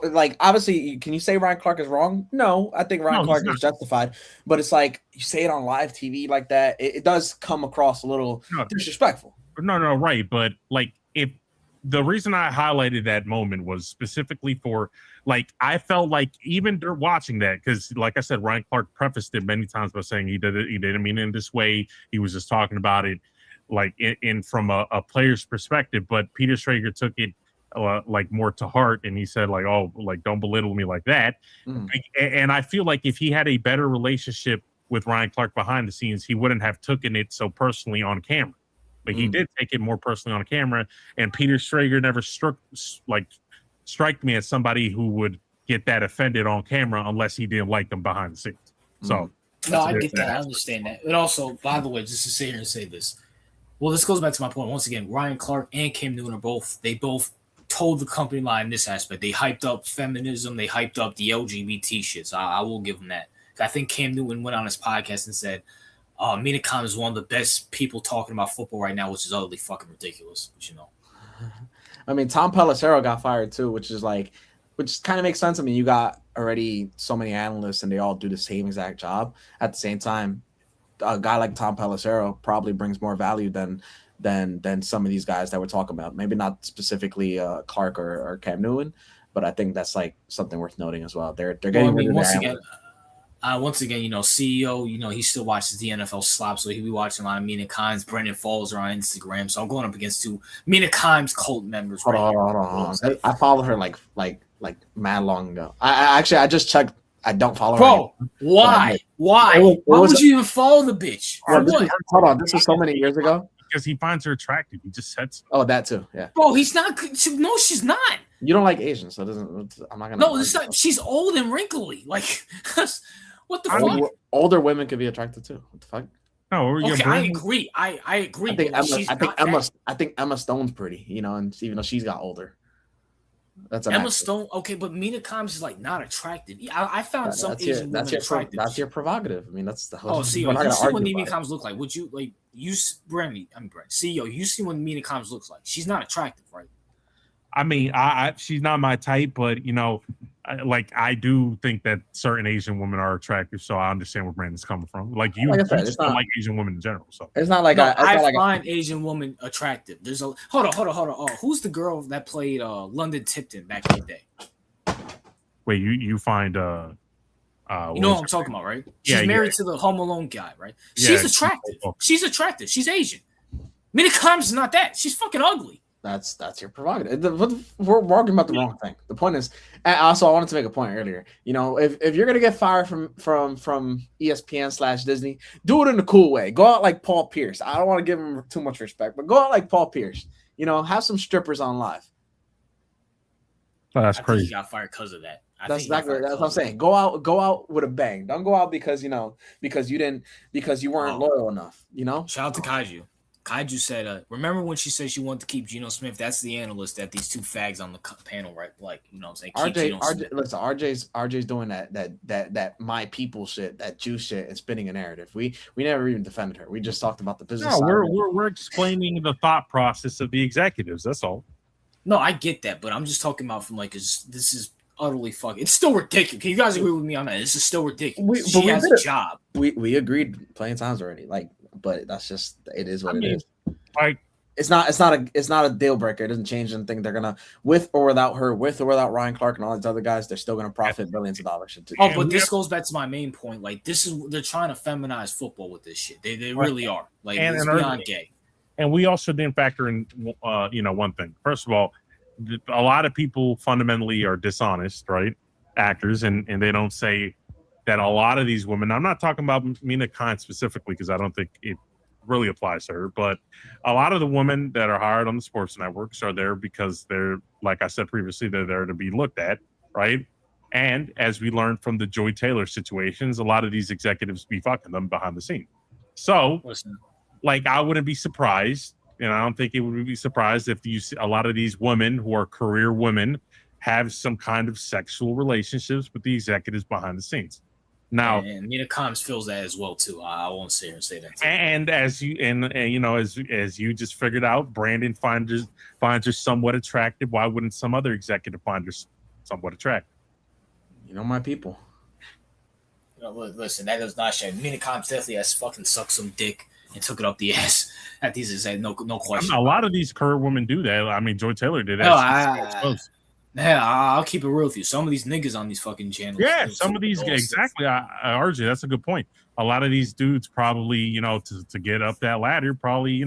like obviously, can you say Ryan Clark is wrong? No, I think Ryan Clark is justified. But it's like you say it on live TV like that, it does come across a little disrespectful. No, right. But like, if the reason I highlighted that moment was specifically for, like, I felt like even watching that, because like I said, Ryan Clark prefaced it many times by saying he didn't mean it in this way. He was just talking about it like in from a player's perspective. But Peter Schrager took it like more to heart, and he said like, "Oh, like don't belittle me like that." And I feel like if he had a better relationship with Ryan Clark behind the scenes, he wouldn't have taken it so personally on camera. But he did take it more personally on camera, and Peter Schrager never struck me as somebody who would get that offended on camera unless he didn't like them behind the scenes. So no, I get that. I understand that. And also, by the way, just to sit here and say this, well, this goes back to my point. Once again, Ryan Clark and Cam Newton are both told the company line in this aspect. They hyped up feminism. They hyped up the LGBT shit. So I will give them that. I think Cam Newton went on his podcast and said, Mina Khan is one of the best people talking about football right now, which is utterly fucking ridiculous. But, I mean, Tom Pelissero got fired too, which kind of makes sense. I mean, you got already so many analysts and they all do the same exact job. At the same time, a guy like Tom Pelissero probably brings more value than some of these guys that we're talking about. Maybe not specifically Clark or Cam Newton, but I think that's like something worth noting as well. They're getting rid of once again, CEO, he still watches the NFL slop, so he'll be watching a lot of Mina Kimes. Brendan follows her on Instagram, so I'm going up against two Mina Kimes cult members. Hold on. I follow her like mad long ago. I just checked. I don't follow her. Bro, why? Why would you even follow the bitch? Hold on, this was so many years ago. Because he finds her attractive. He just said so. Oh, that too. Yeah. Bro, he's not. No, she's not. You don't like Asians, so it doesn't. I'm not gonna. No, it's not. She's old and wrinkly. Like, what the fuck? Older women could be attractive too. What the fuck? No, okay, I agree. I agree. I think Emma Stone's pretty. And even though she's got older. That's Emma Stone. Okay, but Mina Kimes is like not attractive. I found some Asian women attractive. That's your prerogative. I mean, that's the whole. Oh, see, you see what Mina Kimes look like? Would you like Brent, CEO? You see what Mina Kimes looks like? She's not attractive, right? I mean, she's not my type, but I do think that certain Asian women are attractive, so I understand where Brandon's coming from. Like you just don't like Asian women in general. So it's not like I find Asian women attractive. There's a hold on. Oh, who's the girl that played London Tipton back in the day? Wait, you find you know what I'm talking about, right? She's married to the Home Alone guy, right? She's attractive. She's attractive. She's Asian. Mina Kimes is not that. She's fucking ugly. That's your prerogative. We're arguing about the wrong thing. The point is, also I wanted to make a point earlier. If you're gonna get fired from ESPN / Disney, do it in a cool way. Go out like Paul Pierce. I don't want to give him too much respect, but go out like Paul Pierce. Have some strippers on live. Oh, that's crazy. He got fired because of that. That's exactly that's what I'm saying. Go out with a bang. Don't go out because you weren't loyal enough. You know. Shout out to Kaiju. Kaiju said, "Remember when she said she wanted to keep Geno Smith? That's the analyst that these two fags on the panel, right? Like, you know, what I'm saying, listen, RJ's doing that my people shit, that Jew shit, and spinning a narrative. We never even defended her. We just talked about the business. No, we're explaining the thought process of the executives. That's all. No, I get that, but I'm just talking about from like, this is utterly fucking. It's still ridiculous. Can you guys agree with me on that? This is still ridiculous. She has a job. We agreed plenty of times already. Like, but that's just it is what it is. Like, it's not a deal breaker. It doesn't change anything. They're gonna, with or without her, with or without Ryan Clark and all these other guys, they're still gonna profit billions of dollars. Oh, but this goes back to my main point. Like, they're trying to feminize football with this shit. They really are. Like, it's beyond gay. And we also didn't factor in, one thing. First of all, a lot of people fundamentally are dishonest, right? Actors, and they don't say that a lot of these women, I'm not talking about Mina Khan specifically because I don't think it really applies to her, but a lot of the women that are hired on the sports networks are there because they're, like I said previously, they're there to be looked at, right? And as we learned from the Joy Taylor situations, a lot of these executives be fucking them behind the scene. So, like, I wouldn't be surprised, and I don't think it would be surprised if you see a lot of these women who are career women have some kind of sexual relationships with the executives behind the scenes. Now, and Mina Kimes feels that as well too. I won't sit here and say that too. And as you just figured out, Brandon finds her somewhat attractive. Why wouldn't some other executive find her somewhat attractive? You know, my people. Listen, that does not shame. Mina Kimes definitely has fucking sucked some dick and took it up the ass. At these is no question. A lot of these career women do that. I mean, Joy Taylor did that. Yeah, I'll keep it real with you. Some of these niggas on these fucking channels. Yeah, some of these exactly. RJ, that's a good point. A lot of these dudes probably, to get up that ladder, probably,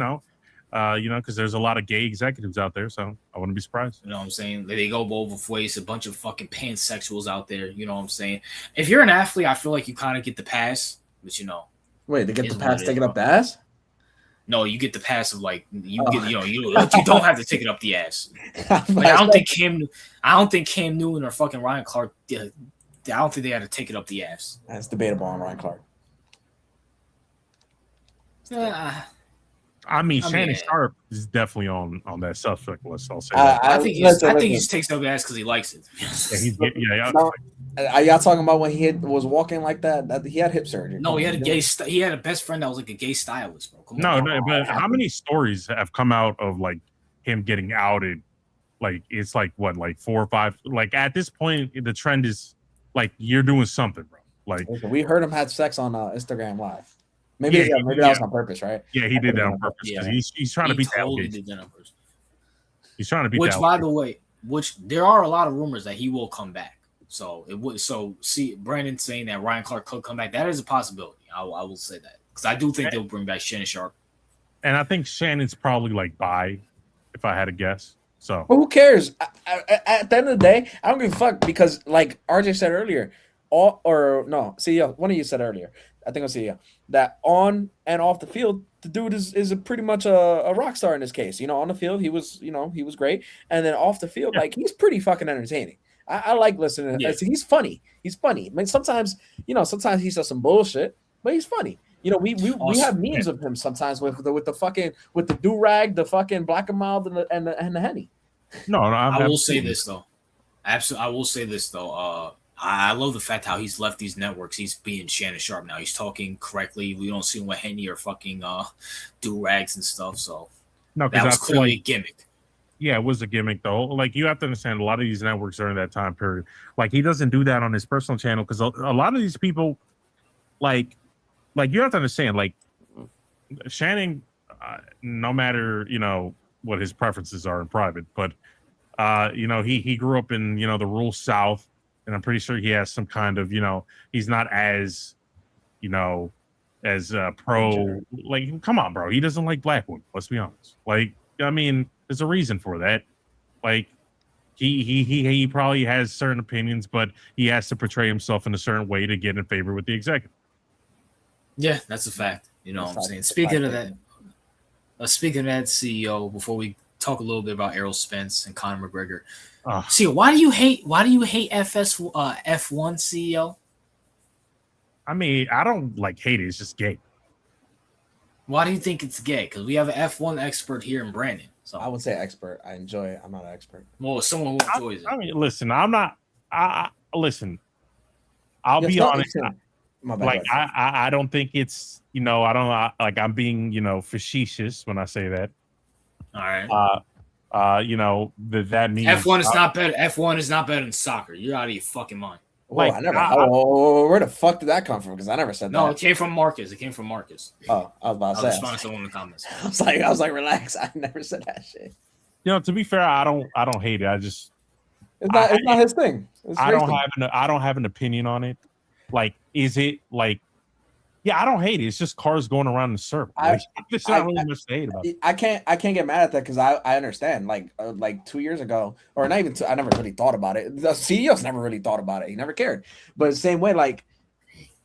because there's a lot of gay executives out there. So I wouldn't be surprised. You know what I'm saying? They go over waist, a bunch of fucking pansexuals out there. You know what I'm saying? If you're an athlete, I feel like you kind of get the pass, but Wait, they get the pass taking up the ass? No, you get the pass of like you don't have to take it up the ass. Like, I don't think Cam Newton or fucking Ryan Clark. I don't think they had to take it up the ass. That's debatable on Ryan Clark. I mean, Shannon Sharp is definitely on that suspect list. I'll say I think he just takes it up the ass because he likes it. Are y'all talking about when he was walking like that? That he had hip surgery? No, he had a best friend that was like a gay stylist, bro. But how many stories have come out of like him getting outed? Like, it's like what, like 4 or 5? Like, at this point, the trend is like you're doing something, bro. Like, we heard him had sex on Instagram Live. Maybe that was on purpose, right? Yeah, he did that on purpose because he's trying to beat totally did that on purpose. He's trying to beat. Which, by the way, there are a lot of rumors that he will come back. So it would. So see, Brandon saying that Ryan Clark could come back. That is a possibility. I will say that because I do think they'll bring back Shannon Sharp. And I think Shannon's probably like bi, if I had to guess. So, but who cares? At the end of the day, I don't give a fuck because, like RJ said earlier, CEO, one of you said earlier. I think it was CEO that on and off the field, the dude is pretty much a rock star in this case. On the field, he was great, and then off the field, like he's pretty fucking entertaining. I like listening. Yeah. He's funny. I mean, sometimes he says some bullshit, but he's funny. We have memes of him sometimes with the do rag, the fucking black and mild, and the Henny. No, I will say this though. Absolutely, I will say this though. I love the fact how he's left these networks. He's being Shannon Sharp now. He's talking correctly. We don't see him with Henny or fucking do rags and stuff. So that was clearly a gimmick. Yeah, it was a gimmick though. Like, you have to understand, a lot of these networks during that time period, like, he doesn't do that on his personal channel because a lot of these people, like you have to understand, like, Shannon, no matter what his preferences are in private, but he grew up in the rural South, and I'm pretty sure he has some kind of he's not as as pro. Like, come on, bro, he doesn't like black women. Let's be honest. Like, I mean, there's a reason for that. Like, he probably has certain opinions, but he has to portray himself in a certain way to get in favor with the executive. Yeah, that's a fact. What I'm saying. Speaking of that, CEO, before we talk a little bit about Errol Spence and Conor McGregor. Uh, See, why do you hate F1 CEO? I mean, I don't like hate it. It's just gay. Why do you think it's gay? Because we have an F1 expert here in Brandon. So I would say expert. I enjoy it. I'm not an expert. well, someone who enjoys it. I mean, listen, I'm not. Listen. I'll be no, honest. My bad, Like I don't think it's I don't like I'm being facetious when I say that. All right. That means F1 is not better. F1 is not better than soccer. You're out of your fucking mind. Whoa, like, I never. Where the fuck did that come from? Because I never said No, that. it came from Marcus. Oh, I was about to say. responding to someone in the comments. I was like, relax. I never said that shit. To be fair, I don't hate it. I just It's not his thing. I don't have an opinion on it. Like, is it like? Yeah, I don't hate it. It's just cars going around in a circle. There's not really much to hate about it. I can't get mad at that because I understand. Like 2 years ago, or not even. I never really thought about it. The CEO's never really thought about it. He never cared. But the same way, like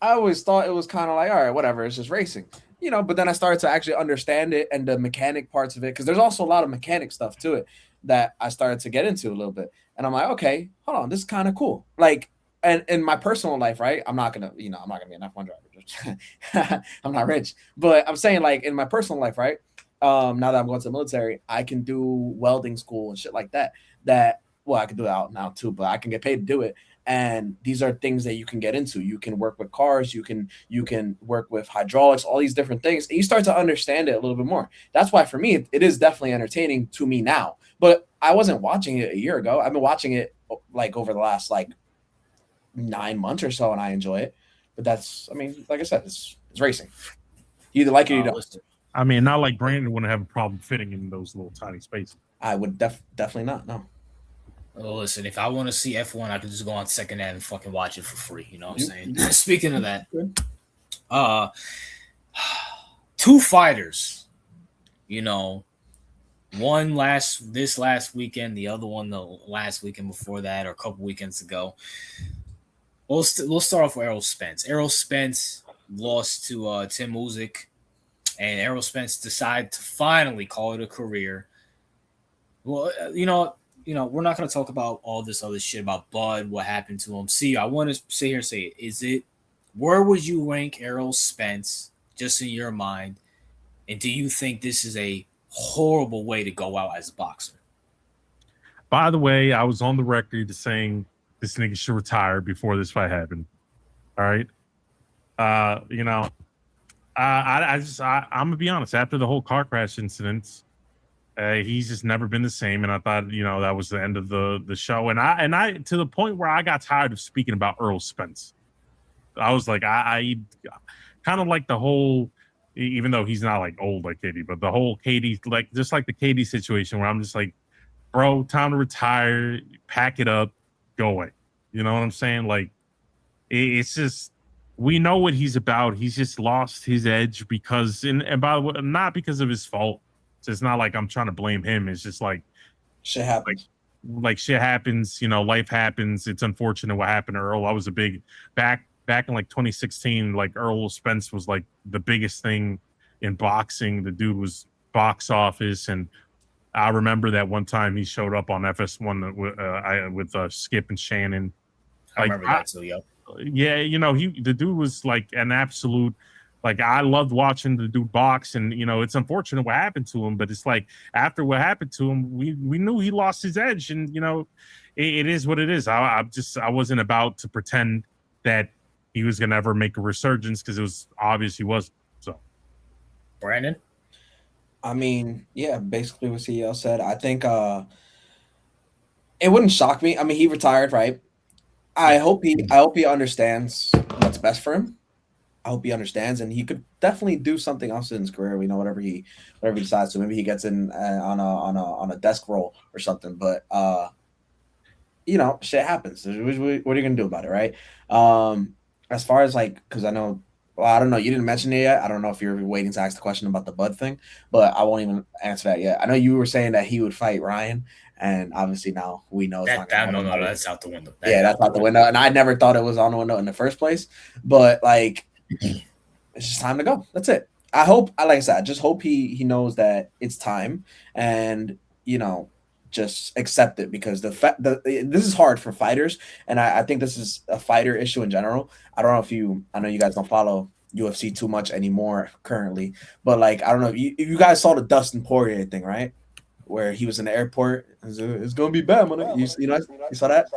I always thought it was kind of like, all right, whatever. It's just racing, But then I started to actually understand it and the mechanic parts of it because there's also a lot of mechanic stuff to it that I started to get into a little bit. And I'm like, okay, hold on, this is kind of cool. Like, and in my personal life, right? I'm not gonna be an F1 driver. I'm not rich, but I'm saying like in my personal life, right? Now that I'm going to the military, I can do welding school and shit like that. I can do it out now too, but I can get paid to do it. And these are things that you can get into. You can work with cars. You can work with hydraulics, all these different things. And you start to understand it a little bit more. That's why for me, it is definitely entertaining to me now. But I wasn't watching it a year ago. I've been watching it like over the last 9 months or so, and I enjoy it. But that's, like I said, it's racing. You either like it or you don't. Listen. I mean, not like Brandon wouldn't have a problem fitting in those little tiny spaces. I would definitely not. No. Well, listen, if I want to see F1, I can just go on secondhand and fucking watch it for free. You know what I'm saying? Speaking of that, two fighters, one this last weekend, the other one the last weekend before that, or a couple weekends ago. We'll start off with Errol Spence. Errol Spence lost to Tim Usyk, and Errol Spence decided to finally call it a career. Well, we're not going to talk about all this other shit about Bud, what happened to him. See, I want to sit here and say, where would you rank Errol Spence, just in your mind, and do you think this is a horrible way to go out as a boxer? By the way, I was on the record saying this nigga should retire before this fight happened. All right. I'm gonna be honest. After the whole car crash incident, he's just never been the same. And I thought, that was the end of the show. And I to the point where I got tired of speaking about Errol Spence. I was like, I kind of like the whole, even though he's not like old like Katie, but the whole Katie, just like the Katie situation where I'm just like, bro, time to retire, pack it up, go away. You know what I'm saying? Like, it's just, we know what he's about. He's just lost his edge because, and by the way, not because of his fault. So it's not like I'm trying to blame him. It's just like shit happens. Like shit happens. Life happens. It's unfortunate what happened to Earl. I was a big back in 2016. Like Errol Spence was like the biggest thing in boxing. The dude was box office, and I remember that one time he showed up on FS1 with Skip and Shannon. I remember that too, yo. Yeah, the dude was like an absolute, like, I loved watching the dude box, and it's unfortunate what happened to him, but it's like after what happened to him, we knew he lost his edge, and it is what it is. I wasn't about to pretend that he was gonna ever make a resurgence because it was obvious he wasn't. So, Brandon. Yeah, basically what CEO said. I think it wouldn't shock me. He retired, right? I hope he understands what's best for him. I hope he understands, and he could definitely do something else in his career. Whatever he decides to. Maybe he gets in on a desk role or something. But shit happens. What are you gonna do about it, right? As far as because I know. Well, I don't know. You didn't mention it yet. I don't know if you're waiting to ask the question about the Bud thing, but I won't even answer that yet. I know you were saying that he would fight Ryan, and obviously now we know it's not going to happen. That's out the window. That's out the window. And I never thought it was on the window in the first place, but it's just time to go. That's it. I hope, like I said, I just hope he knows that it's time, and just accept it because this is hard for fighters, and I think this is a fighter issue in general. I don't know I know you guys don't follow UFC too much anymore currently, but like I don't know if you guys saw the Dustin Poirier thing, right? Where he was in the airport. It's gonna be bad, man. You saw that?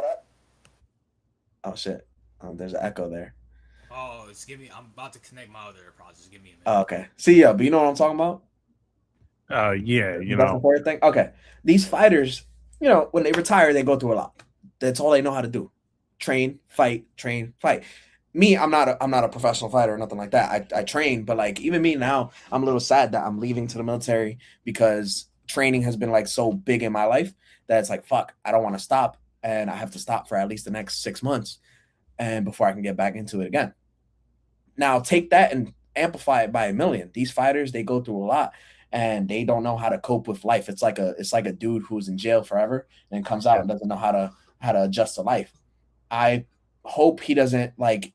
Oh shit! There's an echo there. Oh, I'm about to connect my other AirPods. Just give me a minute. Oh, okay. See ya, but you know what I'm talking about? Yeah, That's the important thing. Okay, these fighters, when they retire, they go through a lot. That's all they know how to do: train, fight, train, fight. Me, I'm not a professional fighter or nothing like that. I train, but like even me now, I'm a little sad that I'm leaving to the military because training has been like so big in my life that it's like fuck, I don't want to stop, and I have to stop for at least the next 6 months, and before I can get back into it again. Now take that and amplify it by a million. These fighters, they go through a lot and they don't know how to cope with life. It's like a dude who's in jail forever and comes out and doesn't know how to adjust to life. I hope he doesn't like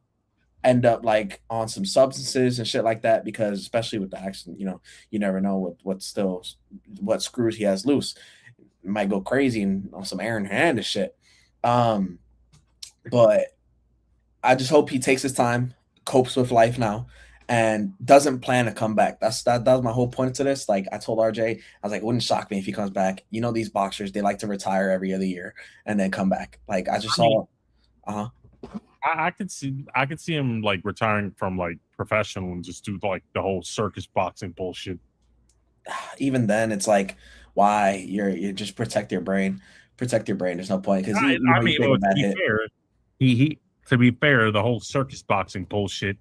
end up like on some substances and shit like that, because especially with the accident, you never know what screws he has loose. It might go crazy and on some Aaron Hernandez shit. But I just hope he takes his time, copes with life now, and doesn't plan to come back. That was my whole point to this. Like I told RJ, I was like, it wouldn't shock me if he comes back. These boxers, they like to retire every other year and then come back. Like I just saw. I could see him like retiring from like professional and just do like the whole circus boxing bullshit. Even then, it's like, why you just protect your brain. Protect your brain. There's no point because to be fair, the whole circus boxing bullshit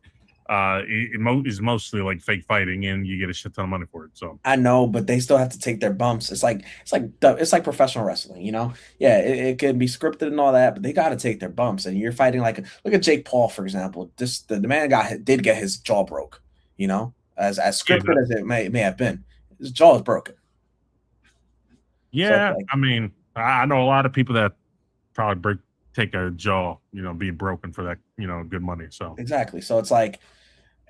is mostly like fake fighting, and you get a shit ton of money for it. So I know, but they still have to take their bumps. It's like professional wrestling, Yeah, it can be scripted and all that, but they got to take their bumps. And you're fighting look at Jake Paul, for example. The man did get his jaw broke, as scripted as it may have been. His jaw is broken. Yeah, so I mean, I know a lot of people that probably take a jaw, being broken for that, good money. So exactly. So it's like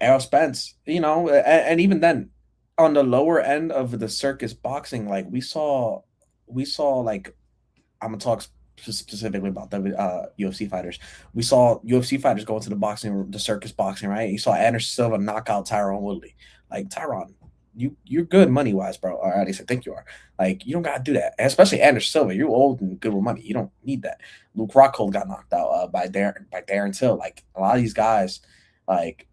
Errol Spence, and even then, on the lower end of the circus boxing, like we saw like, I'm gonna talk specifically about the UFC fighters. We saw UFC fighters go into the circus boxing, right? You saw Anderson Silva knock out Tyron Woodley. Like Tyron, you're good money wise, bro. Or at least I think you are. Like you don't gotta do that, and especially Anderson Silva. You're old and good with money. You don't need that. Luke Rockhold got knocked out by Darren Till. Like a lot of these guys, like.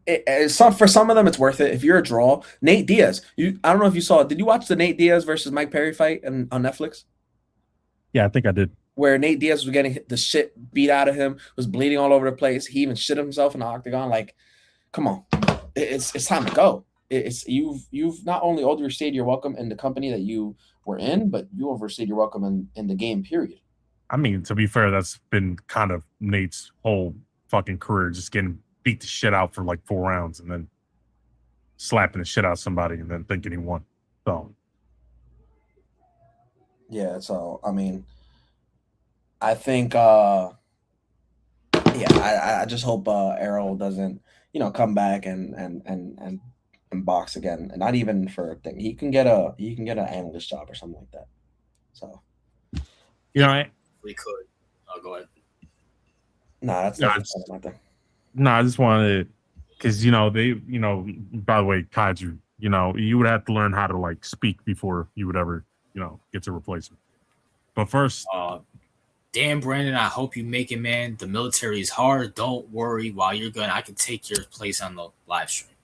For some of them, it's worth it. If you're a draw, Nate Diaz. I don't know if you saw it. Did you watch the Nate Diaz versus Mike Perry fight on Netflix? Yeah, I think I did. Where Nate Diaz was getting the shit beat out of him, was bleeding all over the place. He even shit himself in the octagon. Like, come on, it's time to go. You've not only overstayed your welcome in the company that you were in, but you overstayed your welcome in the game. Period. I mean, to be fair, that's been kind of Nate's whole fucking career, just getting beat the shit out for like 4 rounds and then slapping the shit out of somebody and then thinking he won. So yeah, so I mean, I think I just hope Errol doesn't, come back and box again, and not even for a thing. He can get an analyst job or something like that. So we could. I'll go ahead. Nah, that's not nothing. No, I just wanted to, because by the way, Kaiju, you would have to learn how to like speak before you would ever, get to replace him. But first, damn, Brandon, I hope you make it, man. The military is hard. Don't worry. While you're going, I can take your place on the live stream.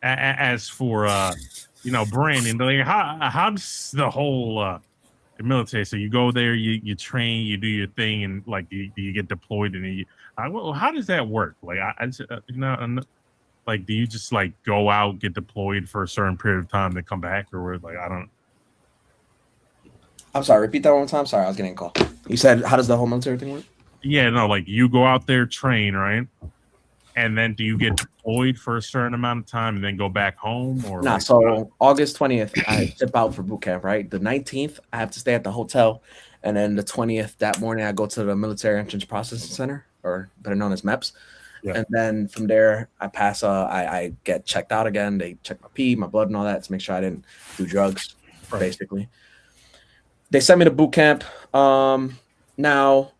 As for Brandon, like, how's the whole military? So you go there, you train, you do your thing, and like you get deployed, and how does that work? Like like do you just like go out, get deployed for a certain period of time, then come back, or like I don't. I'm sorry. Repeat that one more time. Sorry, I was getting a call. You said, how does the whole military thing work? Yeah, no, like you go out there, train, right? And then do you get deployed for a certain amount of time and then go back home? Or nah, so August 20th, I ship out for boot camp, right? The 19th, I have to stay at the hotel. And then the 20th, that morning, I go to the Military Entrance Processing Center, or better known as MEPS. Yeah. And then from there, I pass. I get checked out again. They check my pee, my blood, and all that to make sure I didn't do drugs. Right. Basically, they sent me to boot camp. Now,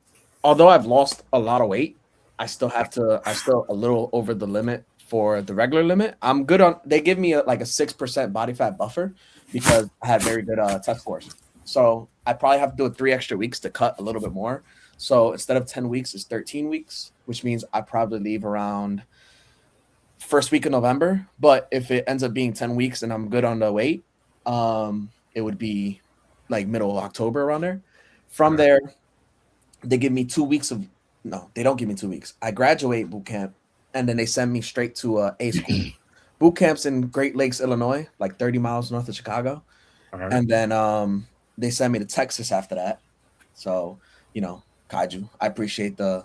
although I've lost a lot of weight, I still a little over the limit for the regular limit. I'm good on. They give me like a 6% body fat buffer because I had very good test scores. So I probably have to do 3 extra weeks to cut a little bit more. So instead of 10 weeks, it's 13 weeks, which means I probably leave around first week of November. But if it ends up being 10 weeks and I'm good on the weight, it would be like middle of October around there. From there, they give me 2 weeks of no, they don't give me 2 weeks. I graduate boot camp and then they send me straight to A school. Boot camp's in Great Lakes, Illinois, like 30 miles north of Chicago. Right. And then they send me to Texas after that. So, Kaiju, I appreciate the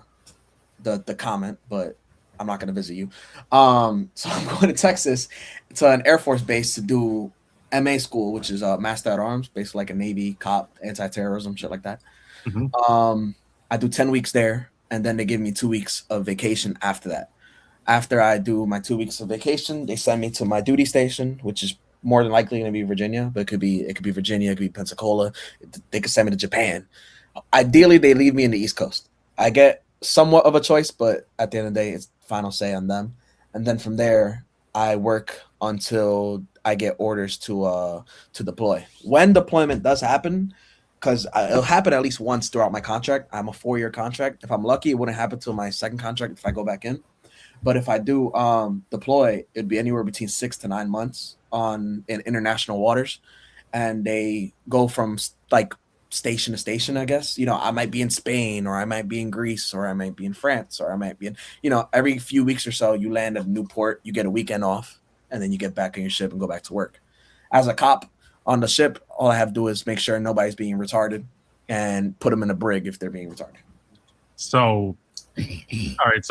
comment, but I'm not going to visit you. So I'm going to Texas to an Air Force base to do MA school, which is Master at Arms, basically like a Navy cop, anti-terrorism, shit like that. Mm-hmm. I do 10 weeks there, and then they give me 2 weeks of vacation after that. After I do my 2 weeks of vacation, they send me to my duty station, which is more than likely going to be Virginia, but it could be Virginia, it could be Pensacola. They could send me to Japan. Ideally, they leave me in the East Coast. I get somewhat of a choice, but at the end of the day, it's final say on them. And then from there, I work until I get orders to deploy. When deployment does happen, because it'll happen at least once throughout my contract. I'm a 4-year contract. If I'm lucky, it wouldn't happen till my second contract if I go back in. But if I do deploy, it'd be anywhere between 6 to 9 months in international waters, and they go from like station to station. I guess I might be in Spain, or I might be in Greece, or I might be in France, or I might be in every few weeks or so you land at a new port, you get a weekend off, and then you get back on your ship and go back to work. As a cop on the ship, all I have to do is make sure nobody's being retarded and put them in a brig if they're being retarded. So. All right.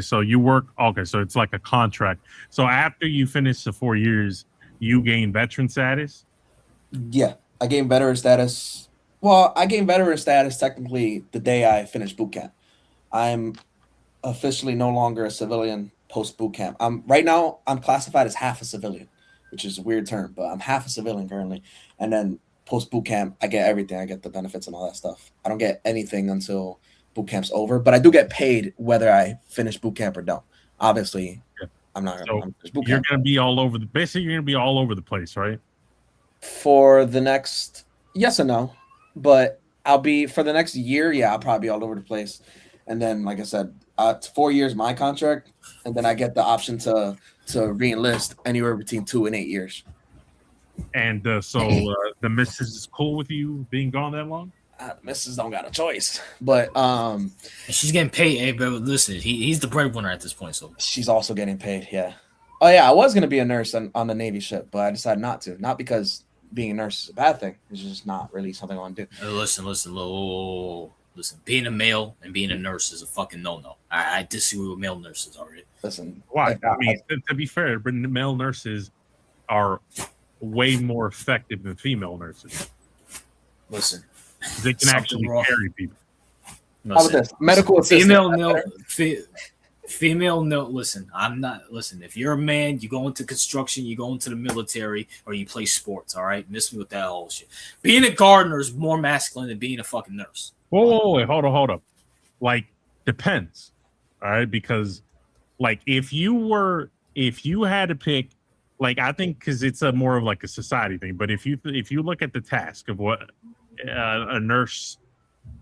So you work. Okay. So it's like a contract. So after you finish the 4 years, you gain veteran status. Yeah, I gained veteran status. Well, I gained veteran status technically the day I finished boot camp. I'm officially no longer a civilian post boot camp. Right now I'm classified as half a civilian, which is a weird term, but I'm half a civilian currently. And then post boot camp, I get everything. I get the benefits and all that stuff. I don't get anything until boot camp's over, but I do get paid whether I finish boot camp or don't. Obviously, I'm not going to finish boot You're camp. going to be all over you're going to be all over the place, right? For the next, yes and no, but I'll be for the next year. Yeah, I'll probably be all over the place. And then, like I said, it's 4 years my contract, and then I get the option to re-enlist anywhere between 2 and 8 years. And so the missus is cool with you being gone that long? Mrs. don't got a choice, but she's getting paid. Hey, but listen, he's the breadwinner at this point, so she's also getting paid. Yeah. Oh yeah, I was gonna be a nurse on the Navy ship, but I decided not to. Not because being a nurse is a bad thing. It's just not really something I want to do. Listen. Being a male and being a nurse is a fucking no. I disagree with male nurses already. Listen, why? I mean, to be fair, but male nurses are way more effective than female nurses. Listen. They can actually carry people. How about this? Medical assistant. Female no. Listen, I'm not. Listen, if you're a man, you go into construction, you go into the military, or you play sports. All right, miss me with that whole shit. Being a gardener is more masculine than being a fucking nurse. Whoa, wait, hold up. Like, depends. All right, because like if you had to pick, like I think because it's a more of like a society thing. But if you look at the task of what a nurse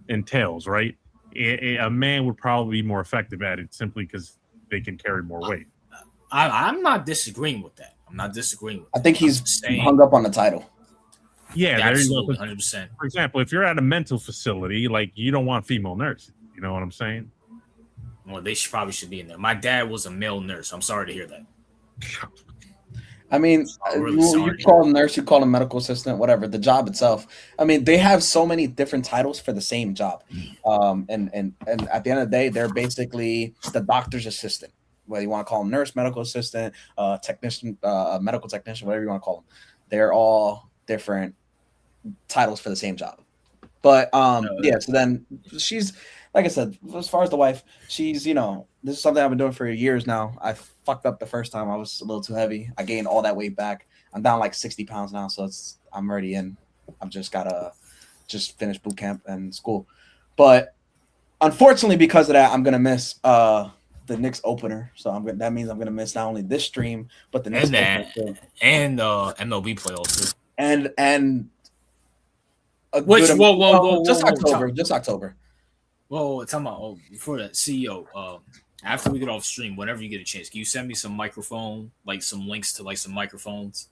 entails, right? A man would probably be more effective at it simply because they can carry more weight. I'm not disagreeing with that. I think he's hung up on the title. Yeah, absolutely, 100%. For example, if you're at a mental facility, like you don't want female nurses. You know what I'm saying? Well, they probably should be in there. My dad was a male nurse. I'm sorry to hear that. I mean, you call them nurse, you call them medical assistant, whatever. The job itself. I mean, they have so many different titles for the same job. And at the end of the day, they're basically the doctor's assistant. Whether you want to call them nurse, medical assistant, technician, medical technician, whatever you want to call them. They're all different titles for the same job. But yeah, so then like I said, as far as the wife, she's this is something I've been doing for years now. I fucked up the first time. I was a little too heavy. I gained all that weight back. I'm down like 60 pounds now, so I'm already in. I've just gotta finish boot camp and school, but unfortunately, because of that, I'm gonna miss the Knicks opener. So that means I'm gonna miss not only this stream, but the Knicks and opener and MLB playoffs too. And Which just October. Well, tell me before that, CEO. After we get off stream, whenever you get a chance, can you send me some microphone, like some links to like some microphones?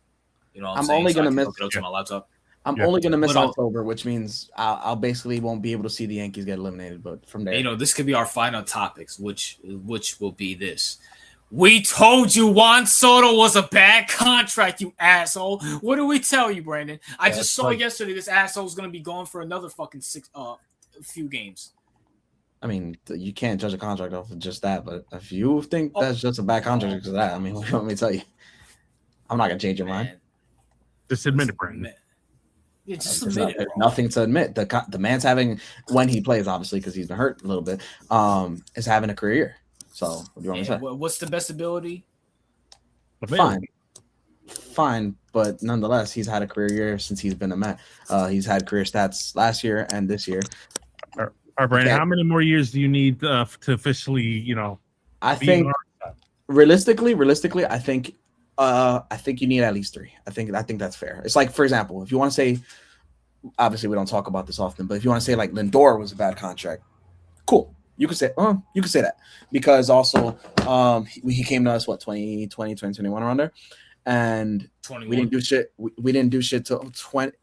You know, what I'm saying? Only gonna miss hook it up to my laptop. I'm only gonna miss October, which means I'll basically won't be able to see the Yankees get eliminated. But from there, this could be our final topics, which will be this. We told you Juan Soto was a bad contract, you asshole. What do we tell you, Brandon? I just saw yesterday this asshole's gonna be gone for another fucking few games. I mean, you can't judge a contract off of just that, but if you think that's just a bad contract because of that, I mean, what do you want me to tell you? I'm not gonna change your mind. Just admit it, Brandon. Yeah, just admit it. Nothing to admit. The man's having, when he plays, obviously, because he's been hurt a little bit, is having a career year. So, what do you want me to say? What's the best ability? Fine, but nonetheless, he's had a career year since he's been a Met. He's had career stats last year and this year. All right, Brandon, how many more years do you need to officially, I think realistically, I think you need at least 3. I think that's fair. It's like, for example, if you want to say, obviously we don't talk about this often, but if you want to say like Lindor was a bad contract, cool. You could say that because also he came to us 2020, 2021 around there, and 21. We didn't do shit. We didn't do shit till 20.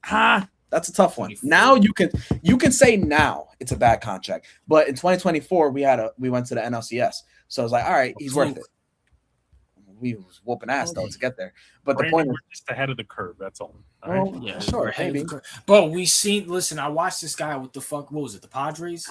That's a tough one. 24. Now you can say now it's a bad contract, but in 2024 we went to the NLCS, so it's like, all right, he's worth it. We was whooping ass though to get there, but Brandon, the point is just ahead of the curve. That's all. Yeah, sure. Maybe. Bro, listen, I watched this guy with what was it? The Padres?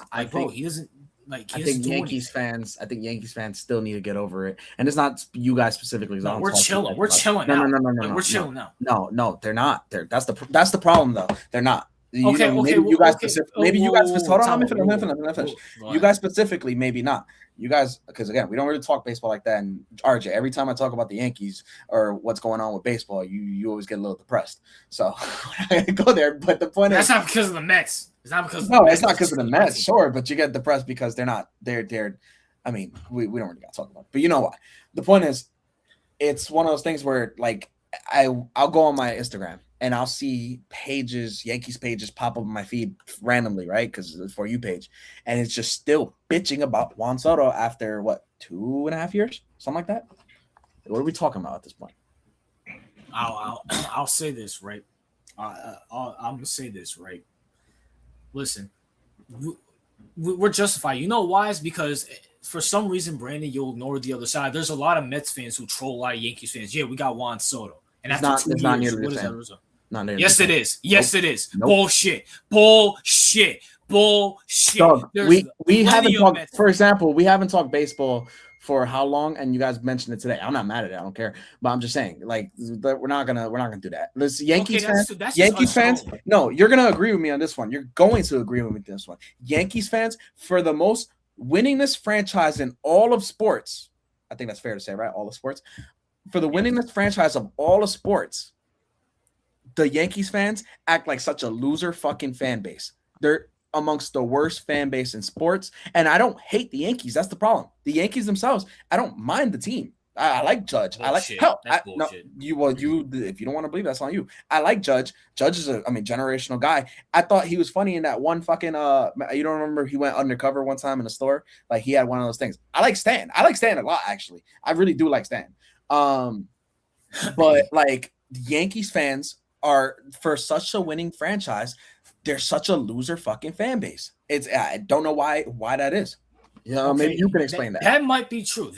He doesn't. I think Yankees fans still need to get over it, and it's not you guys specifically. No, we're chilling. We're chilling. No. We're chilling now. No, they're not. That's the problem though. They're not. Okay. You guys specifically. Hold on. Let me finish. You guys specifically, maybe not. You guys, because again, we don't really talk baseball like that. And RJ, every time I talk about the Yankees or what's going on with baseball, you always get a little depressed. So I go there. But the point is, that's not because of the Mets. It's not because it's not because of the Mets, sure, but you get depressed because they're not. They're. I mean, we don't really got to talk about it, but you know why. The point is, it's one of those things where like I'll go on my Instagram and I'll see Yankees pages pop up on my feed randomly, right? Because it's the For You page, and it's just still bitching about Juan Soto after 2.5 years, something like that. What are we talking about at this point? I'll say this right. I'm gonna say this right. Listen, we're justified. You know why? It's because for some reason, Brandon, you'll ignore the other side. There's a lot of Mets fans who troll a lot of Yankees fans. Yeah, we got Juan Soto. And after 2 years, what is that result? Yes, it is. Yes, it is. Nope. Bullshit. Doug, we haven't talked. For example, we haven't talked baseball for how long? And you guys mentioned it today. I'm not mad at it. I don't care. But I'm just saying, like, we're not gonna do that. Listen, Yankees fans. No, you're gonna agree with me on this one. You're going to agree with me on this one. Yankees fans, for the most winningest franchise in all of sports, I think that's fair to say, right? All of sports. For the winningest franchise of all of sports, the Yankees fans act like such a loser fucking fan base. They're amongst the worst fan base in sports. And I don't hate the Yankees. That's the problem. The Yankees themselves, I don't mind the team. I like Judge. Bullshit. If you don't want to believe, that's on you. I like Judge. Judge is a generational guy. I thought he was funny in that one fucking you don't remember he went undercover one time in a store? Like he had one of those things. I like Stan a lot, actually. I really do like Stan. But like Yankees fans are, for such a winning franchise, they're such a loser fucking fan base. I don't know why that is. Maybe you can explain that. That might be true.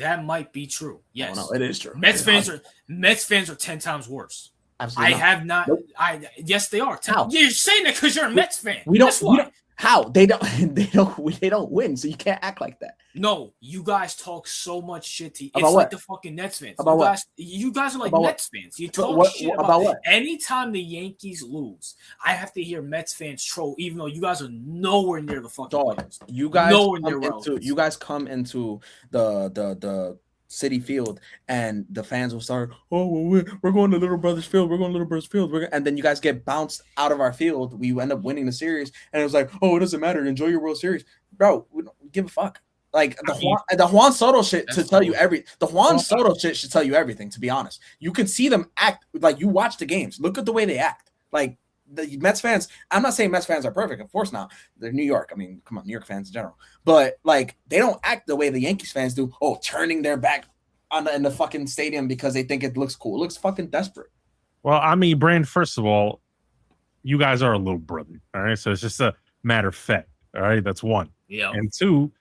Yes, no, it is true. Mets fans are 10 times worse. Absolutely I have not. Nope. Yes, they are. How? You're saying that because you're a Mets fan. How they don't they don't win, so you can't act like that. No, you guys talk so much shit. It's About like what? the fucking Nets fans. About what? You guys are like About what? Mets fans. You talk What shit about what? Anytime the Yankees lose, I have to hear Mets fans troll, even though you guys are nowhere near the fucking Dog, players. you guys Nowhere come near into relevance. you guys come into the City Field, and the fans will start, oh, well, we're going to Little Brothers Field. We're going to Little Brothers Field. And then you guys get bounced out of our field. We end up winning the series. And it was like, oh, it doesn't matter. Enjoy your World Series. Bro, we don't give a fuck. Like the Juan Soto shit to tell you the Juan Soto shit should tell you everything, to be honest. You can see them act like you watch the games. Look at the way they act. Like the Mets fans, I'm not saying Mets fans are perfect, of course not. They're New York. I mean, come on, New York fans in general. But like they don't act the way the Yankees fans do. Oh, turning their back in the fucking stadium because they think it looks cool. It looks fucking desperate. Well, I mean, Brand, first of all, you guys are a little brother. All right. So it's just a matter of fact. All right. That's one. Yeah. And two,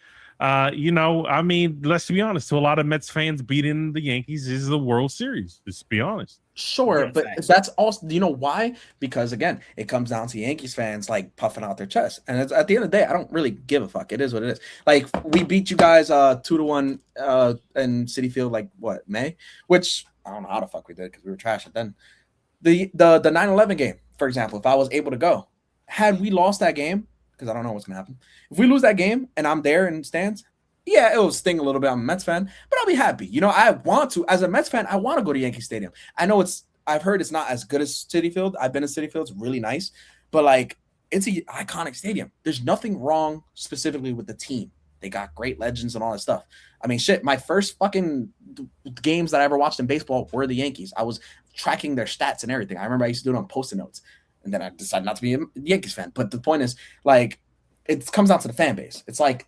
I mean, let's be honest, to a lot of Mets fans, beating the Yankees is the World Series. Just be honest. Sure, Yeah, but facts. that's also, you know why? Because again, it comes down to Yankees fans like puffing out their chest, and it's, at the end of the day, I don't really give a fuck. It is what it is. Like we beat you guys 2-1 in City Field, like what, May? Which I don't know how the fuck we did because we were trash. And then the 9/11 game, for example, if I was able to go, had we lost that game, because I don't know what's gonna happen. If we lose that game and I'm there in stands, yeah, it will sting a little bit. I'm a Mets fan, but I'll be happy. You know, I want to, as a Mets fan, I want to go to Yankee Stadium. I know I've heard it's not as good as Citi Field. I've been to Citi Field. It's really nice, but like, it's an iconic stadium. There's nothing wrong specifically with the team. They got great legends and all that stuff. I mean, shit, my first fucking games that I ever watched in baseball were the Yankees. I was tracking their stats and everything. I remember I used to do it on Post-it notes, and then I decided not to be a Yankees fan. But the point is, like, it comes down to the fan base. It's like,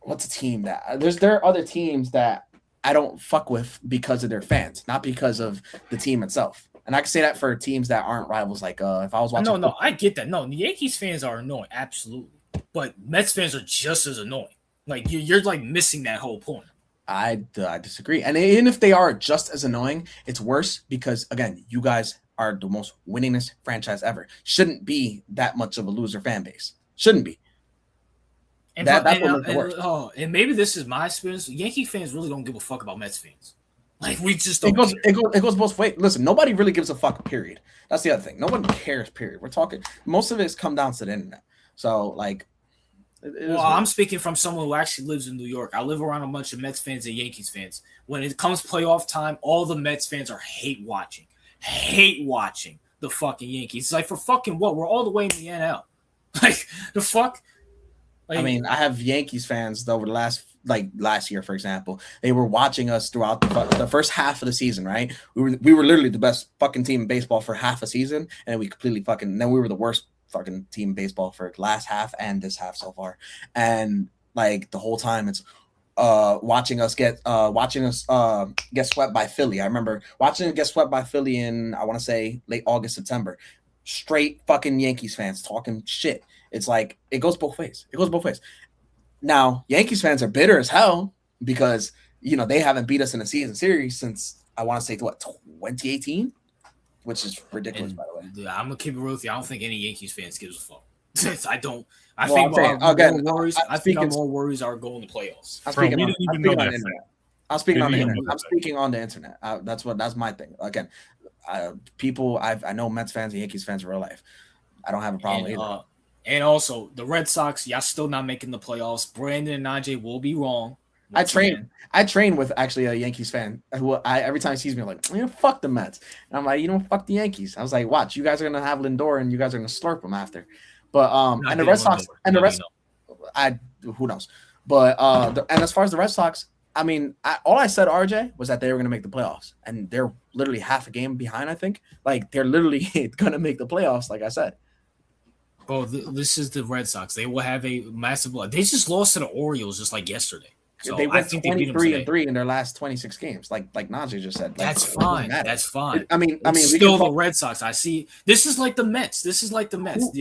what's a team that there are other teams that I don't fuck with because of their fans, not because of the team itself. And I can say that for teams that aren't rivals. Like if I was watching, No, I get that. No, the Yankees fans are annoying, absolutely, but Mets fans are just as annoying. Like you're like missing that whole point. I disagree. And even if they are just as annoying, it's worse because again, you guys are the most winningest franchise ever. Shouldn't be that much of a loser fan base. Shouldn't be. And and maybe this is my experience. Yankee fans really don't give a fuck about Mets fans. Like we just don't. It goes both ways. Listen, nobody really gives a fuck. Period. That's the other thing. No one cares. Period. We're talking. Most of it's come down to the internet. So like, I'm speaking from someone who actually lives in New York. I live around a bunch of Mets fans and Yankees fans. When it comes playoff time, all the Mets fans are hate watching the fucking Yankees. It's like, for fucking what? We're all the way in the NL. Like the fuck. Like, I mean, I have Yankees fans over the last year, for example. They were watching us throughout the first half of the season, right? We were literally the best fucking team in baseball for half a season, and we completely then we were the worst fucking team in baseball for last half and this half so far. And like the whole time, it's watching us get swept by Philly. I remember watching it get swept by Philly in, I want to say, late August, September. Straight fucking Yankees fans talking shit. It's like, it goes both ways. Now, Yankees fans are bitter as hell because, you know, they haven't beat us in a season series since, I want to say, 2018? Which is ridiculous, by the way. Yeah, I'm going to keep it real with you. I don't think any Yankees fans gives a fuck. I don't. I well, think our more worries are going to playoffs. I'm speaking on the internet. That's my thing. Again, I know Mets fans and Yankees fans in real life. I don't have a problem either. And also, the Red Sox, y'all still not making the playoffs. Brandon and Najee will be wrong. I train with actually a Yankees fan who every time he sees me, I'm like, fuck the Mets. And I'm like, fuck the Yankees. I was like, watch, you guys are gonna have Lindor and you guys are gonna slurp them after. But and the Red Sox and the rest, who knows? But and as far as the Red Sox, I mean, all I said, RJ, was that they were gonna make the playoffs, and they're literally half a game behind. I think like they're literally gonna make the playoffs. Like I said. Oh, this is the Red Sox. They will have a massive. They just lost to the Orioles just like yesterday. So they went 23-3 in their last 26 games, like Najee just said. That's fine. That's fine. I mean, still the Red Sox. I see. This is like the Mets. They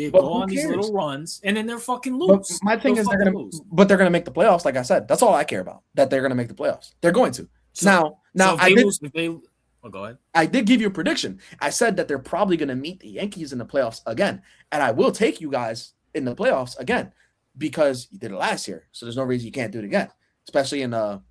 go on these little runs, and then they're fucking lose. But my thing is they're gonna make the playoffs. Like I said, that's all I care about. That they're gonna make the playoffs. They're going to. Go ahead. I did give you a prediction. I said that they're probably going to meet the Yankees in the playoffs again, and I will take you guys in the playoffs again because you did it last year. So there's no reason you can't do it again, especially in the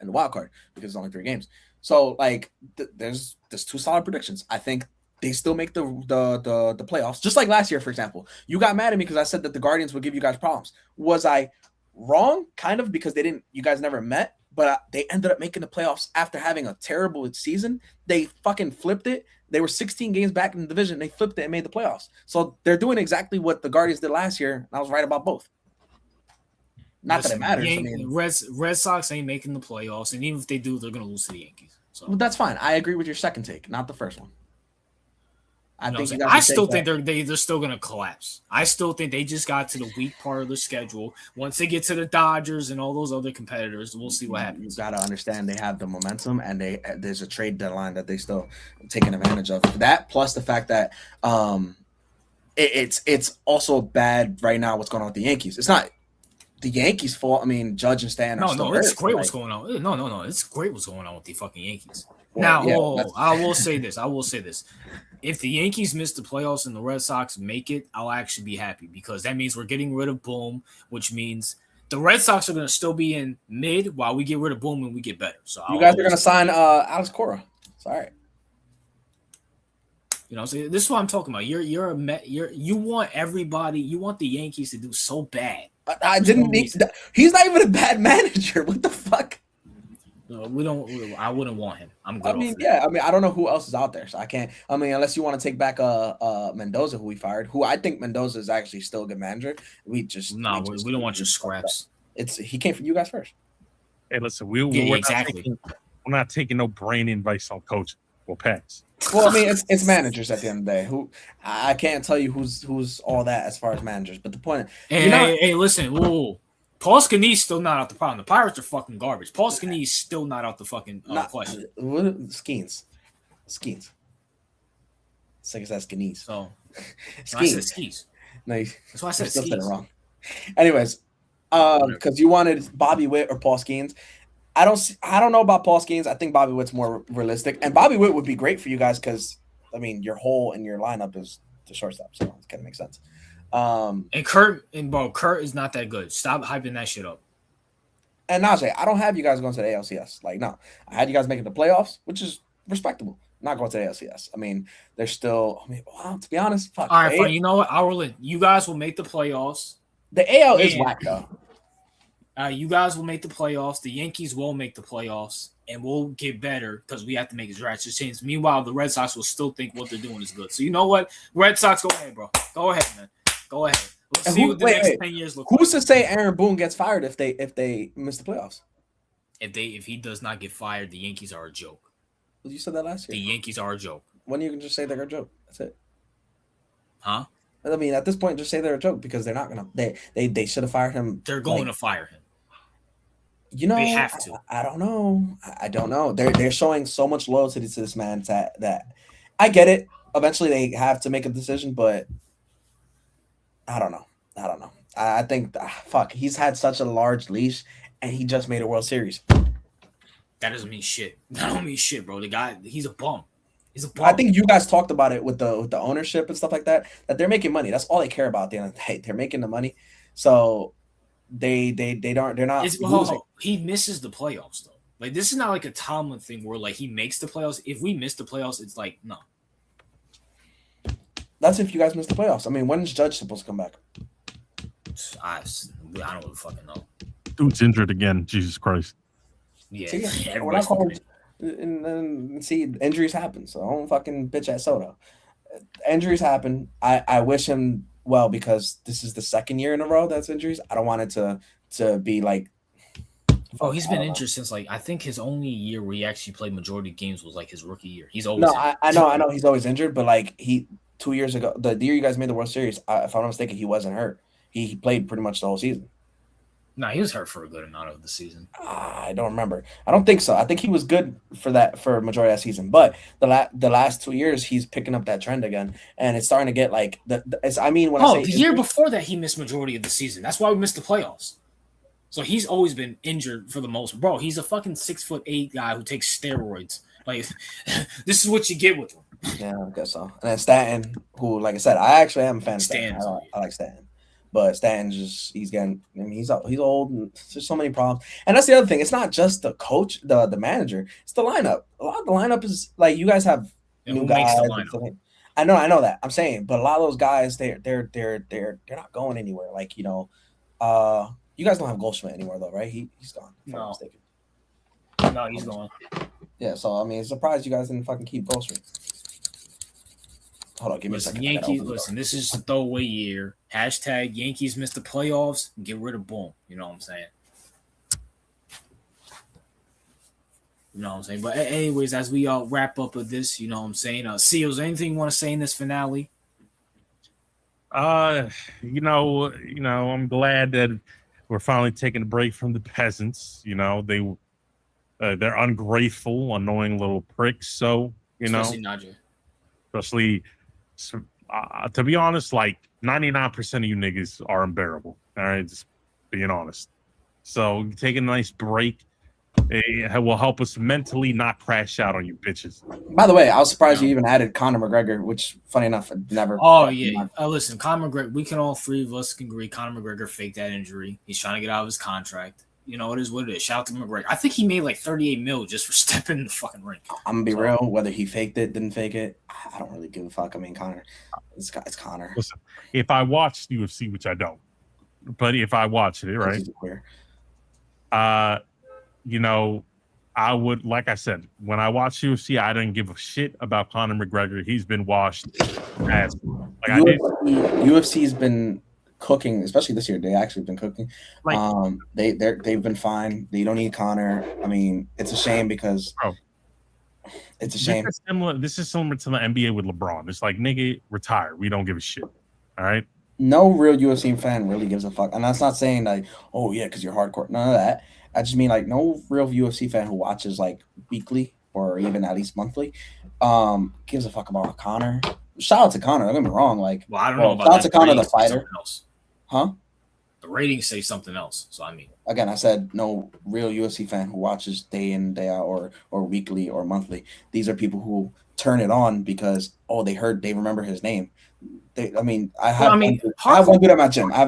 wild card because it's only 3 games. So like there's 2 solid predictions. I think they still make the playoffs, just like last year, for example. You got mad at me because I said that the Guardians would give you guys problems. Was I wrong? Kind of, because you guys never met, but they ended up making the playoffs after having a terrible season. They fucking flipped it. They were 16 games back in the division. They flipped it and made the playoffs. So they're doing exactly what the Guardians did last year. And I was right about both. Not that it matters. I mean, Red Sox ain't making the playoffs, and even if they do, they're going to lose to the Yankees. So well, that's fine. I agree with your second take, not the first one. I still think they're still going to collapse. I still think they just got to the weak part of the schedule. Once they get to the Dodgers and all those other competitors, we'll see what happens. You got to understand they have the momentum, and there's a trade deadline that they still taking advantage of. That plus the fact that it's also bad right now what's going on with the Yankees. It's not the Yankees' fault. I mean, Judge and Stan are still it's hurt, great like, what's going on. No, it's great what's going on with the fucking Yankees. Well, Now, I will say this. If the Yankees miss the playoffs and the Red Sox make it, I'll actually be happy because that means we're getting rid of Boom, which means the Red Sox are going to still be in mid while we get rid of Boom and we get better. So you guys are going to sign Alex Cora. Sorry. You know, so this is what I'm talking about. You want everybody. You want the Yankees to do so bad. I didn't need. He's not even a bad manager. What the fuck? We don't. I wouldn't want him. I'm good. I mean, yeah. I mean, I don't know who else is out there, so I can't. I mean, unless you want to take back Mendoza, who we fired, who I think Mendoza is actually still a good manager. We don't want your scraps. He came from you guys first. Hey, listen, we're not taking no brain advice on coaching. We'll pass. Well, I mean, it's managers at the end of the day. Who I can't tell you who's all that as far as managers. But the point, hey, listen, whoa. Paul Skenes still not out the problem. The Pirates are fucking garbage. Paul Skenes still not out the fucking question. Skenes. It's like it's that Skenes. So Skenes. I said Skenes. No, that's why I said still said it Skenes. wrong. Anyways, because you wanted Bobby Witt or Paul Skenes. I don't know about Paul Skenes. I think Bobby Witt's more realistic, and Bobby Witt would be great for you guys because I mean your hole in your lineup is the shortstop, so it kind of makes sense. And Kurt is not that good. Stop hyping that shit up. And Najee, I don't have you guys going to the ALCS. Like, no, I had you guys making the playoffs, which is respectable. Not going to the ALCS. I mean, they're still. I mean, well, to be honest, fuck. All right, fine. You know what? You guys will make the playoffs. The AL is whack though. You guys will make the playoffs. The Yankees will make the playoffs, and we'll get better because we have to make a drastic change. Meanwhile, the Red Sox will still think what they're doing is good. So you know what? Red Sox, go ahead, bro. Go ahead, man. Go ahead. Let's see what the next 10 years look like. Who's to say Aaron Boone gets fired if they miss the playoffs? If he does not get fired, the Yankees are a joke. Well, you said that last year. The Yankees are a joke. When you can just say they're a joke. That's it. Huh? I mean, at this point, just say they're a joke because they're not gonna. They should have fired him. They're going to fire him. You know, they have to. I don't know. I don't know. They're showing so much loyalty to this man that I get it. Eventually, they have to make a decision, but I don't know. I think he's had such a large leash, and he just made a World Series. That doesn't mean shit. That don't mean shit, bro. The guy, he's a bum. He's a bum. I think you guys talked about it with the ownership and stuff like that. That they're making money. That's all they care about at the end of the day. They're making the money, so they're not. He misses the playoffs though. Like this is not like a Tomlin thing where like he makes the playoffs. If we miss the playoffs, it's like no. That's if you guys miss the playoffs. I mean, when is Judge supposed to come back? I don't fucking know. Dude's injured again. Jesus Christ. Yeah, see, injuries happen. So don't fucking bitch at Soto. Injuries happen. I wish him well because this is the second year in a row that's injuries. I don't want it to be like. Oh, he's been injured since like I think his only year where he actually played majority of games was like his rookie year. He's always injured. I know he's always injured, but like 2 years ago, the year you guys made the World Series, if I'm not mistaken, he wasn't hurt. He played pretty much the whole season. No, he was hurt for a good amount of the season. I don't remember. I don't think so. I think he was good for a majority of that season. But the last 2 years, he's picking up that trend again, and it's starting to get like the year before that, he missed majority of the season. That's why we missed the playoffs. So he's always been injured for the most. Bro, he's a fucking 6'8" guy who takes steroids. Like this is what you get with him. Yeah, I guess so. And then Stanton, who, like I said, I actually am a fan of Stanton. Stan's I like Stanton. But Stanton's just he's getting I mean he's old and there's so many problems. And that's the other thing. It's not just the coach, the manager, it's the lineup. A lot of the lineup is like you guys have And new who guys. makes the and lineup? stuff. I know that. I'm saying, but a lot of those guys they're not going anywhere. Like, you guys don't have Goldschmidt anymore though, right? He's gone. If I'm not No. mistaken. No, he's going. Yeah, so I mean, surprised you guys didn't fucking keep Goldschmidt. Hold on, give me a Listen, second. I gotta Yankees. open the door. Listen, this is a throwaway year. Hashtag Yankees missed the playoffs. Get rid of Boom. You know what I'm saying? You know what I'm saying? But anyways, as we wrap up with this, you know what I'm saying? Seals, anything you want to say in this finale? I'm glad that we're finally taking a break from the peasants. They're ungrateful, annoying little pricks. So, Especially Najee. especially to be honest, like 99% of you niggas are unbearable. All right, just being honest. So take a nice break. It will help us mentally not crash out on you bitches. By the way, I was surprised you even added Conor McGregor, which, funny enough, never. Oh yeah. Listen, Conor McGregor. We can all three of us can agree. Conor McGregor faked that injury. He's trying to get out of his contract. You know, it is what it is. Shout out to McGregor. I think he made like 38 mil just for stepping in the fucking ring. I'm gonna be real. Whether he faked it, didn't fake it, I don't really give a fuck. I mean, Conor, it's Conor. Listen, if I watched UFC, which I don't, but if I watched it, right, I would, like I said, when I watched UFC, I didn't give a shit about Conor McGregor. He's been washed. As like UFC's been cooking, especially this year. They actually been cooking. Like, they've been fine. They don't need Conor. I mean, it's a shame because it's a shame. This is similar to the NBA with LeBron. It's like, nigga, retire. We don't give a shit. All right. No real UFC fan really gives a fuck, and that's not saying like, oh yeah, because you're hardcore. None of that. I just mean like no real UFC fan who watches like weekly or even at least monthly, gives a fuck about Conor. Shout out to Conor. Don't get me wrong. Like, well, I don't know about shout out that. to Conor the fighter. Huh? The ratings say something else. So I mean, again, I said no real UFC fan who watches day in day out or weekly or monthly. These are people who turn it on because they remember his name. I have one dude at my gym. I'll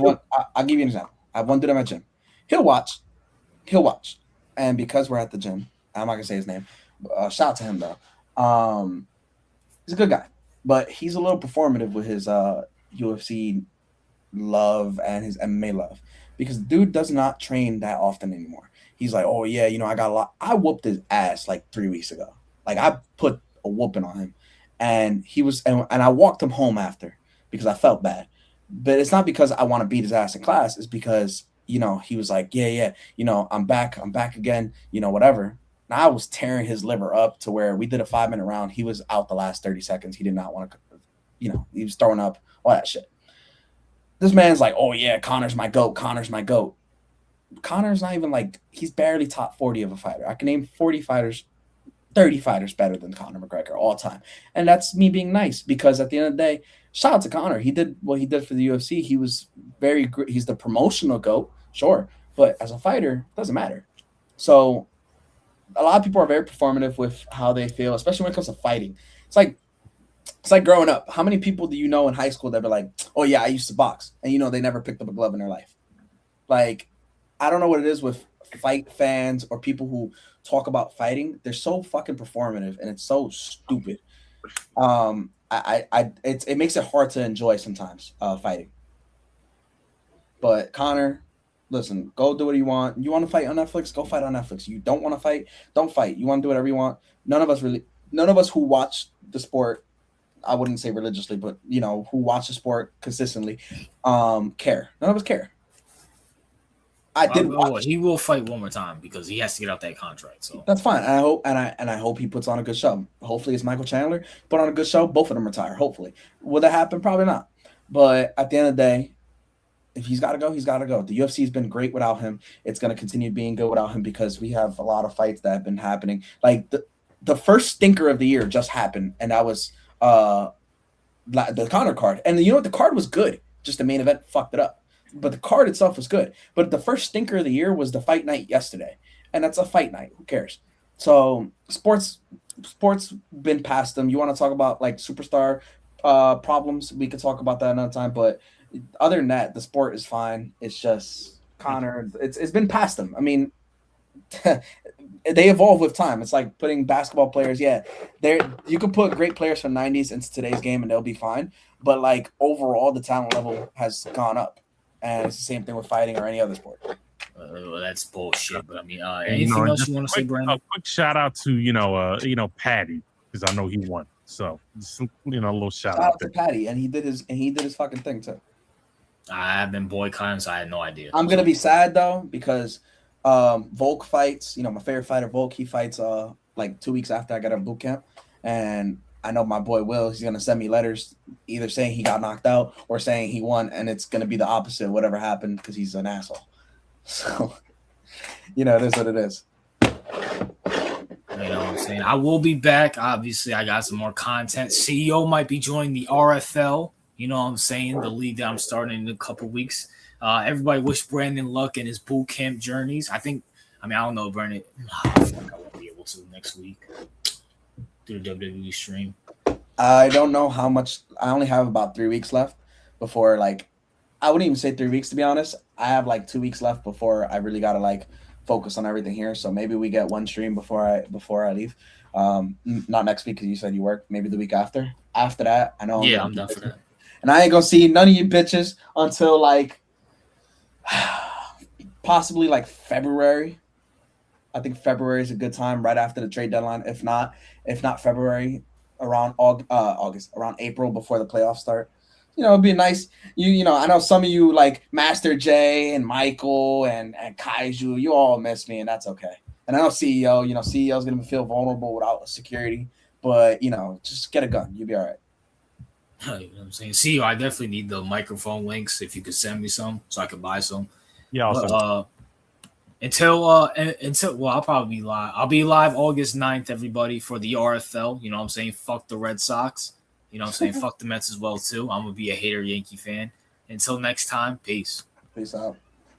give you an example. I have one dude at my gym. He'll watch, and because we're at the gym, I'm not gonna say his name. Shout out to him though. He's a good guy, but he's a little performative with his UFC love and his MMA love because the dude does not train that often anymore. He's like, oh yeah, I got a lot. I whooped his ass like 3 weeks ago. Like I put a whooping on him, and I walked him home after because I felt bad. But it's not because I want to beat his ass in class. It's because he was like, yeah, I'm back again, whatever. And I was tearing his liver up to where we did a 5-minute round. He was out the last 30 seconds. He did not want to, he was throwing up, all that shit. This man's like, oh yeah, Conor's my GOAT. Conor's not even like, he's barely top 40 of a fighter. I can name 40 fighters, 30 fighters better than Conor McGregor all time. And that's me being nice because at the end of the day, shout out to Conor. He did what he did for the UFC. He was he's the promotional GOAT, sure. But as a fighter, it doesn't matter. So a lot of people are very performative with how they feel, especially when it comes to fighting. It's like growing up. How many people do you know in high school that were like, oh yeah, I used to box, and they never picked up a glove in their life? Like, I don't know what it is with fight fans or people who talk about fighting. They're so fucking performative, and it's so stupid. It makes it hard to enjoy sometimes fighting. But Conor, listen, go do what you want. You want to fight on Netflix? Go fight on Netflix. You don't want to fight? Don't fight. You want to do whatever you want? None of us who watch the sport, I wouldn't say religiously, but who watch the sport consistently, care. None of us care. He will fight one more time because he has to get out that contract. So that's fine. And I hope he puts on a good show. Hopefully it's Michael Chandler. Put on a good show. Both of them retire. Hopefully. Will that happen? Probably not. But at the end of the day, if he's got to go, he's got to go. The UFC has been great without him. It's going to continue being good without him because we have a lot of fights that have been happening. Like the first stinker of the year just happened, and that was the Conor card. And you know what? The card was good. Just the main event fucked it up. But the card itself was good. But the first stinker of the year was the fight night yesterday. And that's a fight night. Who cares? So sports, sports been past them. You want to talk about like superstar problems? We could talk about that another time. But other than that, the sport is fine. It's just Connor. It's been past them. I mean, they evolve with time. It's like putting basketball players. Yeah, there you can put great players from '90s into today's game and they'll be fine. But like overall, the talent level has gone up, and it's the same thing with fighting or any other sport. Well, that's bullshit. But I mean, And, anything else just you want to say, a Brandon? quick shout out to Patty, because I know he won. So just, a little shout Shout out out to there. Patty, and he did his fucking thing too. I've been boycotting, so I had no idea. I'm gonna be sad though because Volk fights. My favorite fighter Volk. He fights like 2 weeks after I got out of boot camp, and I know my boy Will. He's gonna send me letters either saying he got knocked out or saying he won, and it's gonna be the opposite of whatever happened because he's an asshole. So it is what it is. You know what I'm saying? I will be back. Obviously, I got some more content. CEO might be joining the RFL. You know what I'm saying? The league that I'm starting in a couple weeks. Everybody wish Brandon luck in his boot camp journeys. I don't know, Brandon. I won't be able to next week do the WWE stream. I don't know how much. I only have about 3 weeks left before I wouldn't even say 3 weeks to be honest. I have like 2 weeks left before I really gotta focus on everything here. So maybe we get one stream before I leave. Not next week because you said you work. Maybe the week after. After that, I know. I'm done for that. And I ain't gonna see none of you bitches until possibly February. I think February is a good time right after the trade deadline. If not February, around August, around April before the playoffs start. It'd be nice. I know some of you like Master J and Michael and Kaiju. You all miss me, and that's okay. And I know CEO. CEO's gonna feel vulnerable without security, but just get a gun. You'll be all right. You know what I'm saying? CEO, I definitely need the microphone links if you could send me some so I could buy some. Yeah. Also, But, until I'll probably be live. I'll be live August 9th, everybody, for the RFL. You know what I'm saying? Fuck the Red Sox. You know what I'm saying? Fuck the Mets as well, too. I'm going to be a hater Yankee fan. Until next time, peace. Peace out.